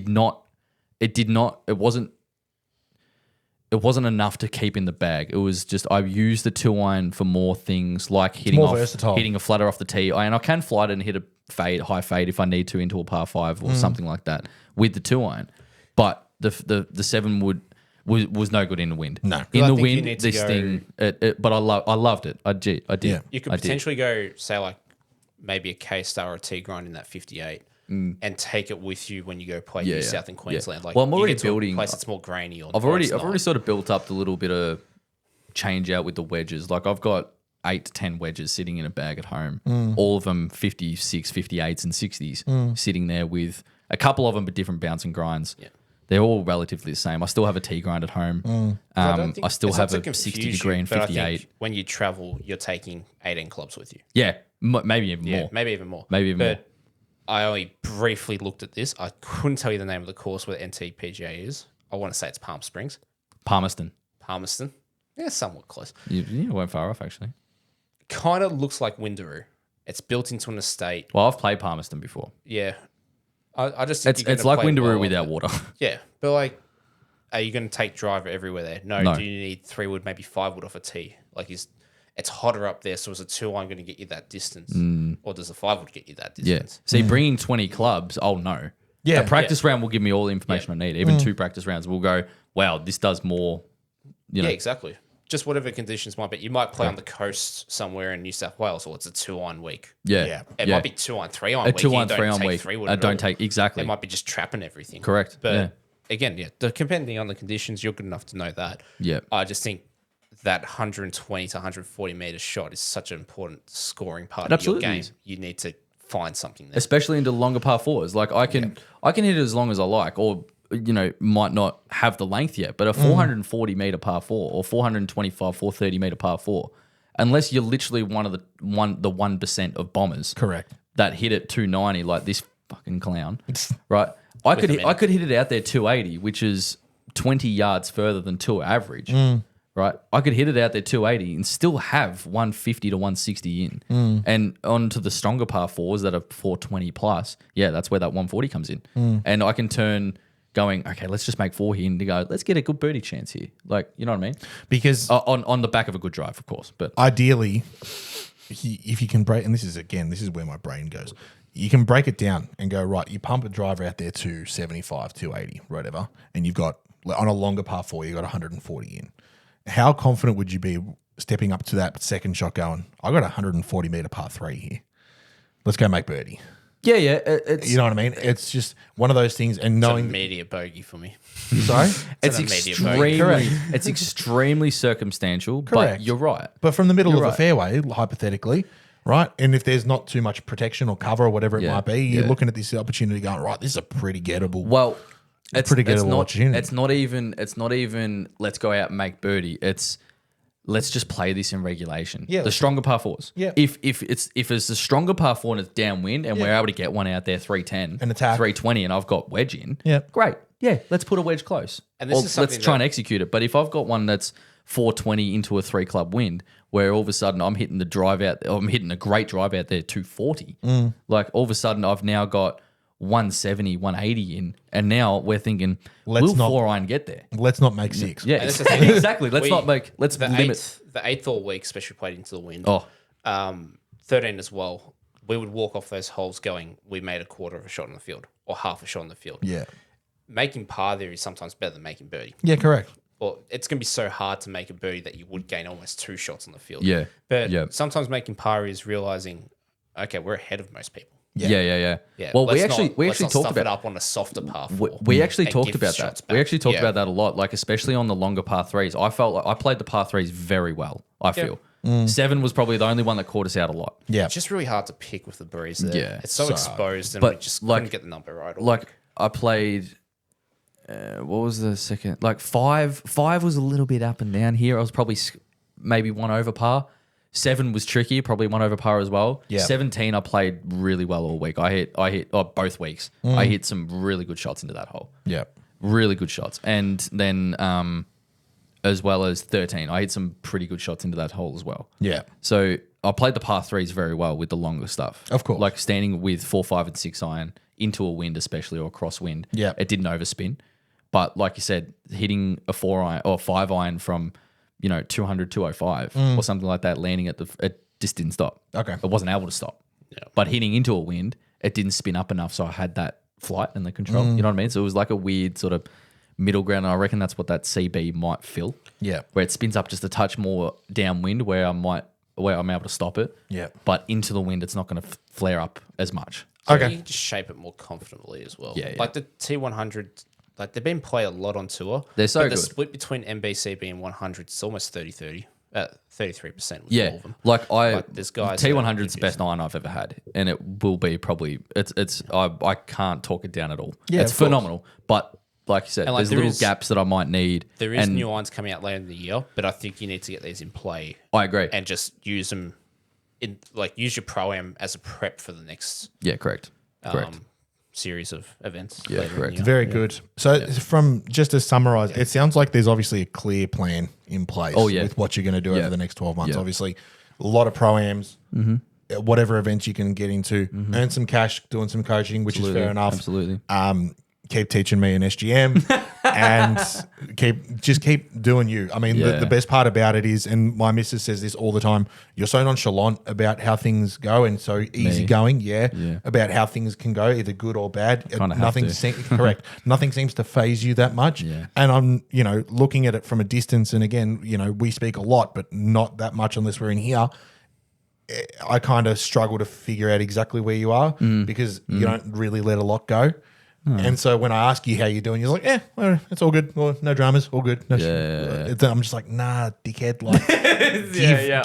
[SPEAKER 4] enough to keep in the bag. It was just I used the 2 iron for more things like hitting a flatter off the tee. And I can flight it and hit a high fade if I need to into a par 5 or something like that with the 2 iron. But the 7 wood was no good in the wind.
[SPEAKER 2] No.
[SPEAKER 4] In
[SPEAKER 3] I
[SPEAKER 4] the
[SPEAKER 3] think you
[SPEAKER 4] wind,
[SPEAKER 3] need to
[SPEAKER 4] this
[SPEAKER 3] go-
[SPEAKER 4] thing. But I loved it. I did.
[SPEAKER 2] Yeah.
[SPEAKER 3] You could
[SPEAKER 4] I did.
[SPEAKER 3] potentially go, say, like maybe a K-Star or a T-grind in that 58 and take it with you when you go play New South in Queensland. Like,
[SPEAKER 4] Well, I'm
[SPEAKER 3] you
[SPEAKER 4] already
[SPEAKER 3] get to a
[SPEAKER 4] building-
[SPEAKER 3] place that's more grainy. Or
[SPEAKER 4] I've
[SPEAKER 3] or
[SPEAKER 4] already
[SPEAKER 3] it's not.
[SPEAKER 4] sort of built up the little bit of change out with the wedges. Like I've got 8 to 10 wedges sitting in a bag at home. All of them 56, 58s and 60s sitting there with a couple of them but different bounce and grinds.
[SPEAKER 3] Yeah.
[SPEAKER 4] They're all relatively the same. I still have a T grind at home.
[SPEAKER 3] don't think-
[SPEAKER 4] I still
[SPEAKER 3] it's
[SPEAKER 4] have
[SPEAKER 3] not to
[SPEAKER 4] a 60
[SPEAKER 3] confuse
[SPEAKER 4] degree
[SPEAKER 3] you,
[SPEAKER 4] and
[SPEAKER 3] but I
[SPEAKER 4] 58.
[SPEAKER 3] think when you travel, you're taking 18 clubs with you.
[SPEAKER 4] Yeah, maybe even
[SPEAKER 3] Yeah,
[SPEAKER 4] more.
[SPEAKER 3] maybe even more.
[SPEAKER 4] Maybe even
[SPEAKER 3] but
[SPEAKER 4] more.
[SPEAKER 3] I only briefly looked at this. I couldn't tell you the name of the course where NTPGA is. I want to say it's Palm Springs,
[SPEAKER 4] Palmerston.
[SPEAKER 3] Palmerston. Yeah, somewhat close.
[SPEAKER 4] You weren't far off actually.
[SPEAKER 3] Kind of looks like Windaroo. It's built into an estate.
[SPEAKER 4] Well, I've played Palmerston before.
[SPEAKER 3] Yeah. I just think
[SPEAKER 4] It's like Windaroo without water.
[SPEAKER 3] Yeah, but like, are you going to take driver everywhere there? No.
[SPEAKER 4] No.
[SPEAKER 3] Do you need 3 wood, maybe 5 wood off a tee? Like, it's hotter up there, so is a 2 iron going to get you that distance, or does a 5 wood get you that
[SPEAKER 4] Yeah.
[SPEAKER 3] distance?
[SPEAKER 4] See, bringing 20 clubs, oh no.
[SPEAKER 2] Yeah.
[SPEAKER 4] A practice round will give me all the information I need. Even 2 practice rounds will go, wow, this does more. You know,
[SPEAKER 3] Yeah, exactly. Just whatever conditions might be. You might play on the coast somewhere in New South Wales, or it's a 2 iron week.
[SPEAKER 4] yeah.
[SPEAKER 2] Yeah.
[SPEAKER 3] It might be 2 iron, 3 iron
[SPEAKER 4] A
[SPEAKER 3] week.
[SPEAKER 4] 2
[SPEAKER 3] You
[SPEAKER 4] on
[SPEAKER 3] don't
[SPEAKER 4] 3 on
[SPEAKER 3] take
[SPEAKER 4] week.
[SPEAKER 3] 3 wood
[SPEAKER 4] I
[SPEAKER 3] at
[SPEAKER 4] don't
[SPEAKER 3] all.
[SPEAKER 4] take exactly.
[SPEAKER 3] It might be just trapping everything.
[SPEAKER 4] Correct.
[SPEAKER 3] But
[SPEAKER 4] yeah.
[SPEAKER 3] again, depending on the conditions, you're good enough to know that.
[SPEAKER 4] Yeah.
[SPEAKER 3] I just think that 120 to 140 meter shot is such an important scoring part of your
[SPEAKER 4] absolutely
[SPEAKER 3] game.
[SPEAKER 4] is.
[SPEAKER 3] You need to find something there.
[SPEAKER 4] Especially into longer par 4s. Like I can hit it as long as I like, or might not have the length yet, but a 440 meter par 4 or 425, 430 meter par 4, unless you're literally one of the 1% of bombers,
[SPEAKER 2] Correct.
[SPEAKER 4] that hit it 290 like this fucking clown, right? I could hit it out there 280, which is 20 yards further than tour average, right? I could hit it out there 280 and still have 150 to 160 in. And onto the stronger par 4s that are 420 plus, yeah, that's where that 140 comes in. And I can turn going, okay, let's just make 4 here and to go, let's get a good birdie chance here. Like, you know what I mean?
[SPEAKER 2] Because
[SPEAKER 4] On the back of a good drive, of course. But
[SPEAKER 2] ideally, if you can break, and this is where my brain goes. You can break it down and go, right, you pump a driver out there to 75, 280, whatever, and you've got, on a longer par 4, you've got 140 in. How confident would you be stepping up to that second shot going, I got a 140 meter par 3 here. Let's go make birdie.
[SPEAKER 4] Yeah. It's
[SPEAKER 2] You know what I mean? It's just one of those things, and
[SPEAKER 3] It's an
[SPEAKER 2] knowing.
[SPEAKER 3] immediate bogey for me.
[SPEAKER 2] Sorry,
[SPEAKER 4] it's
[SPEAKER 3] an immediate bogey.
[SPEAKER 4] extremely circumstantial.
[SPEAKER 2] Correct.
[SPEAKER 4] But you're right.
[SPEAKER 2] but from the middle
[SPEAKER 4] You're
[SPEAKER 2] of
[SPEAKER 4] right.
[SPEAKER 2] the fairway, hypothetically, right? And if there's not too much protection or cover or whatever it
[SPEAKER 4] Yeah,
[SPEAKER 2] might be, you're
[SPEAKER 4] yeah.
[SPEAKER 2] looking at this opportunity, going, right, this is a pretty gettable.
[SPEAKER 4] Well, it's
[SPEAKER 2] pretty
[SPEAKER 4] it's
[SPEAKER 2] gettable
[SPEAKER 4] not.
[SPEAKER 2] opportunity.
[SPEAKER 4] It's not even. Let's go out and make birdie. It's let's just play this in regulation.
[SPEAKER 2] Yeah,
[SPEAKER 4] the stronger par fours.
[SPEAKER 2] Yeah.
[SPEAKER 4] If it's a stronger par four and it's downwind and we're able to get one out there 310
[SPEAKER 2] An attack.
[SPEAKER 4] 320 and I've got wedge in.
[SPEAKER 2] Yeah.
[SPEAKER 4] Great. Yeah. Let's put a wedge close.
[SPEAKER 3] And this
[SPEAKER 4] Or
[SPEAKER 3] is something
[SPEAKER 4] let's try and
[SPEAKER 3] that-
[SPEAKER 4] execute it. But if I've got one that's 420 into a 3-club wind, where all of a sudden I'm hitting the drive out, I'm hitting a great drive out there 240. Like all of a sudden I've now got 170, 180 in, and now we're thinking,
[SPEAKER 2] Let's
[SPEAKER 4] will
[SPEAKER 2] not-
[SPEAKER 4] 4-iron get there?
[SPEAKER 2] Let's not make 6.
[SPEAKER 4] Yeah,
[SPEAKER 3] And that's the thing.
[SPEAKER 4] exactly. Let's
[SPEAKER 3] The
[SPEAKER 4] limit.
[SPEAKER 3] the eighth all week, especially played into the wind.
[SPEAKER 4] Oh,
[SPEAKER 3] 13 as well. We would walk off those holes going, we made a quarter of a shot on the field or half a shot on the field.
[SPEAKER 2] Yeah.
[SPEAKER 3] Making par there is sometimes better than making birdie.
[SPEAKER 2] Yeah, correct.
[SPEAKER 3] Well, it's going to be so hard to make a birdie that you would gain almost 2 shots on the field.
[SPEAKER 4] Yeah.
[SPEAKER 3] But
[SPEAKER 4] Yeah.
[SPEAKER 3] sometimes making par is realizing, okay, we're ahead of most people.
[SPEAKER 4] yeah.
[SPEAKER 3] Yeah.
[SPEAKER 4] Well,
[SPEAKER 3] let's
[SPEAKER 4] we actually
[SPEAKER 3] let's
[SPEAKER 4] talked
[SPEAKER 3] stuff
[SPEAKER 4] about
[SPEAKER 3] it up on a softer par.
[SPEAKER 4] we actually
[SPEAKER 3] and
[SPEAKER 4] talked
[SPEAKER 3] give
[SPEAKER 4] about
[SPEAKER 3] shots
[SPEAKER 4] that. We
[SPEAKER 3] back.
[SPEAKER 4] actually talked
[SPEAKER 3] Yeah.
[SPEAKER 4] about that a lot, like especially on the longer par threes. I felt like I played the par threes very well. I feel 7 was probably the only one that caught us out a lot.
[SPEAKER 2] Yeah.
[SPEAKER 3] It's just really hard to pick with the breeze there.
[SPEAKER 4] Yeah.
[SPEAKER 3] It's so
[SPEAKER 2] So-
[SPEAKER 3] exposed and
[SPEAKER 4] But,
[SPEAKER 3] we just
[SPEAKER 4] like-
[SPEAKER 3] couldn't get the number right. all
[SPEAKER 4] Like
[SPEAKER 3] week.
[SPEAKER 4] I played. What was the second? Like 5 was a little bit up and down here. I was probably maybe 1 over par. 7 was tricky, probably 1 over par as well.
[SPEAKER 2] Yeah.
[SPEAKER 4] 17 I played really well all week. I hit both weeks. I hit some really good shots into that hole.
[SPEAKER 2] Yeah.
[SPEAKER 4] Really good shots. And then as well as 13, I hit some pretty good shots into that hole as well.
[SPEAKER 2] Yeah.
[SPEAKER 4] So I played the par threes very well with the longer stuff.
[SPEAKER 2] Of course.
[SPEAKER 4] Like standing with 4, 5, and 6 iron into a wind, especially, or a crosswind.
[SPEAKER 2] Yeah.
[SPEAKER 4] It didn't overspin. But like you said, hitting a 4 iron or 5 iron from, 200, 205 or something like that, landing it just didn't stop.
[SPEAKER 2] Okay.
[SPEAKER 4] It wasn't able to stop.
[SPEAKER 3] Yeah.
[SPEAKER 4] But hitting into a wind, it didn't spin up enough. So I had that flight and the control. You know what I mean? So it was like a weird sort of middle ground. And I reckon that's what that CB might feel.
[SPEAKER 2] Yeah.
[SPEAKER 4] Where it spins up just a touch more downwind where I'm able to stop it.
[SPEAKER 2] Yeah.
[SPEAKER 4] But into the wind, it's not going to flare up as much.
[SPEAKER 2] Okay.
[SPEAKER 3] You can just shape it more comfortably as well.
[SPEAKER 4] Yeah.
[SPEAKER 3] Like the T100, like they've been played a lot on tour.
[SPEAKER 4] They're so
[SPEAKER 3] but the
[SPEAKER 4] good.
[SPEAKER 3] split between MBCB and 100 is almost 30-30. 33% with all
[SPEAKER 4] Yeah,
[SPEAKER 3] of them.
[SPEAKER 4] like
[SPEAKER 3] there's guys
[SPEAKER 4] T100's
[SPEAKER 3] that
[SPEAKER 4] the best iron I've ever had, and it will be probably I can't talk it down at all.
[SPEAKER 2] Yeah,
[SPEAKER 4] It's
[SPEAKER 2] of course.
[SPEAKER 4] phenomenal, but like you said,
[SPEAKER 3] And, like,
[SPEAKER 4] there's
[SPEAKER 3] there
[SPEAKER 4] little
[SPEAKER 3] is-
[SPEAKER 4] gaps that I might need.
[SPEAKER 3] There is
[SPEAKER 4] and
[SPEAKER 3] new irons coming out later in the year, but I think you need to get these in play
[SPEAKER 4] I agree.
[SPEAKER 3] and just use them use your pro-am as a prep for the next
[SPEAKER 4] Yeah, correct.
[SPEAKER 3] series of events.
[SPEAKER 4] Yeah,
[SPEAKER 3] later in
[SPEAKER 4] correct.
[SPEAKER 3] the year.
[SPEAKER 2] Very good. So, from just to summarize, it sounds like there's obviously a clear plan in place
[SPEAKER 4] yeah.
[SPEAKER 2] with what you're going to do
[SPEAKER 4] Yeah.
[SPEAKER 2] over the next 12 months.
[SPEAKER 4] Yeah.
[SPEAKER 2] Obviously, a lot of pro-ams, whatever events you can get into, earn some cash doing some coaching, which is fair enough.
[SPEAKER 4] Absolutely.
[SPEAKER 2] Keep teaching me an SGM and keep doing you. I mean,
[SPEAKER 4] Yeah.
[SPEAKER 2] the best part about it is, and my missus says this all the time, you're so nonchalant about how things go and so easygoing,
[SPEAKER 4] Yeah.
[SPEAKER 2] about how things can go, either good or bad.
[SPEAKER 4] Kinda have
[SPEAKER 2] Nothing
[SPEAKER 4] to.
[SPEAKER 2] correct. Nothing seems to phase you that much.
[SPEAKER 4] Yeah.
[SPEAKER 2] And I'm, looking at it from a distance, and again, we speak a lot, but not that much unless we're in here. I kind of struggle to figure out exactly where you are because you don't really let a lot go. And so when I ask you how you're doing, you're like, well, it's all good. Well, no dramas, all good. No I'm just like, nah, dickhead. Like,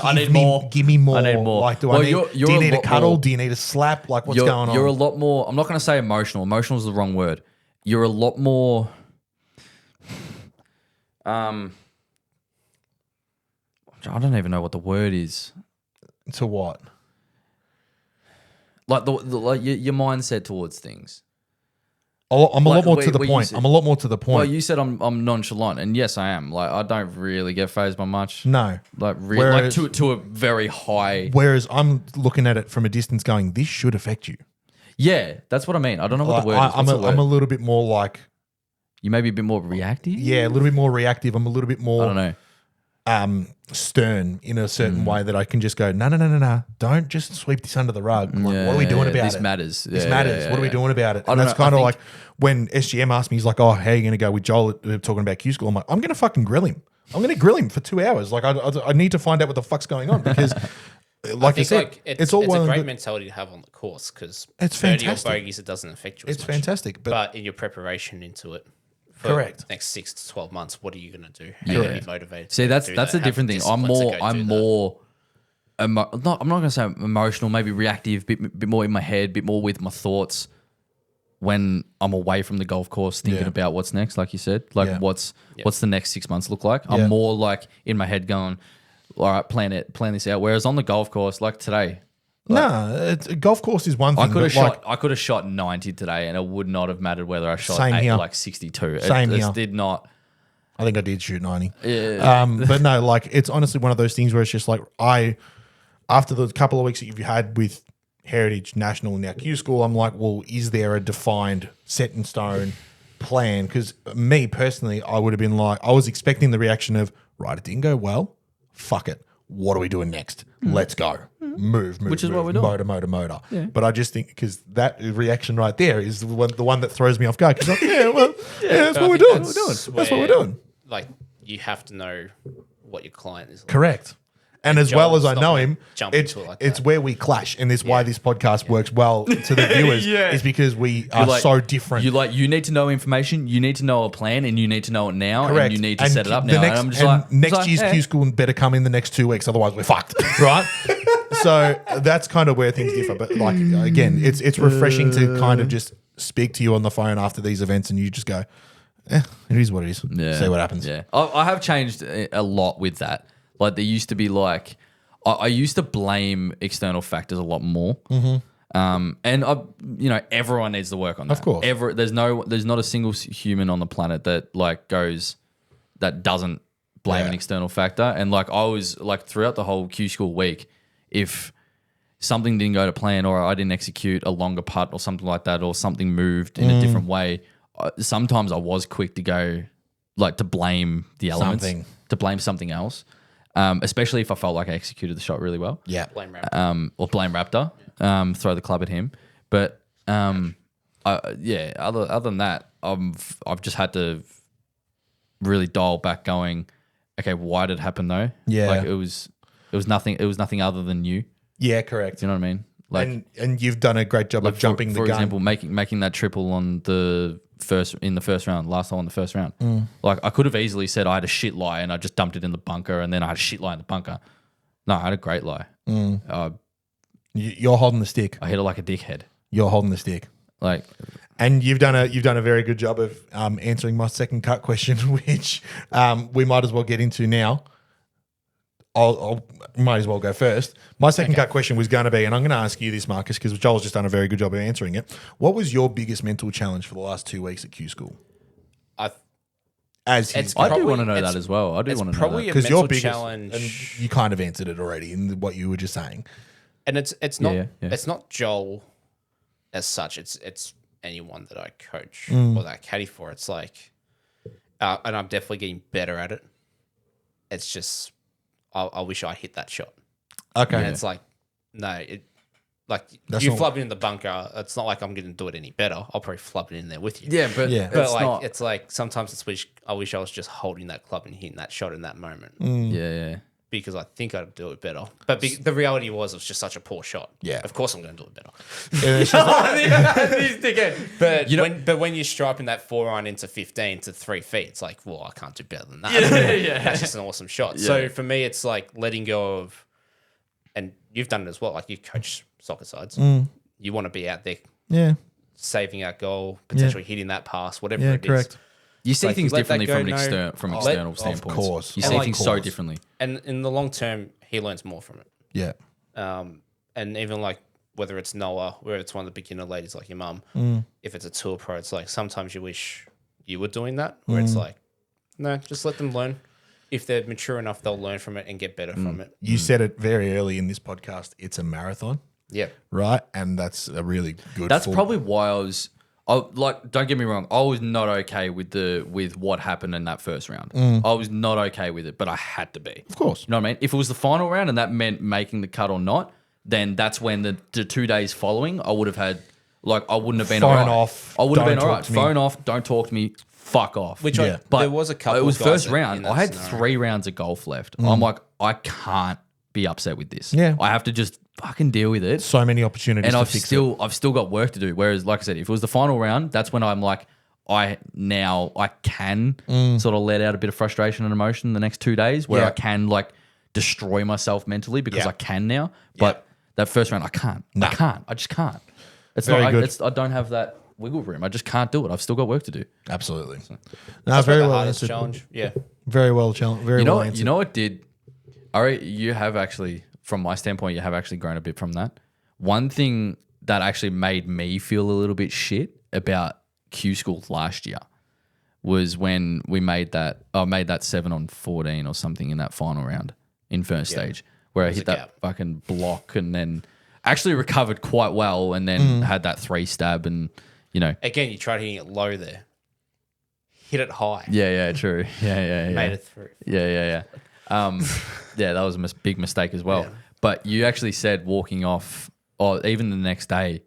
[SPEAKER 4] I need
[SPEAKER 2] me,
[SPEAKER 4] more.
[SPEAKER 2] Give me more.
[SPEAKER 4] I need more.
[SPEAKER 2] Like, do
[SPEAKER 4] Well,
[SPEAKER 2] I need?
[SPEAKER 4] you're
[SPEAKER 2] Do you
[SPEAKER 4] a
[SPEAKER 2] need a
[SPEAKER 4] lot
[SPEAKER 2] cuddle?
[SPEAKER 4] more-
[SPEAKER 2] Do you need a slap? Like, what's
[SPEAKER 4] You're
[SPEAKER 2] going on?
[SPEAKER 4] a lot more. I'm not going to say emotional. Emotional is the wrong word. You're a lot more. I don't even know what the word is.
[SPEAKER 2] To what?
[SPEAKER 4] Like like your mindset towards things.
[SPEAKER 2] I'm a lot more to the
[SPEAKER 4] where you
[SPEAKER 2] point.
[SPEAKER 4] said-
[SPEAKER 2] I'm a lot more to the point.
[SPEAKER 4] Well, you said I'm nonchalant, and yes, I am. Like I don't really get phased by much.
[SPEAKER 2] No.
[SPEAKER 4] Like
[SPEAKER 2] Whereas-
[SPEAKER 4] to a very high.
[SPEAKER 2] Whereas I'm looking at it from a distance going, this should affect you.
[SPEAKER 4] Yeah, that's what I mean. I don't know what the word is.
[SPEAKER 2] I'm
[SPEAKER 4] What's the word?
[SPEAKER 2] a little bit more like,
[SPEAKER 4] You may be a bit more reactive.
[SPEAKER 2] yeah, a little bit more reactive. I'm a little bit
[SPEAKER 4] I
[SPEAKER 2] more
[SPEAKER 4] don't know.
[SPEAKER 2] stern in a certain way that I can just go, no. Don't just sweep this under the rug. Like, what are we doing about
[SPEAKER 4] this
[SPEAKER 2] it?
[SPEAKER 4] matters.
[SPEAKER 2] This
[SPEAKER 4] Yeah,
[SPEAKER 2] matters.
[SPEAKER 4] yeah,
[SPEAKER 2] What are we
[SPEAKER 4] yeah.
[SPEAKER 2] doing about it?
[SPEAKER 4] I
[SPEAKER 2] And
[SPEAKER 4] don't
[SPEAKER 2] that's
[SPEAKER 4] know. I
[SPEAKER 2] kind of
[SPEAKER 4] think-
[SPEAKER 2] like when SGM asked me, he's like, oh, how are you going to go with Joel talking about Q School? I'm like, I'm going to fucking grill him. I'm going to grill him for 2 hours. Like, I need to find out what the fuck's going on because like I
[SPEAKER 3] think
[SPEAKER 2] said, it's all
[SPEAKER 3] it's
[SPEAKER 2] well
[SPEAKER 3] a
[SPEAKER 2] and
[SPEAKER 3] great
[SPEAKER 2] good.
[SPEAKER 3] mentality to have on the course because
[SPEAKER 2] It's
[SPEAKER 3] 30 or
[SPEAKER 2] fantastic.
[SPEAKER 3] bogeys, it doesn't affect you.
[SPEAKER 2] It's
[SPEAKER 3] as much.
[SPEAKER 2] fantastic, but
[SPEAKER 3] in your preparation into it, for
[SPEAKER 2] Correct.
[SPEAKER 3] the next 6 to 12 months, what are you going to do? How are you going to be motivated?
[SPEAKER 4] See,
[SPEAKER 3] to
[SPEAKER 4] that's
[SPEAKER 3] do
[SPEAKER 4] a
[SPEAKER 3] that? Have
[SPEAKER 4] different
[SPEAKER 3] the
[SPEAKER 4] thing. I'm
[SPEAKER 3] discipline to go do that?
[SPEAKER 4] more. I'm not going to say emotional, maybe reactive, bit more in my head, bit more with my thoughts when I'm away from the golf course, thinking
[SPEAKER 2] Yeah.
[SPEAKER 4] about what's next. Like you said, like
[SPEAKER 2] Yeah.
[SPEAKER 4] what's the next 6 months look like.
[SPEAKER 2] Yeah.
[SPEAKER 4] I'm more like in my head going, all right, plan this out. Whereas on the golf course, like today,
[SPEAKER 2] golf course is one thing.
[SPEAKER 4] I could have
[SPEAKER 2] but
[SPEAKER 4] shot 90 today, and it would not have mattered whether I shot
[SPEAKER 2] Same here.
[SPEAKER 4] like 62.
[SPEAKER 2] Same
[SPEAKER 4] it
[SPEAKER 2] here.
[SPEAKER 4] did not.
[SPEAKER 2] I think I did shoot 90.
[SPEAKER 4] Yeah.
[SPEAKER 2] But no, like it's honestly one of those things where it's just like after the couple of weeks that you've had with Heritage, National, and now Q School, I'm like, well, is there a defined, set in stone plan? Because me personally, I would have been like, I was expecting the reaction of, right, it didn't go well. Fuck it. What are we doing next? Let's go. Move.
[SPEAKER 4] Which is
[SPEAKER 2] move.
[SPEAKER 4] what we're doing.
[SPEAKER 2] Motor. But I just think because that reaction right there is the one that throws me off guard. Because that's what we're doing. That's what we're doing.
[SPEAKER 3] Like, you have to know what your client is like.
[SPEAKER 2] Correct. And as well as I
[SPEAKER 3] Joel's
[SPEAKER 2] know
[SPEAKER 3] not
[SPEAKER 2] him,
[SPEAKER 3] gonna jump
[SPEAKER 2] it's
[SPEAKER 3] into it like
[SPEAKER 2] it's
[SPEAKER 3] that.
[SPEAKER 2] where we clash, and this why this podcast works well to the viewers is because we are
[SPEAKER 4] Like,
[SPEAKER 2] so different.
[SPEAKER 4] You need to know information, you need to know a plan, and you need to know it now,
[SPEAKER 2] Correct.
[SPEAKER 4] and you need to
[SPEAKER 2] And
[SPEAKER 4] set it up
[SPEAKER 2] the
[SPEAKER 4] now.
[SPEAKER 2] Next,
[SPEAKER 4] and I'm just
[SPEAKER 2] and
[SPEAKER 4] like,
[SPEAKER 2] next year's Q School better come in the next 2 weeks, otherwise we're fucked, right? So that's kind of where things differ. But like again, it's refreshing to kind of just speak to you on the phone after these events, and you just go, it is what it is.
[SPEAKER 4] Yeah.
[SPEAKER 2] See what happens.
[SPEAKER 4] Yeah, I have changed a lot with that. Like there used to be like, I used to blame external factors a lot more. Mm-hmm. And everyone needs to work on that.
[SPEAKER 2] Of course.
[SPEAKER 4] There's not a single human on the planet that that doesn't blame an external factor. And like I was like throughout the whole Q School week, if something didn't go to plan or I didn't execute a longer putt or something like that, or something moved in a different way, sometimes I was quick to go like to blame the elements, to blame something else. Especially if I felt like I executed the shot really well.
[SPEAKER 2] Yeah.
[SPEAKER 3] Blame Raptor.
[SPEAKER 4] Or blame Raptor. Throw the club at him. But other than that, I've just had to really dial back going, okay, why did it happen though?
[SPEAKER 2] Yeah.
[SPEAKER 4] Like it was nothing other than you.
[SPEAKER 2] Yeah, correct.
[SPEAKER 4] Do you know what I mean? Like
[SPEAKER 2] and you've done a great job of jumping the gun.
[SPEAKER 4] For example, making that triple on the first round, last hole in the first round. Like I could have easily said I had a shit lie and I just dumped it in the bunker, and then I had a shit lie in the bunker. No, I had a great lie.
[SPEAKER 2] You're holding the stick.
[SPEAKER 4] I hit it like a dickhead.
[SPEAKER 2] You're holding the stick.
[SPEAKER 4] Like,
[SPEAKER 2] and you've done a very good job of answering my second cut question, which we might as well get into now. I might as well go first. My second cut question was going to be, and I'm going to ask you this, Marcus, because Joel's just done a very good job of answering it. What was your biggest mental challenge for the last 2 weeks at Q School?
[SPEAKER 3] I
[SPEAKER 4] do want to know that as well. I do want to know
[SPEAKER 3] probably
[SPEAKER 4] that.
[SPEAKER 3] a
[SPEAKER 2] Because
[SPEAKER 3] mental
[SPEAKER 2] your biggest,
[SPEAKER 3] challenge,
[SPEAKER 2] and you kind of answered it already in what you were just saying.
[SPEAKER 3] and it's not
[SPEAKER 4] Yeah.
[SPEAKER 3] it's not Joel as such. It's anyone that I coach or that I caddy for. It's like, and I'm definitely getting better at it. It's just I wish I hit that shot.
[SPEAKER 2] Okay.
[SPEAKER 3] And it's like, no,
[SPEAKER 2] That's
[SPEAKER 3] you
[SPEAKER 2] not-
[SPEAKER 3] flub it in the bunker. It's not like I'm going to do it any better. I'll probably flub it in there with you.
[SPEAKER 4] Yeah, but
[SPEAKER 2] Yeah.
[SPEAKER 3] But
[SPEAKER 4] it's
[SPEAKER 3] like,
[SPEAKER 4] not.
[SPEAKER 3] it's like sometimes I wish I was just holding that club and hitting that shot in that moment
[SPEAKER 4] Yeah.
[SPEAKER 3] because I think I'd do it better. But the reality was it was just such a poor shot.
[SPEAKER 2] Yeah.
[SPEAKER 3] Of course I'm going to do it better.
[SPEAKER 2] And it's just
[SPEAKER 3] But
[SPEAKER 4] You know-
[SPEAKER 3] when you're striping that 4-iron into 15 to 3 feet, it's like, well, I can't do better than that.
[SPEAKER 4] Yeah.
[SPEAKER 3] That's just an awesome shot. So for me, it's like letting go of, and you've done it as well. Like you coach soccer sides, you want to be out there
[SPEAKER 2] yeah.
[SPEAKER 3] saving our goal, potentially hitting that pass, whatever
[SPEAKER 2] Yeah,
[SPEAKER 3] it is.
[SPEAKER 2] correct.
[SPEAKER 4] You see
[SPEAKER 3] Like,
[SPEAKER 4] things
[SPEAKER 3] let that
[SPEAKER 4] differently
[SPEAKER 3] go,
[SPEAKER 4] from
[SPEAKER 3] no.
[SPEAKER 4] external
[SPEAKER 3] Of
[SPEAKER 4] standpoints.
[SPEAKER 2] course.
[SPEAKER 4] You
[SPEAKER 2] And
[SPEAKER 4] see
[SPEAKER 2] like-
[SPEAKER 4] things
[SPEAKER 2] of
[SPEAKER 4] so
[SPEAKER 2] course.
[SPEAKER 4] differently.
[SPEAKER 3] And in the long term, he learns more from it.
[SPEAKER 2] Yeah.
[SPEAKER 3] And even like whether it's Noah, whether it's one of the beginner ladies like your mum, if it's a tour pro, it's like sometimes you wish you were doing that, where it's like, no, just let them learn. If they're mature enough, they'll learn from it and get better from it.
[SPEAKER 2] You said it very early in this podcast. It's a marathon,
[SPEAKER 3] Yeah.
[SPEAKER 2] right? And that's a really good.
[SPEAKER 4] That's probably why don't get me wrong, I was not okay with what happened in that first round. I was not okay with it, but I had to be.
[SPEAKER 2] Of course.
[SPEAKER 4] You know what I mean? If it was the final round and that meant making the cut or not, then that's when the 2 days following I would have had, like, I wouldn't have been
[SPEAKER 2] Phone
[SPEAKER 4] all right.
[SPEAKER 2] off,
[SPEAKER 4] I would have
[SPEAKER 2] don't
[SPEAKER 4] been all
[SPEAKER 2] talk
[SPEAKER 4] right.
[SPEAKER 2] to me.
[SPEAKER 4] Phone off, don't talk to me, fuck off.
[SPEAKER 3] Which
[SPEAKER 2] Yeah.
[SPEAKER 3] there was a couple.
[SPEAKER 4] It was
[SPEAKER 3] of guys
[SPEAKER 4] first
[SPEAKER 3] in
[SPEAKER 4] round.
[SPEAKER 3] that
[SPEAKER 4] I had
[SPEAKER 3] scenario.
[SPEAKER 4] 3 rounds of golf left. I'm like, I can't be upset with this.
[SPEAKER 2] Yeah.
[SPEAKER 4] I have to just fucking deal with it.
[SPEAKER 2] So many opportunities
[SPEAKER 4] And
[SPEAKER 2] to
[SPEAKER 4] I've
[SPEAKER 2] fix
[SPEAKER 4] still got work to do. Whereas, like I said, if it was the final round, that's when I'm like, I can sort of let out a bit of frustration and emotion the next 2 days, where
[SPEAKER 2] Yeah.
[SPEAKER 4] I can like destroy myself mentally because
[SPEAKER 3] Yeah.
[SPEAKER 4] I can now. But that first round, I can't.
[SPEAKER 2] Nah.
[SPEAKER 4] I can't. I just can't. It's
[SPEAKER 2] Very
[SPEAKER 4] not.
[SPEAKER 2] good.
[SPEAKER 4] I don't have that wiggle room. I just can't do it. I've still got work to do.
[SPEAKER 2] it. Absolutely. No,
[SPEAKER 3] That's
[SPEAKER 2] very
[SPEAKER 3] the
[SPEAKER 2] well
[SPEAKER 3] hardest
[SPEAKER 2] answered.
[SPEAKER 3] challenge. Yeah.
[SPEAKER 2] Very well challenged. Very
[SPEAKER 4] You know
[SPEAKER 2] well
[SPEAKER 4] what?
[SPEAKER 2] answered.
[SPEAKER 4] You know what did? You have actually, from my standpoint, you have actually grown a bit from that. One thing that actually made me feel a little bit shit about Q School last year was when we made that. I made that 7-on-14 or something in that final round in first stage, where I hit
[SPEAKER 3] a
[SPEAKER 4] that
[SPEAKER 3] gap.
[SPEAKER 4] fucking block and then actually recovered quite well, and then had that 3 stab and
[SPEAKER 3] Again, you tried hitting it low there. Hit it high.
[SPEAKER 4] yeah, true, yeah.
[SPEAKER 3] Made it through.
[SPEAKER 4] Yeah. Yeah, that was a big mistake as well.
[SPEAKER 3] Yeah.
[SPEAKER 4] But you actually said walking off, or even the next day,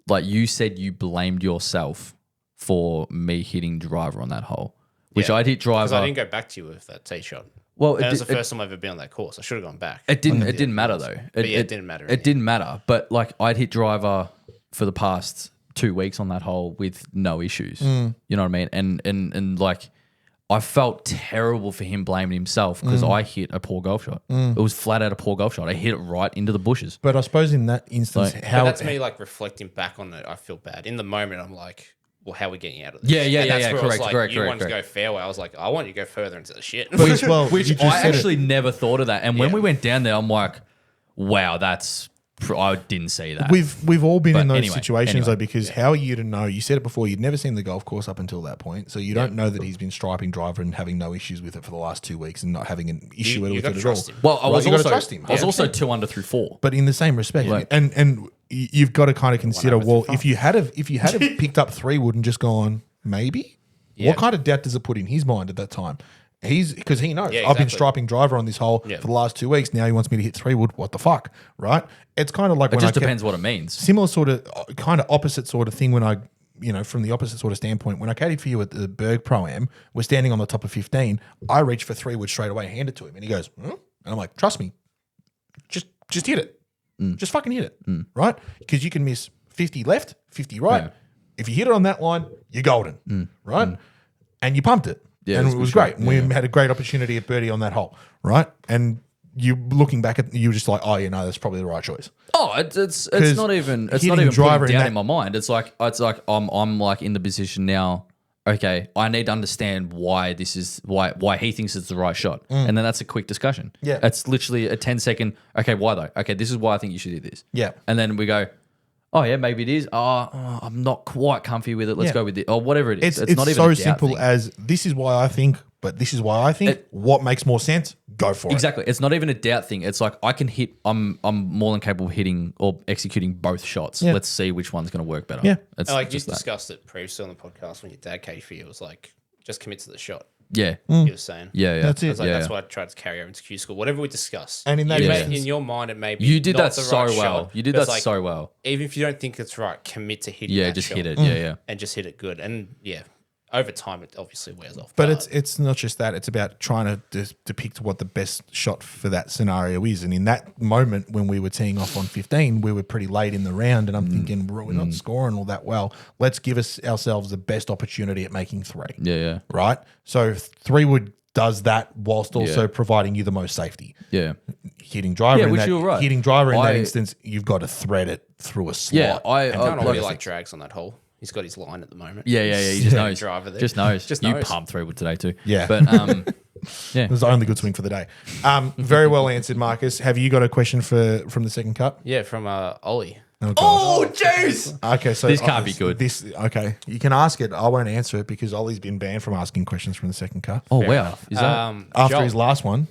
[SPEAKER 4] like you said you blamed yourself for me hitting driver on that hole, which
[SPEAKER 3] Yeah.
[SPEAKER 4] I did
[SPEAKER 3] Because
[SPEAKER 4] driver.
[SPEAKER 3] I didn't go back to you with that tee shot.
[SPEAKER 4] Well,
[SPEAKER 3] That was the first time I've ever been on that course. I should have gone back.
[SPEAKER 4] it didn't matter though.
[SPEAKER 3] But yeah, it didn't matter in
[SPEAKER 4] It
[SPEAKER 3] the
[SPEAKER 4] didn't matter. But like I'd hit driver for the past 2 weeks on that hole with no issues. You know what I mean? And like I felt terrible for him blaming himself because I hit a poor golf shot. It was flat out a poor golf shot. I hit it right into the bushes.
[SPEAKER 2] But I suppose in that instance,
[SPEAKER 4] Like-
[SPEAKER 2] how
[SPEAKER 3] But that's me like reflecting back on it. I feel bad. In the moment, I'm like, well, how are we getting out of this?
[SPEAKER 4] Yeah,
[SPEAKER 3] And that's where I was
[SPEAKER 4] correct,
[SPEAKER 3] like,
[SPEAKER 4] correct,
[SPEAKER 3] you
[SPEAKER 4] correct,
[SPEAKER 3] wanted to go
[SPEAKER 4] correct.
[SPEAKER 3] fairway. I was like, I want you to go further into the shit.
[SPEAKER 2] Which, well,
[SPEAKER 4] Which
[SPEAKER 2] you just
[SPEAKER 4] I
[SPEAKER 2] said it.
[SPEAKER 4] actually never thought of that. And when
[SPEAKER 3] Yeah.
[SPEAKER 4] we went down there, I'm like, wow, I didn't see that.
[SPEAKER 2] We've all been
[SPEAKER 4] But
[SPEAKER 2] in those
[SPEAKER 4] anyway,
[SPEAKER 2] situations though, because how are you to know? You said it before. You'd never seen the golf course up until that point, so you don't know that he's been striping driver and having no issues with it for the last 2 weeks and not having an issue
[SPEAKER 3] you
[SPEAKER 2] with
[SPEAKER 3] gotta
[SPEAKER 2] it at
[SPEAKER 3] trust
[SPEAKER 2] all.
[SPEAKER 3] him.
[SPEAKER 4] well, I was
[SPEAKER 2] you gotta
[SPEAKER 4] also
[SPEAKER 2] trust him.
[SPEAKER 4] I was also 2 under through 4.
[SPEAKER 2] But in the same respect,
[SPEAKER 4] Like-
[SPEAKER 2] and you've got to kind of consider,
[SPEAKER 3] over
[SPEAKER 2] well,
[SPEAKER 3] through
[SPEAKER 2] if you had picked up 3 wood and just gone maybe, what kind of doubt does it put in his mind at that time? Because he knows
[SPEAKER 3] Yeah,
[SPEAKER 2] I've been
[SPEAKER 3] exactly.
[SPEAKER 2] striping driver on this hole
[SPEAKER 3] Yeah.
[SPEAKER 2] for the last 2 weeks. Now he wants me to hit 3 wood. What the fuck, right? It's kind of like
[SPEAKER 4] It
[SPEAKER 2] when
[SPEAKER 4] just
[SPEAKER 2] I
[SPEAKER 4] depends what it means.
[SPEAKER 2] similar sort of kind of opposite sort of thing when I, from the opposite sort of standpoint, when I caddied for you at the Berg Pro-Am, we're standing on the top of 15. I reach for 3 wood straight away, hand it to him, and he goes, and I'm like, trust me, just hit it. Just fucking hit it, right? Because you can miss 50 left, 50 right.
[SPEAKER 4] Yeah.
[SPEAKER 2] If you hit it on that line, you're golden, right? And you pumped it.
[SPEAKER 4] Yeah,
[SPEAKER 2] and
[SPEAKER 4] it
[SPEAKER 2] it
[SPEAKER 4] was
[SPEAKER 2] was
[SPEAKER 4] good
[SPEAKER 2] great.
[SPEAKER 4] shot.
[SPEAKER 2] And we had a great opportunity at birdie on that hole, right? And you looking back at you were just like, oh, that's probably the right choice.
[SPEAKER 4] Oh, it's
[SPEAKER 2] 'Cause
[SPEAKER 4] not even
[SPEAKER 2] hitting driver
[SPEAKER 4] putting
[SPEAKER 2] in
[SPEAKER 4] down
[SPEAKER 2] that-
[SPEAKER 4] in my mind. It's like I'm like in the position now. Okay, I need to understand why this is why he thinks it's the right shot, and then that's a quick discussion.
[SPEAKER 2] Yeah.
[SPEAKER 4] it's literally a 10-second. Okay, why though? Okay, this is why I think you should do this.
[SPEAKER 2] Yeah.
[SPEAKER 4] and then we go. Oh yeah, maybe it is. Oh, I'm not quite comfy with it. Let's
[SPEAKER 2] Yeah.
[SPEAKER 4] go with it, or whatever it is.
[SPEAKER 2] It's
[SPEAKER 4] not even
[SPEAKER 2] so
[SPEAKER 4] a doubt
[SPEAKER 2] simple
[SPEAKER 4] thing.
[SPEAKER 2] as this is why I think, but this is why I think. What makes more sense? Go for it.
[SPEAKER 4] Exactly. It's not even a doubt thing. It's like I can hit. I'm more than capable of hitting or executing both shots.
[SPEAKER 2] Yeah.
[SPEAKER 4] Let's see which one's going to work better.
[SPEAKER 2] Yeah.
[SPEAKER 4] It's
[SPEAKER 3] And like you
[SPEAKER 4] just that.
[SPEAKER 3] discussed it previously on the podcast when your dad came for you. It was like, just commit to the shot.
[SPEAKER 4] Yeah.
[SPEAKER 3] You were saying.
[SPEAKER 4] Yeah.
[SPEAKER 2] That's it.
[SPEAKER 3] I was like,
[SPEAKER 4] Yeah.
[SPEAKER 3] that's what I tried to carry over into Q school. Whatever we discussed.
[SPEAKER 2] And in that
[SPEAKER 3] you
[SPEAKER 2] instance-
[SPEAKER 3] in your mind, it may be
[SPEAKER 4] You did
[SPEAKER 3] not
[SPEAKER 4] that
[SPEAKER 3] the
[SPEAKER 4] so
[SPEAKER 3] right
[SPEAKER 4] well.
[SPEAKER 3] shot,
[SPEAKER 4] You did
[SPEAKER 3] but
[SPEAKER 4] that
[SPEAKER 3] it's like,
[SPEAKER 4] so well.
[SPEAKER 3] Even if you don't think it's right, commit to hitting
[SPEAKER 4] Yeah,
[SPEAKER 3] that
[SPEAKER 4] just
[SPEAKER 3] shot
[SPEAKER 4] hit it. Yeah.
[SPEAKER 3] and just hit it good. And yeah, over time, it obviously wears off.
[SPEAKER 2] But it's not just that. It's about trying to depict what the best shot for that scenario is. And in that moment when we were teeing off on 15, we were pretty late in the round. And I'm thinking, bro, we're not scoring all that well. Let's give ourselves the best opportunity at making 3.
[SPEAKER 4] Yeah.
[SPEAKER 2] Right? So 3 wood does that whilst also
[SPEAKER 4] Yeah.
[SPEAKER 2] providing you the most safety.
[SPEAKER 4] Yeah.
[SPEAKER 2] Hitting driver
[SPEAKER 4] Yeah,
[SPEAKER 2] in
[SPEAKER 4] which
[SPEAKER 2] that,
[SPEAKER 4] you were right.
[SPEAKER 2] hitting driver in that
[SPEAKER 4] I-
[SPEAKER 2] instance, you've got to thread it through a slot.
[SPEAKER 4] Yeah. I
[SPEAKER 3] don't know
[SPEAKER 4] like,
[SPEAKER 3] really like drags on that hole. He's got his line at the moment.
[SPEAKER 4] Yeah. He just knows.
[SPEAKER 3] Driver there.
[SPEAKER 4] Just knows.
[SPEAKER 3] Just
[SPEAKER 4] You
[SPEAKER 3] knows.
[SPEAKER 4] pumped 3 wood today too.
[SPEAKER 2] Yeah.
[SPEAKER 4] But
[SPEAKER 2] It was the only good swing for the day. Very well answered, Marcus. Have you got a question from the second cup?
[SPEAKER 3] Yeah, from Ollie.
[SPEAKER 2] Oh,
[SPEAKER 4] jeez.
[SPEAKER 2] okay. So
[SPEAKER 4] This can't be good.
[SPEAKER 2] Okay. You can ask it. I won't answer it because Ollie's been banned from asking questions from the second cup.
[SPEAKER 4] Oh wow. Is that?
[SPEAKER 2] After
[SPEAKER 3] Joel,
[SPEAKER 2] his last one.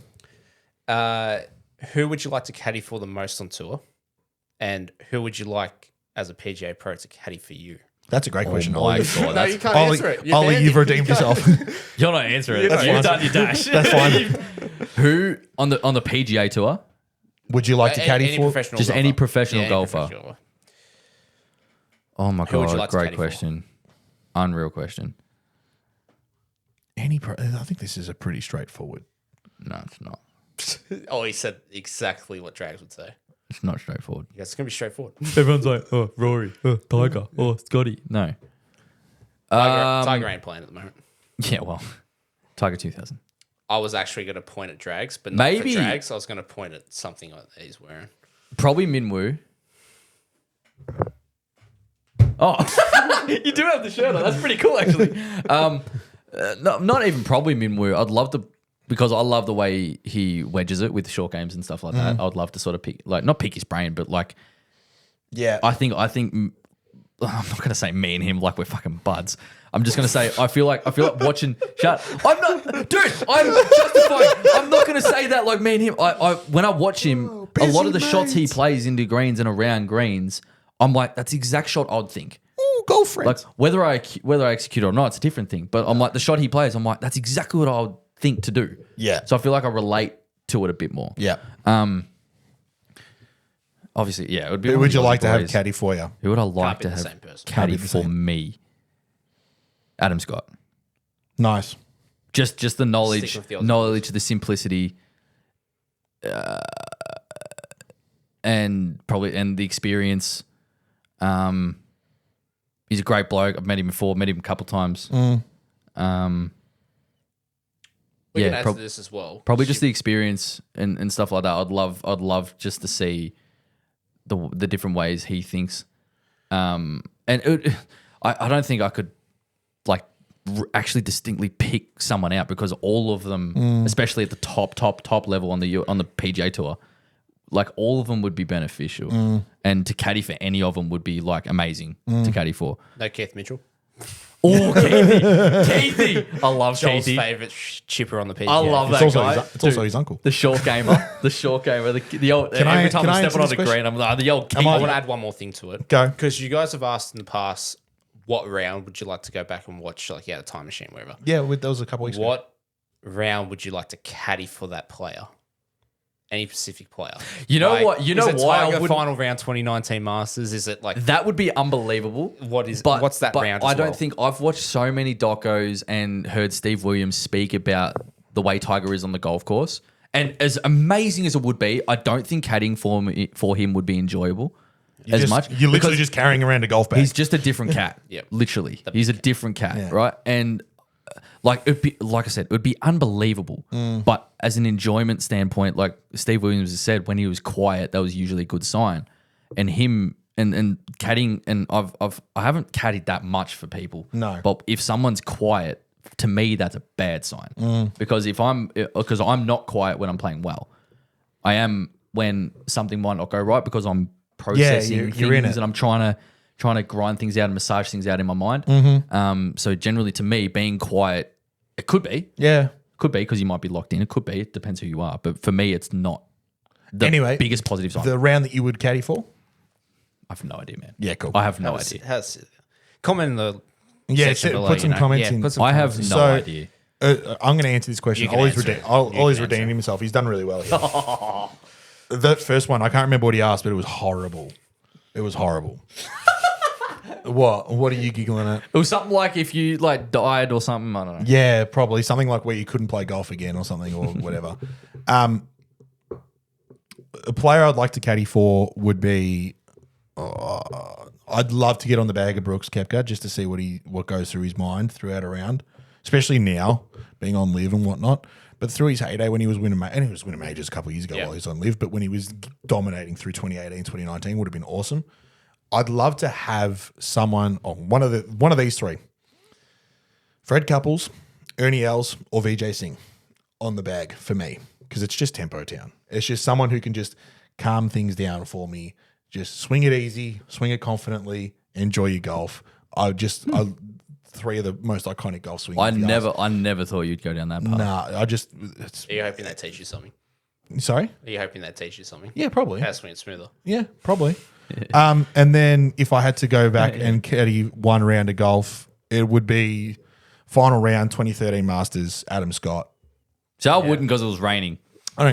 [SPEAKER 3] who would you like to caddy for the most on tour? And who would you like as a PGA pro to caddy for you?
[SPEAKER 2] That's a great question,
[SPEAKER 4] my
[SPEAKER 2] Ollie.
[SPEAKER 4] God, that's-
[SPEAKER 3] can't
[SPEAKER 2] Ollie, you've redeemed yourself.
[SPEAKER 4] You're not answering it.
[SPEAKER 2] That's
[SPEAKER 4] You've
[SPEAKER 2] fine.
[SPEAKER 4] done your dash.
[SPEAKER 2] That's fine.
[SPEAKER 4] Who on the PGA tour?
[SPEAKER 2] Would you like to caddy
[SPEAKER 3] any
[SPEAKER 2] for?
[SPEAKER 3] professional
[SPEAKER 4] Just
[SPEAKER 3] golfer.
[SPEAKER 4] any professional
[SPEAKER 3] any
[SPEAKER 4] golfer.
[SPEAKER 3] professional.
[SPEAKER 4] Oh my
[SPEAKER 3] Who would you
[SPEAKER 4] god,
[SPEAKER 3] like to
[SPEAKER 4] great
[SPEAKER 3] caddy for?
[SPEAKER 4] question. Unreal question.
[SPEAKER 2] I think this is a pretty straightforward.
[SPEAKER 4] No, it's not.
[SPEAKER 3] Oh, he said exactly what Drags would say.
[SPEAKER 4] It's not straightforward.
[SPEAKER 3] Yeah, it's gonna be straightforward.
[SPEAKER 4] Everyone's like, oh, Rory, oh, Tiger, oh, Scotty. No.
[SPEAKER 3] Tiger ain't playing at the moment.
[SPEAKER 4] Yeah, well, Tiger 2000.
[SPEAKER 3] I was actually going to point at Drags, but not
[SPEAKER 4] Maybe-
[SPEAKER 3] for Drags. I was going to point at something that he's wearing.
[SPEAKER 4] Probably Minwoo. Oh, you do have the shirt on. That's pretty cool, actually. No, not even probably Minwoo. I'd love to, because I love the way he wedges it with short games and stuff like that. I'd love to sort of pick, like, not pick his brain, but like,
[SPEAKER 2] Yeah.
[SPEAKER 4] I think I'm not gonna say me and him like we're fucking buds. I'm just gonna say I feel like watching. I'm not, dude. I'm justifying. I'm not gonna say that like me and him. I when I watch him, a lot of the shots he plays into greens and around greens, I'm like, that's the exact shot I'd think.
[SPEAKER 2] Ooh, go for it.
[SPEAKER 4] Like whether I execute it or not, it's a different thing. But I'm like, the shot he plays, I'm like, that's exactly what I would think to do.
[SPEAKER 2] Yeah.
[SPEAKER 4] So I feel like I relate to it a bit more.
[SPEAKER 2] Yeah.
[SPEAKER 4] Obviously, yeah. It would be.
[SPEAKER 2] Who
[SPEAKER 4] one
[SPEAKER 2] would
[SPEAKER 4] of
[SPEAKER 2] you
[SPEAKER 4] the
[SPEAKER 2] like to have
[SPEAKER 4] boys.
[SPEAKER 2] caddy for you?
[SPEAKER 4] Who would I like
[SPEAKER 3] be
[SPEAKER 4] to
[SPEAKER 3] the
[SPEAKER 4] have
[SPEAKER 3] same person.
[SPEAKER 4] caddy
[SPEAKER 2] Can't be the
[SPEAKER 4] for
[SPEAKER 2] same.
[SPEAKER 4] me? Adam Scott.
[SPEAKER 2] Nice.
[SPEAKER 4] Just the
[SPEAKER 3] Stick
[SPEAKER 4] knowledge,
[SPEAKER 3] with the Aussie
[SPEAKER 4] the simplicity, and the experience. He's a great bloke. I've met him before. Met him a couple times.
[SPEAKER 3] We
[SPEAKER 4] Yeah,
[SPEAKER 3] can add to this as well.
[SPEAKER 4] Probably just the experience and stuff like that. I'd love just to see the different ways he thinks. I don't think I could like actually distinctly pick someone out because all of them, especially at the top level on the PGA Tour, like all of them would be beneficial. And to caddy for any of them would be like amazing to caddy for.
[SPEAKER 3] No Keith Mitchell.
[SPEAKER 4] Oh, Keithy. I love
[SPEAKER 3] Joel's
[SPEAKER 4] Keithy.
[SPEAKER 3] favourite chipper on the PGA.
[SPEAKER 4] I love
[SPEAKER 2] It's
[SPEAKER 4] that
[SPEAKER 2] also,
[SPEAKER 4] guy.
[SPEAKER 2] it's also his uncle.
[SPEAKER 4] The short gamer. The old.
[SPEAKER 2] Can I-
[SPEAKER 4] Every time
[SPEAKER 2] can I
[SPEAKER 4] I'm
[SPEAKER 2] answer
[SPEAKER 4] stepping on
[SPEAKER 2] this
[SPEAKER 4] the green,
[SPEAKER 2] question?
[SPEAKER 4] I'm like, the old
[SPEAKER 3] I
[SPEAKER 4] Keithy.
[SPEAKER 3] want to add one more thing to it.
[SPEAKER 2] Go.
[SPEAKER 3] Because you guys have asked in the past, what round would you like to go back and watch, like, the time machine, wherever.
[SPEAKER 2] Yeah, that was a couple weeks ago.
[SPEAKER 3] What round would you like to caddy for that player? Any specific player?
[SPEAKER 4] You know what? You know
[SPEAKER 3] is it
[SPEAKER 4] why I
[SPEAKER 3] Tiger
[SPEAKER 4] wouldn't-
[SPEAKER 3] final round 2019 Masters? Is it like
[SPEAKER 4] That would be unbelievable.
[SPEAKER 3] what's that round?
[SPEAKER 4] I
[SPEAKER 3] as
[SPEAKER 4] don't
[SPEAKER 3] well?
[SPEAKER 4] think I've watched so many docos and heard Steve Williams speak about the way Tiger is on the golf course. And as amazing as it would be, I don't think caddying for him would be enjoyable as much.
[SPEAKER 2] You're literally
[SPEAKER 4] because
[SPEAKER 2] just carrying around a golf bag.
[SPEAKER 4] he's just a different cat.
[SPEAKER 3] Yep.
[SPEAKER 4] Literally. He's a different cat,
[SPEAKER 2] Yeah.
[SPEAKER 4] right? And like I said, it would be unbelievable. But as an enjoyment standpoint, like Steve Williams has said, when he was quiet, that was usually a good sign. And him and caddying, and I haven't caddied that much for people.
[SPEAKER 2] No.
[SPEAKER 4] But if someone's quiet, to me that's a bad sign. Because because I'm not quiet when I'm playing well. I am when something might not go right because I'm processing
[SPEAKER 2] you're in
[SPEAKER 4] things
[SPEAKER 2] it.
[SPEAKER 4] and I'm trying to grind things out and massage things out in my mind. So generally, to me, being quiet, it could be because you might be locked in. It could be. It depends who you are. But for me, it's not the
[SPEAKER 2] Anyway,
[SPEAKER 4] biggest positive sign.
[SPEAKER 2] the round that you would caddy for?
[SPEAKER 4] I have no idea, man.
[SPEAKER 2] Yeah, cool.
[SPEAKER 4] I have no idea.
[SPEAKER 3] Comment in the
[SPEAKER 2] Yeah,
[SPEAKER 3] section below,
[SPEAKER 2] put some comments in.
[SPEAKER 3] put some
[SPEAKER 4] I have
[SPEAKER 3] comments
[SPEAKER 4] no
[SPEAKER 2] So-
[SPEAKER 4] idea.
[SPEAKER 2] I'm going to answer this question.
[SPEAKER 3] You can
[SPEAKER 2] Always
[SPEAKER 3] answer it.
[SPEAKER 2] redeem.
[SPEAKER 3] You
[SPEAKER 2] Always
[SPEAKER 3] can
[SPEAKER 2] redeeming himself. He's done really well here. That first one, I can't remember what he asked, but it was horrible. It was horrible. What are you giggling at?
[SPEAKER 4] It was something like if you like died or something. I don't know.
[SPEAKER 2] Yeah, probably something like where you couldn't play golf again or something or whatever. A player I'd like to caddy for would be. I'd love to get on the bag of Brooks Koepka just to see what goes through his mind throughout a round, especially now being on live and whatnot. But through his heyday when he was winning, and he was winning majors a couple of years ago while he was on live, but when he was dominating through 2018, 2019 would have been awesome. I'd love to have someone, one of these three, Fred Couples, Ernie Els, or VJ Singh on the bag for me because it's just tempo town. It's just someone who can just calm things down for me. Just swing it easy, swing it confidently, enjoy your golf. Three of the most iconic golf swings.
[SPEAKER 4] I never thought you'd go down that path.
[SPEAKER 2] Nah,
[SPEAKER 3] Are you hoping that teach you something?
[SPEAKER 2] sorry?
[SPEAKER 3] Are you hoping that teach you something?
[SPEAKER 2] Yeah, probably.
[SPEAKER 3] How to swing it smoother.
[SPEAKER 2] Yeah, probably. And then if I had to go back and caddy one round of golf, it would be final round 2013 Masters, Adam Scott.
[SPEAKER 4] So I wouldn't because it was raining.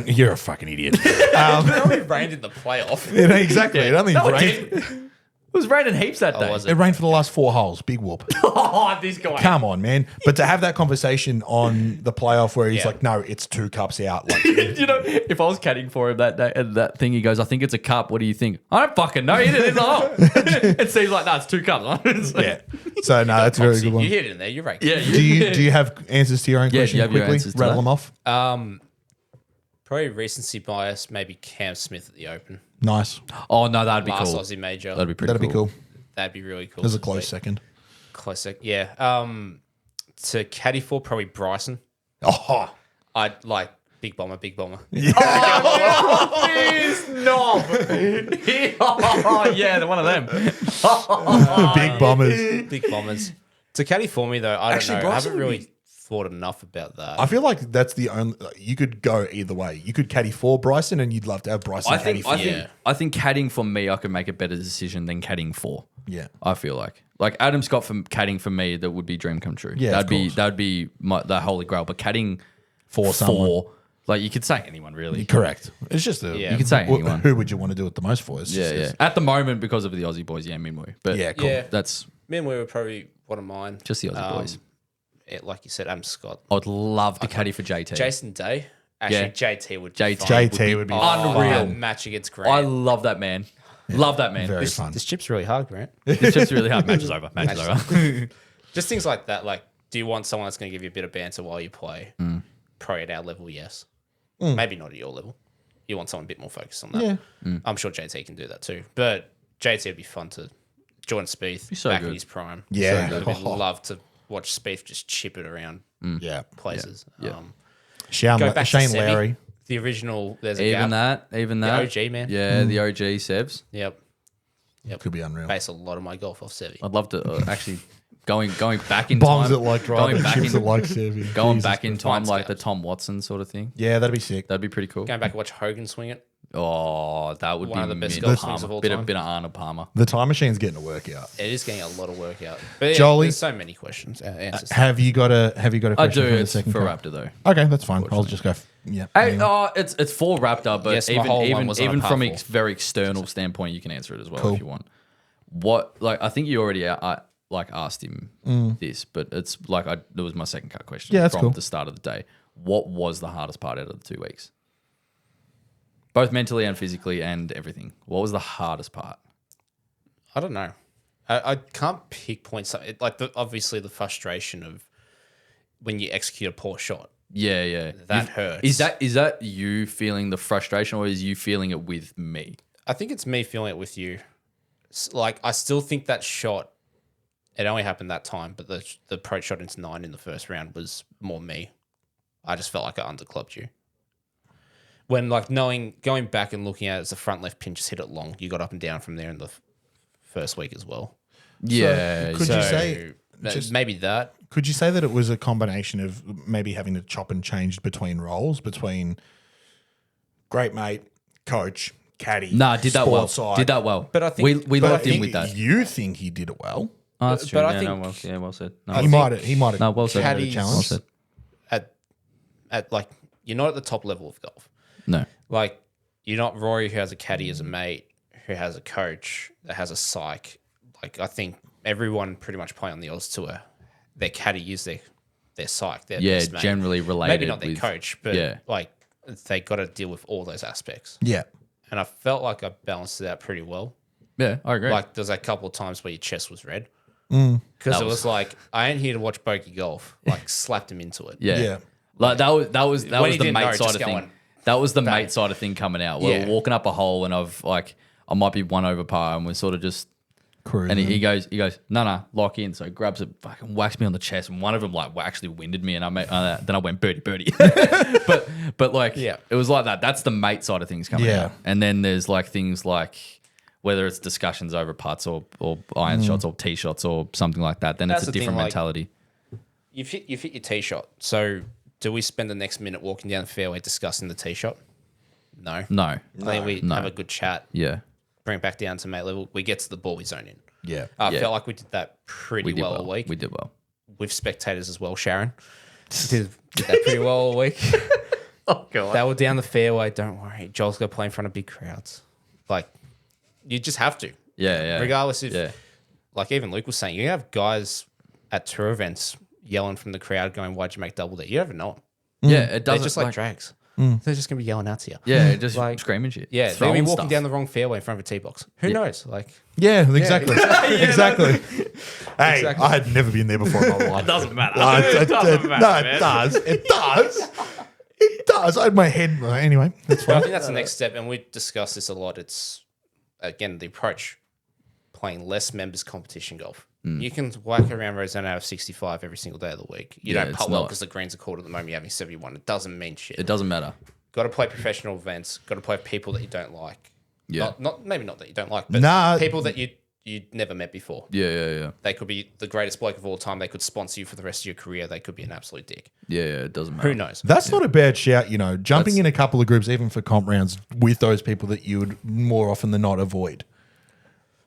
[SPEAKER 2] You're a fucking idiot.
[SPEAKER 3] It only rained in the playoff.
[SPEAKER 2] Yeah, exactly. It only rained.
[SPEAKER 4] It was raining heaps that day.
[SPEAKER 3] was
[SPEAKER 2] It rained for the last 4 holes. Big whoop.
[SPEAKER 4] Oh, this guy.
[SPEAKER 2] Come on, man. But to have that conversation on the playoff where he's
[SPEAKER 3] Yeah.
[SPEAKER 2] like, no, it's 2 cups out. Like,
[SPEAKER 4] You know, if I was caddying for him that day and that thing, he goes, I think it's a cup. What do you think? I don't fucking know. He hit it in the hole. It seems like, no, it's 2 cups. It's like-
[SPEAKER 2] yeah. So, no, that's a very good
[SPEAKER 3] You
[SPEAKER 2] one.
[SPEAKER 3] hit it in there. You're right.
[SPEAKER 4] Yeah.
[SPEAKER 2] Do you have answers to your own
[SPEAKER 4] Yeah, do
[SPEAKER 2] question
[SPEAKER 4] you have your
[SPEAKER 2] quickly?
[SPEAKER 4] answers to
[SPEAKER 2] Rattle
[SPEAKER 4] that?
[SPEAKER 2] them off.
[SPEAKER 3] Probably recency bias. Maybe Cam Smith at the Open.
[SPEAKER 2] Nice.
[SPEAKER 4] Oh, no, that'd be
[SPEAKER 3] Last
[SPEAKER 4] cool.
[SPEAKER 3] Aussie major.
[SPEAKER 4] That'd be pretty
[SPEAKER 2] That'd be cool.
[SPEAKER 3] That'd be really cool.
[SPEAKER 2] There's a close second.
[SPEAKER 3] Close second. Yeah. To caddy for probably Bryson.
[SPEAKER 2] Oh,
[SPEAKER 3] I'd like Big Bomber.
[SPEAKER 4] This knob. Oh, yeah, one of them.
[SPEAKER 2] big bombers.
[SPEAKER 3] Big Bombers. To caddy for me though, I don't
[SPEAKER 2] Actually,
[SPEAKER 3] know. I
[SPEAKER 2] Bryson
[SPEAKER 3] haven't
[SPEAKER 2] would
[SPEAKER 3] really thought enough about that.
[SPEAKER 2] I feel like that's the only. You could go either way. You could caddy for Bryson, and you'd love to have Bryson caddy for you.
[SPEAKER 4] I think caddying for me, I could make a better decision than caddying for.
[SPEAKER 2] Yeah.
[SPEAKER 4] I feel like Adam Scott from caddying for me, that would be dream come true.
[SPEAKER 2] Yeah, of course.
[SPEAKER 4] that'd be the holy grail. But caddying
[SPEAKER 2] For someone.
[SPEAKER 4] like you could say anyone really.
[SPEAKER 2] Correct. It's just a.
[SPEAKER 3] Yeah.
[SPEAKER 4] You could say
[SPEAKER 2] wh-
[SPEAKER 4] anyone.
[SPEAKER 2] Who would you want to do it the most for? It's
[SPEAKER 4] Yeah,
[SPEAKER 2] just,
[SPEAKER 4] yeah. At the moment, because of the Aussie boys, yeah, Minwoo. But
[SPEAKER 2] Yeah, cool.
[SPEAKER 3] Yeah.
[SPEAKER 4] that's
[SPEAKER 3] Me and we were probably one of mine.
[SPEAKER 4] just the Aussie boys.
[SPEAKER 3] Like you said, Adam Scott.
[SPEAKER 4] I'd love to caddy for JT.
[SPEAKER 3] Jason Day. Actually, JT would be
[SPEAKER 4] JT.
[SPEAKER 3] fun.
[SPEAKER 2] JT would be
[SPEAKER 4] unreal.
[SPEAKER 3] That match against Grant.
[SPEAKER 4] I love that man. Love that man.
[SPEAKER 2] very fun.
[SPEAKER 3] This chip's really hard, Grant.
[SPEAKER 4] It's just really hard. Match is over. Match is over.
[SPEAKER 3] Just things like that. Like, do you want someone that's going to give you a bit of banter while you play? Probably at our level, yes. Maybe not at your level. You want someone a bit more focused on that.
[SPEAKER 2] Yeah.
[SPEAKER 3] I'm sure JT can do that too. But JT would be fun to join Spieth
[SPEAKER 4] so
[SPEAKER 3] back
[SPEAKER 4] good.
[SPEAKER 3] in his prime.
[SPEAKER 2] Yeah.
[SPEAKER 3] So I'd love to watch Spieth just chip it around
[SPEAKER 2] Yeah.
[SPEAKER 3] places.
[SPEAKER 4] Yeah.
[SPEAKER 2] Shane,
[SPEAKER 3] Go back
[SPEAKER 2] Shane
[SPEAKER 3] to Sevi,
[SPEAKER 2] Lowry.
[SPEAKER 3] the original. There's a
[SPEAKER 4] Even
[SPEAKER 3] gap.
[SPEAKER 4] that.
[SPEAKER 3] The OG, man.
[SPEAKER 4] Yeah, the OG Sebs.
[SPEAKER 3] Yep.
[SPEAKER 2] Could be unreal.
[SPEAKER 3] Base a lot of my golf off Sevi.
[SPEAKER 4] I'd love to actually going back in
[SPEAKER 2] Bombs
[SPEAKER 4] time.
[SPEAKER 2] that like driving,
[SPEAKER 4] going back
[SPEAKER 2] chips
[SPEAKER 4] in,
[SPEAKER 2] that like serving.
[SPEAKER 4] going
[SPEAKER 2] Jesus
[SPEAKER 4] back in
[SPEAKER 2] Christ.
[SPEAKER 4] time
[SPEAKER 3] Fine
[SPEAKER 4] like the
[SPEAKER 3] scouts.
[SPEAKER 4] Tom Watson sort of thing.
[SPEAKER 2] Yeah, that'd be sick.
[SPEAKER 4] That'd be pretty cool.
[SPEAKER 3] Going back and watch Hogan swing it.
[SPEAKER 4] Oh, that would
[SPEAKER 3] One
[SPEAKER 4] be
[SPEAKER 3] of the best
[SPEAKER 4] mint.
[SPEAKER 3] golf
[SPEAKER 4] Palmer.
[SPEAKER 3] swings of all
[SPEAKER 4] bit
[SPEAKER 3] time.
[SPEAKER 4] of Arnold Palmer.
[SPEAKER 2] The time machine's getting a workout.
[SPEAKER 3] It is getting a lot of work out. But yeah,
[SPEAKER 2] Jolie?
[SPEAKER 3] there's so many questions, answers.
[SPEAKER 2] Have you got a
[SPEAKER 4] I
[SPEAKER 2] question
[SPEAKER 4] do.
[SPEAKER 2] for the
[SPEAKER 4] It's
[SPEAKER 2] second
[SPEAKER 4] for
[SPEAKER 2] card?
[SPEAKER 4] Raptor though.
[SPEAKER 2] Okay, that's fine. I'll just go. Yeah.
[SPEAKER 4] Hey,
[SPEAKER 2] anyway.
[SPEAKER 4] it's for Raptor, but
[SPEAKER 3] Yes, my whole one was on a
[SPEAKER 4] even
[SPEAKER 3] par
[SPEAKER 4] from
[SPEAKER 3] four.
[SPEAKER 4] a very external standpoint, you can answer it as well
[SPEAKER 2] Cool.
[SPEAKER 4] if you want. What I think you already asked him this, but it's like it was my second cut question
[SPEAKER 2] Yeah, that's
[SPEAKER 4] from
[SPEAKER 2] cool.
[SPEAKER 4] the start of the day. What was the hardest part out of the 2 weeks? Both mentally and physically and everything. What was the hardest part?
[SPEAKER 3] I don't know. I can't pick points. Obviously the frustration of when you execute a poor shot.
[SPEAKER 4] Yeah, yeah.
[SPEAKER 3] That hurts.
[SPEAKER 4] Is that you feeling the frustration or is you feeling it with me?
[SPEAKER 3] I think it's me feeling it with you. Like, I still think that shot, it only happened that time, but the approach shot into 9 in the first round was more me. I just felt like I underclubbed you. When, like, going back and looking at it as the front left pin, just hit it long. You got up and down from there in the first week as well.
[SPEAKER 4] Yeah.
[SPEAKER 2] could you say just-
[SPEAKER 3] maybe that?
[SPEAKER 2] Could you say that it was a combination of maybe having to chop and change between roles, between great mate, coach, caddy?
[SPEAKER 4] Nah, did that well.
[SPEAKER 2] sports side?
[SPEAKER 4] Did that well.
[SPEAKER 3] But I think-
[SPEAKER 4] we
[SPEAKER 2] But I
[SPEAKER 4] loved him
[SPEAKER 2] think
[SPEAKER 4] with that.
[SPEAKER 2] You think he did it well?
[SPEAKER 4] Oh, that's true.
[SPEAKER 3] but I
[SPEAKER 4] yeah,
[SPEAKER 3] think-
[SPEAKER 4] well said. No,
[SPEAKER 2] He might have.
[SPEAKER 4] No, well said.
[SPEAKER 2] had a
[SPEAKER 3] Caddies-
[SPEAKER 2] challenge.
[SPEAKER 4] Well said.
[SPEAKER 3] At like, you're not at the top level of golf.
[SPEAKER 4] No.
[SPEAKER 3] Like, you're not Rory, who has a caddy as a mate, who has a coach, that has a psych. Like, I think everyone pretty much playing on the Oz Tour, their caddy is their psych, their
[SPEAKER 4] Yeah,
[SPEAKER 3] best mate.
[SPEAKER 4] generally related.
[SPEAKER 3] Maybe not their
[SPEAKER 4] with,
[SPEAKER 3] coach, but
[SPEAKER 4] yeah.
[SPEAKER 3] like, they got to deal with all those aspects.
[SPEAKER 2] Yeah.
[SPEAKER 3] And I felt like I balanced it out pretty well.
[SPEAKER 4] Yeah, I agree.
[SPEAKER 3] Like, there's a couple of times where your chest was red.
[SPEAKER 2] Mm.
[SPEAKER 3] Because
[SPEAKER 4] That
[SPEAKER 3] it
[SPEAKER 4] was-
[SPEAKER 3] was like, I ain't here to watch bogey golf. Like, slapped him into it.
[SPEAKER 4] yeah.
[SPEAKER 2] Yeah.
[SPEAKER 4] Like that was
[SPEAKER 3] When
[SPEAKER 4] was
[SPEAKER 3] he
[SPEAKER 4] the
[SPEAKER 3] didn't know,
[SPEAKER 4] mate side
[SPEAKER 3] just
[SPEAKER 4] of thing.
[SPEAKER 3] going,
[SPEAKER 4] That was the
[SPEAKER 3] bang.
[SPEAKER 4] mate side of thing coming out.
[SPEAKER 3] Yeah.
[SPEAKER 4] We're walking up a hole and I might be 1 over par and we're sort of just
[SPEAKER 2] Cruising.
[SPEAKER 4] and he goes, no, lock in. So he grabs it, fucking whacks me on the chest, and one of them like actually winded me, and then I went birdie. but like,
[SPEAKER 3] Yeah.
[SPEAKER 4] it was like that. That's the mate side of things coming
[SPEAKER 2] Yeah.
[SPEAKER 4] out, and then there's like things like whether it's discussions over putts or iron shots or tee shots or something like that. Then
[SPEAKER 3] That's
[SPEAKER 4] it's a
[SPEAKER 3] the thing,
[SPEAKER 4] different
[SPEAKER 3] like-
[SPEAKER 4] mentality.
[SPEAKER 3] You've hit your tee shot. So, do we spend the next minute walking down the fairway discussing the tee shot? No.
[SPEAKER 4] No,
[SPEAKER 3] I think we have a good chat,
[SPEAKER 4] yeah,
[SPEAKER 3] bring it back down to mate level. We get to the ball, we zone in.
[SPEAKER 2] Yeah.
[SPEAKER 3] I
[SPEAKER 4] Yeah.
[SPEAKER 3] felt like we did that pretty
[SPEAKER 4] we did
[SPEAKER 3] well
[SPEAKER 4] well.
[SPEAKER 3] all week.
[SPEAKER 4] We did well.
[SPEAKER 3] With spectators as well, Sharon. did that pretty well all week.
[SPEAKER 4] Oh god.
[SPEAKER 3] They were down the fairway. Don't worry. Joel's got to play in front of big crowds. Like, you just have to.
[SPEAKER 4] Yeah.
[SPEAKER 3] Regardless if,
[SPEAKER 4] Yeah.
[SPEAKER 3] like even Luke was saying, you have guys at tour events yelling from the crowd going, why'd you make double D? You don't even know them.
[SPEAKER 4] Yeah, it
[SPEAKER 3] They're
[SPEAKER 4] doesn't
[SPEAKER 3] just like drags. They're just going to be yelling out to you.
[SPEAKER 4] Yeah, just
[SPEAKER 3] Like-
[SPEAKER 4] screaming shit.
[SPEAKER 3] Yeah, they'll be
[SPEAKER 4] throwing
[SPEAKER 3] walking
[SPEAKER 4] stuff.
[SPEAKER 3] down the wrong fairway in front of a tee box. Who knows? Like,
[SPEAKER 2] Yeah, exactly. Exactly. Hey,
[SPEAKER 3] Exactly.
[SPEAKER 2] I had never been there before in my life.
[SPEAKER 4] It doesn't matter.
[SPEAKER 2] It
[SPEAKER 4] doesn't matter,
[SPEAKER 2] No, it
[SPEAKER 4] man.
[SPEAKER 2] does. It does. It does. I had my head. Anyway, that's
[SPEAKER 3] but I
[SPEAKER 2] fine.
[SPEAKER 3] think that's the next step, and we discuss this a lot. It's again the approach: playing less members competition golf. You can whack around Rosanna out of 65 every single day of the week. You
[SPEAKER 4] Yeah,
[SPEAKER 3] don't
[SPEAKER 4] it's
[SPEAKER 3] putt well
[SPEAKER 4] not-
[SPEAKER 3] because the greens are called at the moment. You're having 71. It doesn't mean shit.
[SPEAKER 4] It doesn't matter.
[SPEAKER 3] Got to play professional events. Got to play with people that you don't like.
[SPEAKER 4] Yeah.
[SPEAKER 3] Not maybe not that you don't like, but
[SPEAKER 2] Nah.
[SPEAKER 3] people that you'd never met before.
[SPEAKER 4] Yeah.
[SPEAKER 3] They could be the greatest bloke of all time. They could sponsor you for the rest of your career. They could be an absolute dick.
[SPEAKER 4] Yeah, it doesn't matter.
[SPEAKER 3] Who knows?
[SPEAKER 2] That's not a bad shout, jumping in a couple of groups, even for comp rounds, with those people that you would more often than not avoid.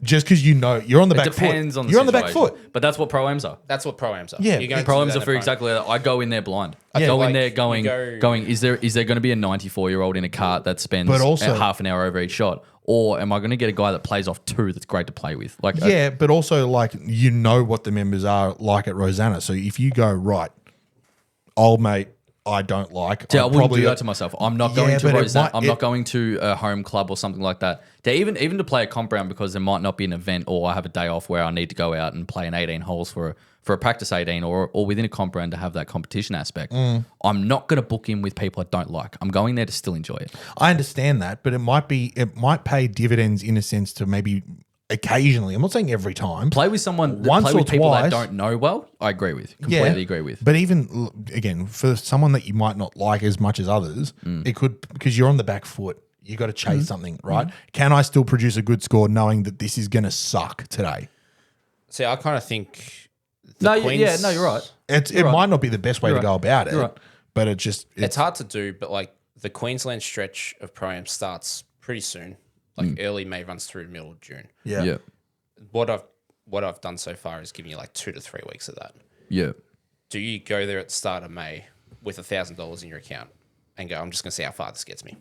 [SPEAKER 2] Just because you're on the back
[SPEAKER 4] It depends
[SPEAKER 2] foot.
[SPEAKER 4] on the
[SPEAKER 2] You're on the back
[SPEAKER 4] situation.
[SPEAKER 2] foot.
[SPEAKER 4] But that's what pro-ams are.
[SPEAKER 3] That's what pro-ams are.
[SPEAKER 2] Yeah,
[SPEAKER 3] You're going
[SPEAKER 4] Pro-ams
[SPEAKER 3] to
[SPEAKER 4] are
[SPEAKER 3] do
[SPEAKER 4] for
[SPEAKER 3] that
[SPEAKER 4] exactly that. I go in there blind. I
[SPEAKER 2] Yeah.
[SPEAKER 4] go
[SPEAKER 3] Like,
[SPEAKER 4] in there
[SPEAKER 3] you
[SPEAKER 4] going,
[SPEAKER 3] go-
[SPEAKER 4] is there going to be a 94-year-old in a cart that spends
[SPEAKER 2] But also-
[SPEAKER 4] half an hour over each shot? Or am I going to get a guy that plays off two that's great to play with? Like,
[SPEAKER 2] Yeah, but also what the members are like at Rosanna. So if you go, right, old mate, I don't like.
[SPEAKER 4] yeah, I
[SPEAKER 2] I'd
[SPEAKER 4] wouldn't
[SPEAKER 2] probably
[SPEAKER 4] do that to myself. I'm not
[SPEAKER 2] Yeah,
[SPEAKER 4] going to
[SPEAKER 2] but it
[SPEAKER 4] Rosanna.
[SPEAKER 2] might-
[SPEAKER 4] I'm not going to a home club or something like that. To even to play a comp round because there might not be an event or I have a day off where I need to go out and play an 18 holes for a practice 18 or within a comp round to have that competition aspect. I'm not going to book in with people I don't like. I'm going there to still enjoy it.
[SPEAKER 2] I understand that, but it might pay dividends in a sense to maybe occasionally. I'm not saying every time.
[SPEAKER 4] Play with someone,
[SPEAKER 2] Once
[SPEAKER 4] play
[SPEAKER 2] or
[SPEAKER 4] with people
[SPEAKER 2] twice.
[SPEAKER 4] that don't know well. I agree with. Completely agree with.
[SPEAKER 2] But even again, for someone that you might not like as much as others, it could, because you're on the back foot. You got to chase something, right? Can I still produce a good score knowing that this is going to suck today?
[SPEAKER 3] See, I kind of think.
[SPEAKER 4] No,
[SPEAKER 3] Queens,
[SPEAKER 4] you're right.
[SPEAKER 2] It might not be the best way to
[SPEAKER 4] You're
[SPEAKER 2] go
[SPEAKER 4] right.
[SPEAKER 2] about it,
[SPEAKER 4] You're right.
[SPEAKER 2] but it just
[SPEAKER 3] It's hard to do, but like the Queensland stretch of pro-am starts pretty soon. Like early May runs through middle of June.
[SPEAKER 2] yeah.
[SPEAKER 3] What I've done so far is giving you like 2 to 3 weeks of that.
[SPEAKER 4] Yeah.
[SPEAKER 3] Do you go there at the start of May with $1,000 in your account and go, I'm just going to see how far this gets me?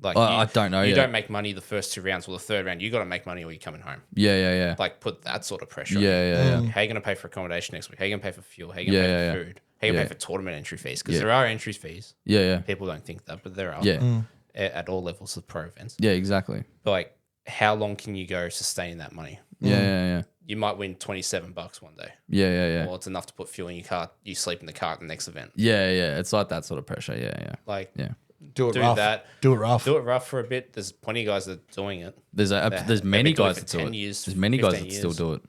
[SPEAKER 3] Like
[SPEAKER 4] I don't know
[SPEAKER 3] You
[SPEAKER 4] yet.
[SPEAKER 3] don't make money the first 2 rounds or the third round. You got to make money or you're coming home.
[SPEAKER 4] Yeah.
[SPEAKER 3] Like put that sort of pressure on
[SPEAKER 4] Yeah,
[SPEAKER 3] you.
[SPEAKER 4] yeah,
[SPEAKER 3] How are you going to pay for accommodation next week? How are you going to pay for fuel? How are you going to
[SPEAKER 4] Yeah,
[SPEAKER 3] pay
[SPEAKER 4] yeah,
[SPEAKER 3] for food? How are you going to
[SPEAKER 4] Yeah.
[SPEAKER 3] pay for tournament entry fees? Because there are entry fees.
[SPEAKER 4] Yeah.
[SPEAKER 3] People don't think that, but there are.
[SPEAKER 4] Yeah.
[SPEAKER 3] At all levels of pro events.
[SPEAKER 4] Yeah, exactly.
[SPEAKER 3] But like, how long can you go sustaining that money?
[SPEAKER 4] Yeah.
[SPEAKER 3] You might win $27 one day.
[SPEAKER 4] Yeah.
[SPEAKER 3] Well, it's enough to put fuel in your car. You sleep in the car at the next event.
[SPEAKER 4] Yeah. It's like that sort of pressure. Yeah.
[SPEAKER 3] Like,
[SPEAKER 4] Yeah.
[SPEAKER 2] Do it
[SPEAKER 3] do
[SPEAKER 2] rough.
[SPEAKER 3] that.
[SPEAKER 2] Do it rough.
[SPEAKER 3] Do it rough for a bit. There's plenty of guys that are doing it.
[SPEAKER 4] There's
[SPEAKER 3] They've
[SPEAKER 4] many
[SPEAKER 3] been doing
[SPEAKER 4] guys
[SPEAKER 3] it
[SPEAKER 4] that
[SPEAKER 3] for
[SPEAKER 4] do
[SPEAKER 3] 10
[SPEAKER 4] it.
[SPEAKER 3] years,
[SPEAKER 4] There's many guys
[SPEAKER 3] 15
[SPEAKER 4] that still
[SPEAKER 3] years.
[SPEAKER 4] do it.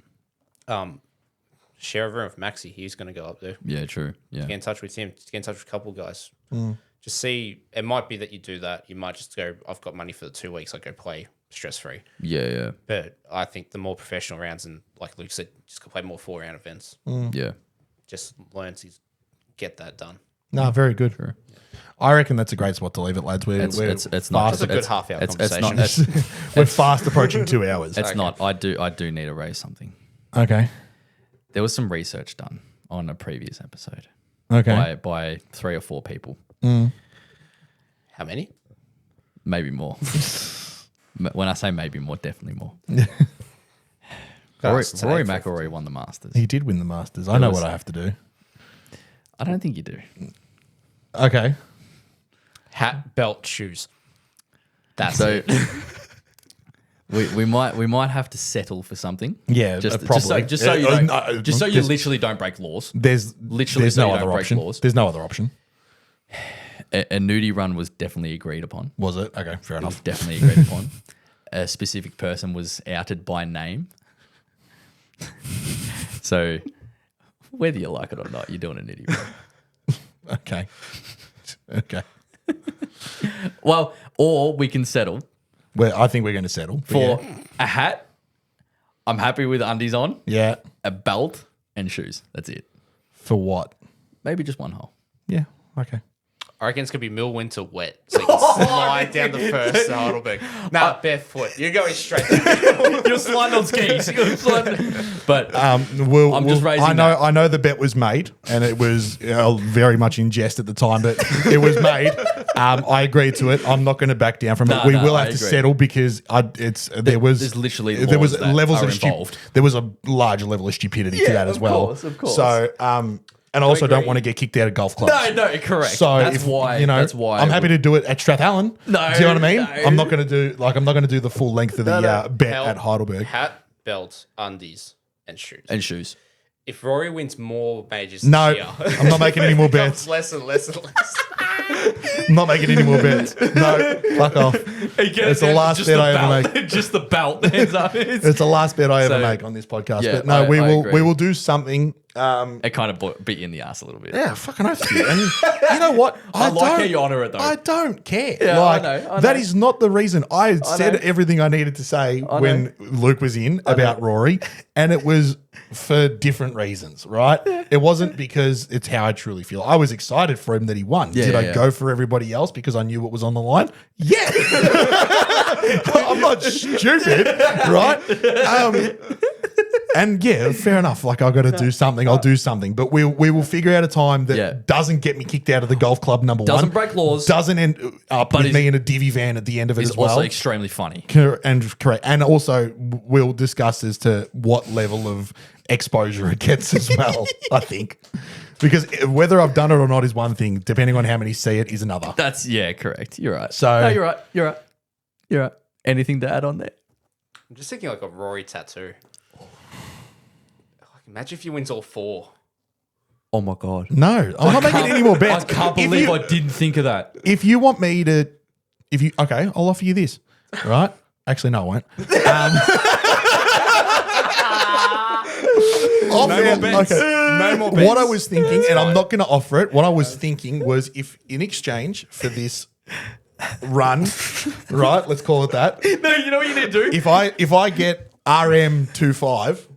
[SPEAKER 3] Share a room with Maxi. He's going to go up there.
[SPEAKER 4] Yeah, true. Yeah.
[SPEAKER 3] Get in touch with him. Get in touch with a couple of guys.
[SPEAKER 2] Mm.
[SPEAKER 3] Just see. It might be that you do that. You might just go, I've got money for the 2 weeks. I go play stress free.
[SPEAKER 4] Yeah.
[SPEAKER 3] But I think the more professional rounds and like Luke said, just go play more 4-round events.
[SPEAKER 4] Yeah.
[SPEAKER 3] Just learn to get that done.
[SPEAKER 2] No, very good. I reckon that's a great spot to leave it, lads. We're
[SPEAKER 4] It's not
[SPEAKER 2] fast.
[SPEAKER 3] That's a good half-hour
[SPEAKER 4] it's
[SPEAKER 3] conversation.
[SPEAKER 4] not.
[SPEAKER 2] We're fast approaching 2 hours.
[SPEAKER 4] It's not. I do need to raise something.
[SPEAKER 2] Okay.
[SPEAKER 4] There was some research done on a previous episode
[SPEAKER 2] Okay.
[SPEAKER 4] by 3 or 4 people,
[SPEAKER 3] How many?
[SPEAKER 4] maybe more. When I say maybe more, definitely more.
[SPEAKER 3] Guys,
[SPEAKER 4] Rory
[SPEAKER 3] today-
[SPEAKER 4] McIlroy won the Masters.
[SPEAKER 2] He did win the Masters. I know
[SPEAKER 4] was-
[SPEAKER 2] what I have to do.
[SPEAKER 4] I don't think you do.
[SPEAKER 2] Okay.
[SPEAKER 3] Hat, belt, shoes. That's
[SPEAKER 4] So
[SPEAKER 3] it.
[SPEAKER 4] we might have to settle for something.
[SPEAKER 2] Yeah, probably.
[SPEAKER 4] Just so you
[SPEAKER 2] Yeah,
[SPEAKER 4] don't, just so you
[SPEAKER 2] there's-
[SPEAKER 4] literally don't break laws.
[SPEAKER 2] There's
[SPEAKER 4] Literally
[SPEAKER 2] there's
[SPEAKER 4] so
[SPEAKER 2] no
[SPEAKER 4] you
[SPEAKER 2] other
[SPEAKER 4] don't break
[SPEAKER 2] option.
[SPEAKER 4] laws.
[SPEAKER 2] There's no other option.
[SPEAKER 4] A nudie run was definitely agreed upon.
[SPEAKER 2] Was it? Okay, fair
[SPEAKER 4] It was
[SPEAKER 2] enough.
[SPEAKER 4] definitely agreed upon. A specific person was outed by name. So whether you like it or not, you're doing a nudie run.
[SPEAKER 2] Okay. Okay.
[SPEAKER 4] Well, or we can settle
[SPEAKER 2] Well, I think we're going to settle but
[SPEAKER 4] for
[SPEAKER 2] yeah.
[SPEAKER 4] a hat. I'm happy with undies on,
[SPEAKER 2] Yeah.
[SPEAKER 4] a belt, and shoes. That's it.
[SPEAKER 2] For what?
[SPEAKER 4] Maybe just one hole.
[SPEAKER 2] Yeah. Okay.
[SPEAKER 3] I reckon it's going to be middle winter wet. So you can slide down the first to Heidelberg. Nah, barefoot. You're going straight.
[SPEAKER 4] You're sliding on skis. But
[SPEAKER 2] We'll,
[SPEAKER 4] just raising
[SPEAKER 2] I know the bet was made, and it was very much in jest at the time, but it was made. I agree to it. I'm not going to back down from it.
[SPEAKER 4] No,
[SPEAKER 2] We
[SPEAKER 4] no,
[SPEAKER 2] will
[SPEAKER 4] I
[SPEAKER 2] have to
[SPEAKER 4] agree.
[SPEAKER 2] settle because
[SPEAKER 4] there's literally
[SPEAKER 2] there was
[SPEAKER 4] laws that
[SPEAKER 2] levels
[SPEAKER 4] are
[SPEAKER 2] of
[SPEAKER 4] involved.
[SPEAKER 2] there was a large level of stupidity to that as well.
[SPEAKER 4] Of course.
[SPEAKER 2] So and I also don't
[SPEAKER 3] agree.
[SPEAKER 2] want to get kicked out of golf clubs.
[SPEAKER 4] No, correct.
[SPEAKER 2] So
[SPEAKER 4] that's why. That's why
[SPEAKER 2] I'm happy to do it at Strathallan.
[SPEAKER 4] No,
[SPEAKER 2] do you know what I mean?
[SPEAKER 4] no.
[SPEAKER 2] I'm not going to do the full length of the bet
[SPEAKER 3] Belt,
[SPEAKER 2] at Heidelberg.
[SPEAKER 3] Hat, belt, undies, and shoes.
[SPEAKER 4] And shoes.
[SPEAKER 3] If Rory wins more majors
[SPEAKER 2] No,
[SPEAKER 3] this year,
[SPEAKER 2] I'm not making any more
[SPEAKER 3] it becomes
[SPEAKER 2] bets.
[SPEAKER 3] less and less and less.
[SPEAKER 2] I'm not making any more bets. No, fuck off. It's the last bet I ever make.
[SPEAKER 4] Just the belt ends up.
[SPEAKER 2] It's the last bet I ever
[SPEAKER 4] So,
[SPEAKER 2] make on this podcast.
[SPEAKER 4] yeah,
[SPEAKER 2] but no,
[SPEAKER 4] I agree.
[SPEAKER 2] we will do something.
[SPEAKER 4] It kind of beat you in the ass a little bit.
[SPEAKER 2] Yeah, fucking oath to you. And you know what?
[SPEAKER 4] I like how you honour it, though.
[SPEAKER 2] I don't care.
[SPEAKER 4] Yeah,
[SPEAKER 2] like,
[SPEAKER 4] I know.
[SPEAKER 2] That is not the reason. I said
[SPEAKER 4] know.
[SPEAKER 2] everything I needed to say when Luke was in about Rory, and it was for different reasons, right? It wasn't because it's how I truly feel. I was excited for him that he won. Did I go for everybody else because I knew what was on the line? Yeah. I'm not stupid, right? And yeah, fair enough. Like I've got to do something. I'll do something. But we will figure out a time that doesn't get me kicked out of the golf club number one.
[SPEAKER 4] Doesn't break laws.
[SPEAKER 2] Doesn't end up with me in a divvy van at the end of it
[SPEAKER 4] It's
[SPEAKER 2] as well.
[SPEAKER 4] also extremely funny.
[SPEAKER 2] Correct. And also we'll discuss as to what level of exposure it gets as well, I think. Because whether I've done it or not is one thing. Depending on how many see it is another.
[SPEAKER 4] That's correct. You're right.
[SPEAKER 2] So
[SPEAKER 4] no, you're right. Anything to add on there?
[SPEAKER 3] I'm just thinking like a Rory tattoo. Like, imagine if he wins all four.
[SPEAKER 4] Oh my god.
[SPEAKER 2] No, I'm not making any more bets.
[SPEAKER 4] I can't
[SPEAKER 2] If
[SPEAKER 4] believe
[SPEAKER 2] you-
[SPEAKER 4] I didn't think of that.
[SPEAKER 2] If you want me to, okay, I'll offer you this, right? Actually, no, I won't.
[SPEAKER 3] No more bets. No more bets.
[SPEAKER 2] What I was thinking, and I'm not going to offer it. What I was thinking was, if in exchange for this run, right? Let's call it that.
[SPEAKER 4] No, you know what you need to do?
[SPEAKER 2] If I get RM25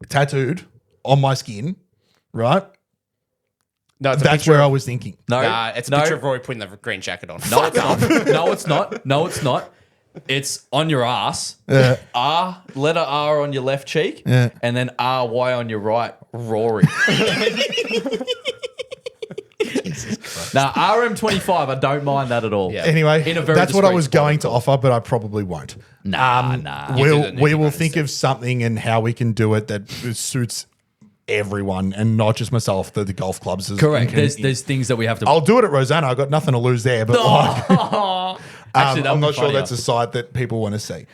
[SPEAKER 2] tattooed on my skin, right?
[SPEAKER 3] No, it's a
[SPEAKER 2] That's
[SPEAKER 3] picture
[SPEAKER 2] where
[SPEAKER 3] of-
[SPEAKER 2] I was thinking.
[SPEAKER 4] No,
[SPEAKER 3] Nah, it's a
[SPEAKER 4] no,
[SPEAKER 3] picture of Rory putting the green jacket on.
[SPEAKER 4] No, it's not. No, it's not. No, it's not. It's on your ass. R, letter R on your left cheek, and then RY on your right. Rory. Now, RM25, I don't mind that at all.
[SPEAKER 3] Yeah.
[SPEAKER 2] Anyway,
[SPEAKER 4] In a very
[SPEAKER 2] that's what I
[SPEAKER 4] discreet
[SPEAKER 2] was
[SPEAKER 4] spot,
[SPEAKER 2] going
[SPEAKER 4] of
[SPEAKER 2] to
[SPEAKER 4] course.
[SPEAKER 2] offer, but I probably won't.
[SPEAKER 4] Nah.
[SPEAKER 3] You do that
[SPEAKER 2] We
[SPEAKER 3] Nicky
[SPEAKER 2] will
[SPEAKER 3] Rose
[SPEAKER 2] think
[SPEAKER 3] thing.
[SPEAKER 2] of something and how we can do it that suits everyone and not just myself. The golf clubs.
[SPEAKER 4] Correct. There's things that we have to.
[SPEAKER 2] I'll do it at Rosanna. I've got nothing to lose there, but
[SPEAKER 4] Actually, that
[SPEAKER 2] I'm
[SPEAKER 4] would
[SPEAKER 2] not
[SPEAKER 4] be
[SPEAKER 2] sure
[SPEAKER 4] funnier.
[SPEAKER 2] that's a site that people want to see.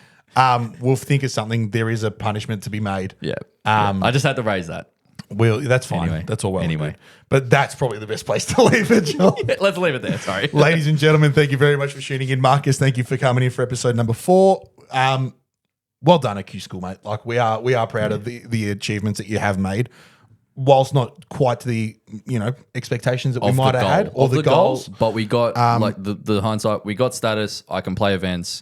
[SPEAKER 2] We'll think of something. There is a punishment to be made.
[SPEAKER 4] Yeah. I just had to raise that.
[SPEAKER 2] That's fine.
[SPEAKER 4] Anyway.
[SPEAKER 2] That's all well. and
[SPEAKER 4] Anyway.
[SPEAKER 2] good. But that's probably the best place to leave it, Joel.
[SPEAKER 4] Let's leave it there. Sorry.
[SPEAKER 2] Ladies and gentlemen, thank you very much for tuning in. Marcus, thank you for coming in for episode number 4. Well done at Q School, mate. Like we are proud of the achievements that you have made. Whilst not quite to the expectations that we
[SPEAKER 4] Of
[SPEAKER 2] might
[SPEAKER 4] the
[SPEAKER 2] have
[SPEAKER 4] goal.
[SPEAKER 2] had, or
[SPEAKER 4] Of
[SPEAKER 2] the
[SPEAKER 4] goal,
[SPEAKER 2] goals.
[SPEAKER 4] but we got like the hindsight. We got status. I can play events.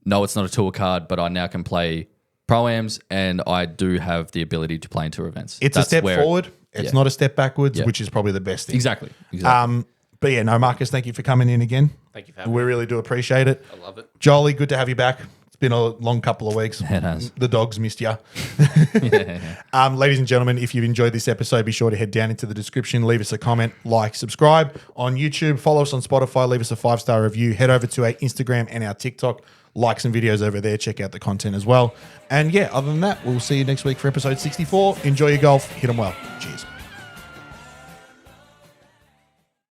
[SPEAKER 4] No, it's not a tour card, but I now can play pro-ams, and I do have the ability to play in tour events.
[SPEAKER 2] It's
[SPEAKER 4] That's
[SPEAKER 2] a step
[SPEAKER 4] where-
[SPEAKER 2] forward. It's
[SPEAKER 4] yeah.
[SPEAKER 2] not a step backwards,
[SPEAKER 4] Yeah.
[SPEAKER 2] which is probably the best thing.
[SPEAKER 4] Exactly.
[SPEAKER 2] But yeah, no, Marcus, thank you for coming in again.
[SPEAKER 3] Thank you for having
[SPEAKER 2] We
[SPEAKER 3] me.
[SPEAKER 2] really do appreciate it.
[SPEAKER 3] I love it.
[SPEAKER 2] Jolie, good to have you back. It's been a long couple of weeks.
[SPEAKER 4] It has.
[SPEAKER 2] The dogs missed you. Ladies and gentlemen, if you've enjoyed this episode, be sure to head down into the description, leave us a comment, like, subscribe on YouTube, follow us on Spotify, leave us a 5-star review, head over to our Instagram and our TikTok, like some videos over there, check out the content as well. And yeah, other than that, we'll see you next week for episode 64. Enjoy your golf, hit them well. Cheers.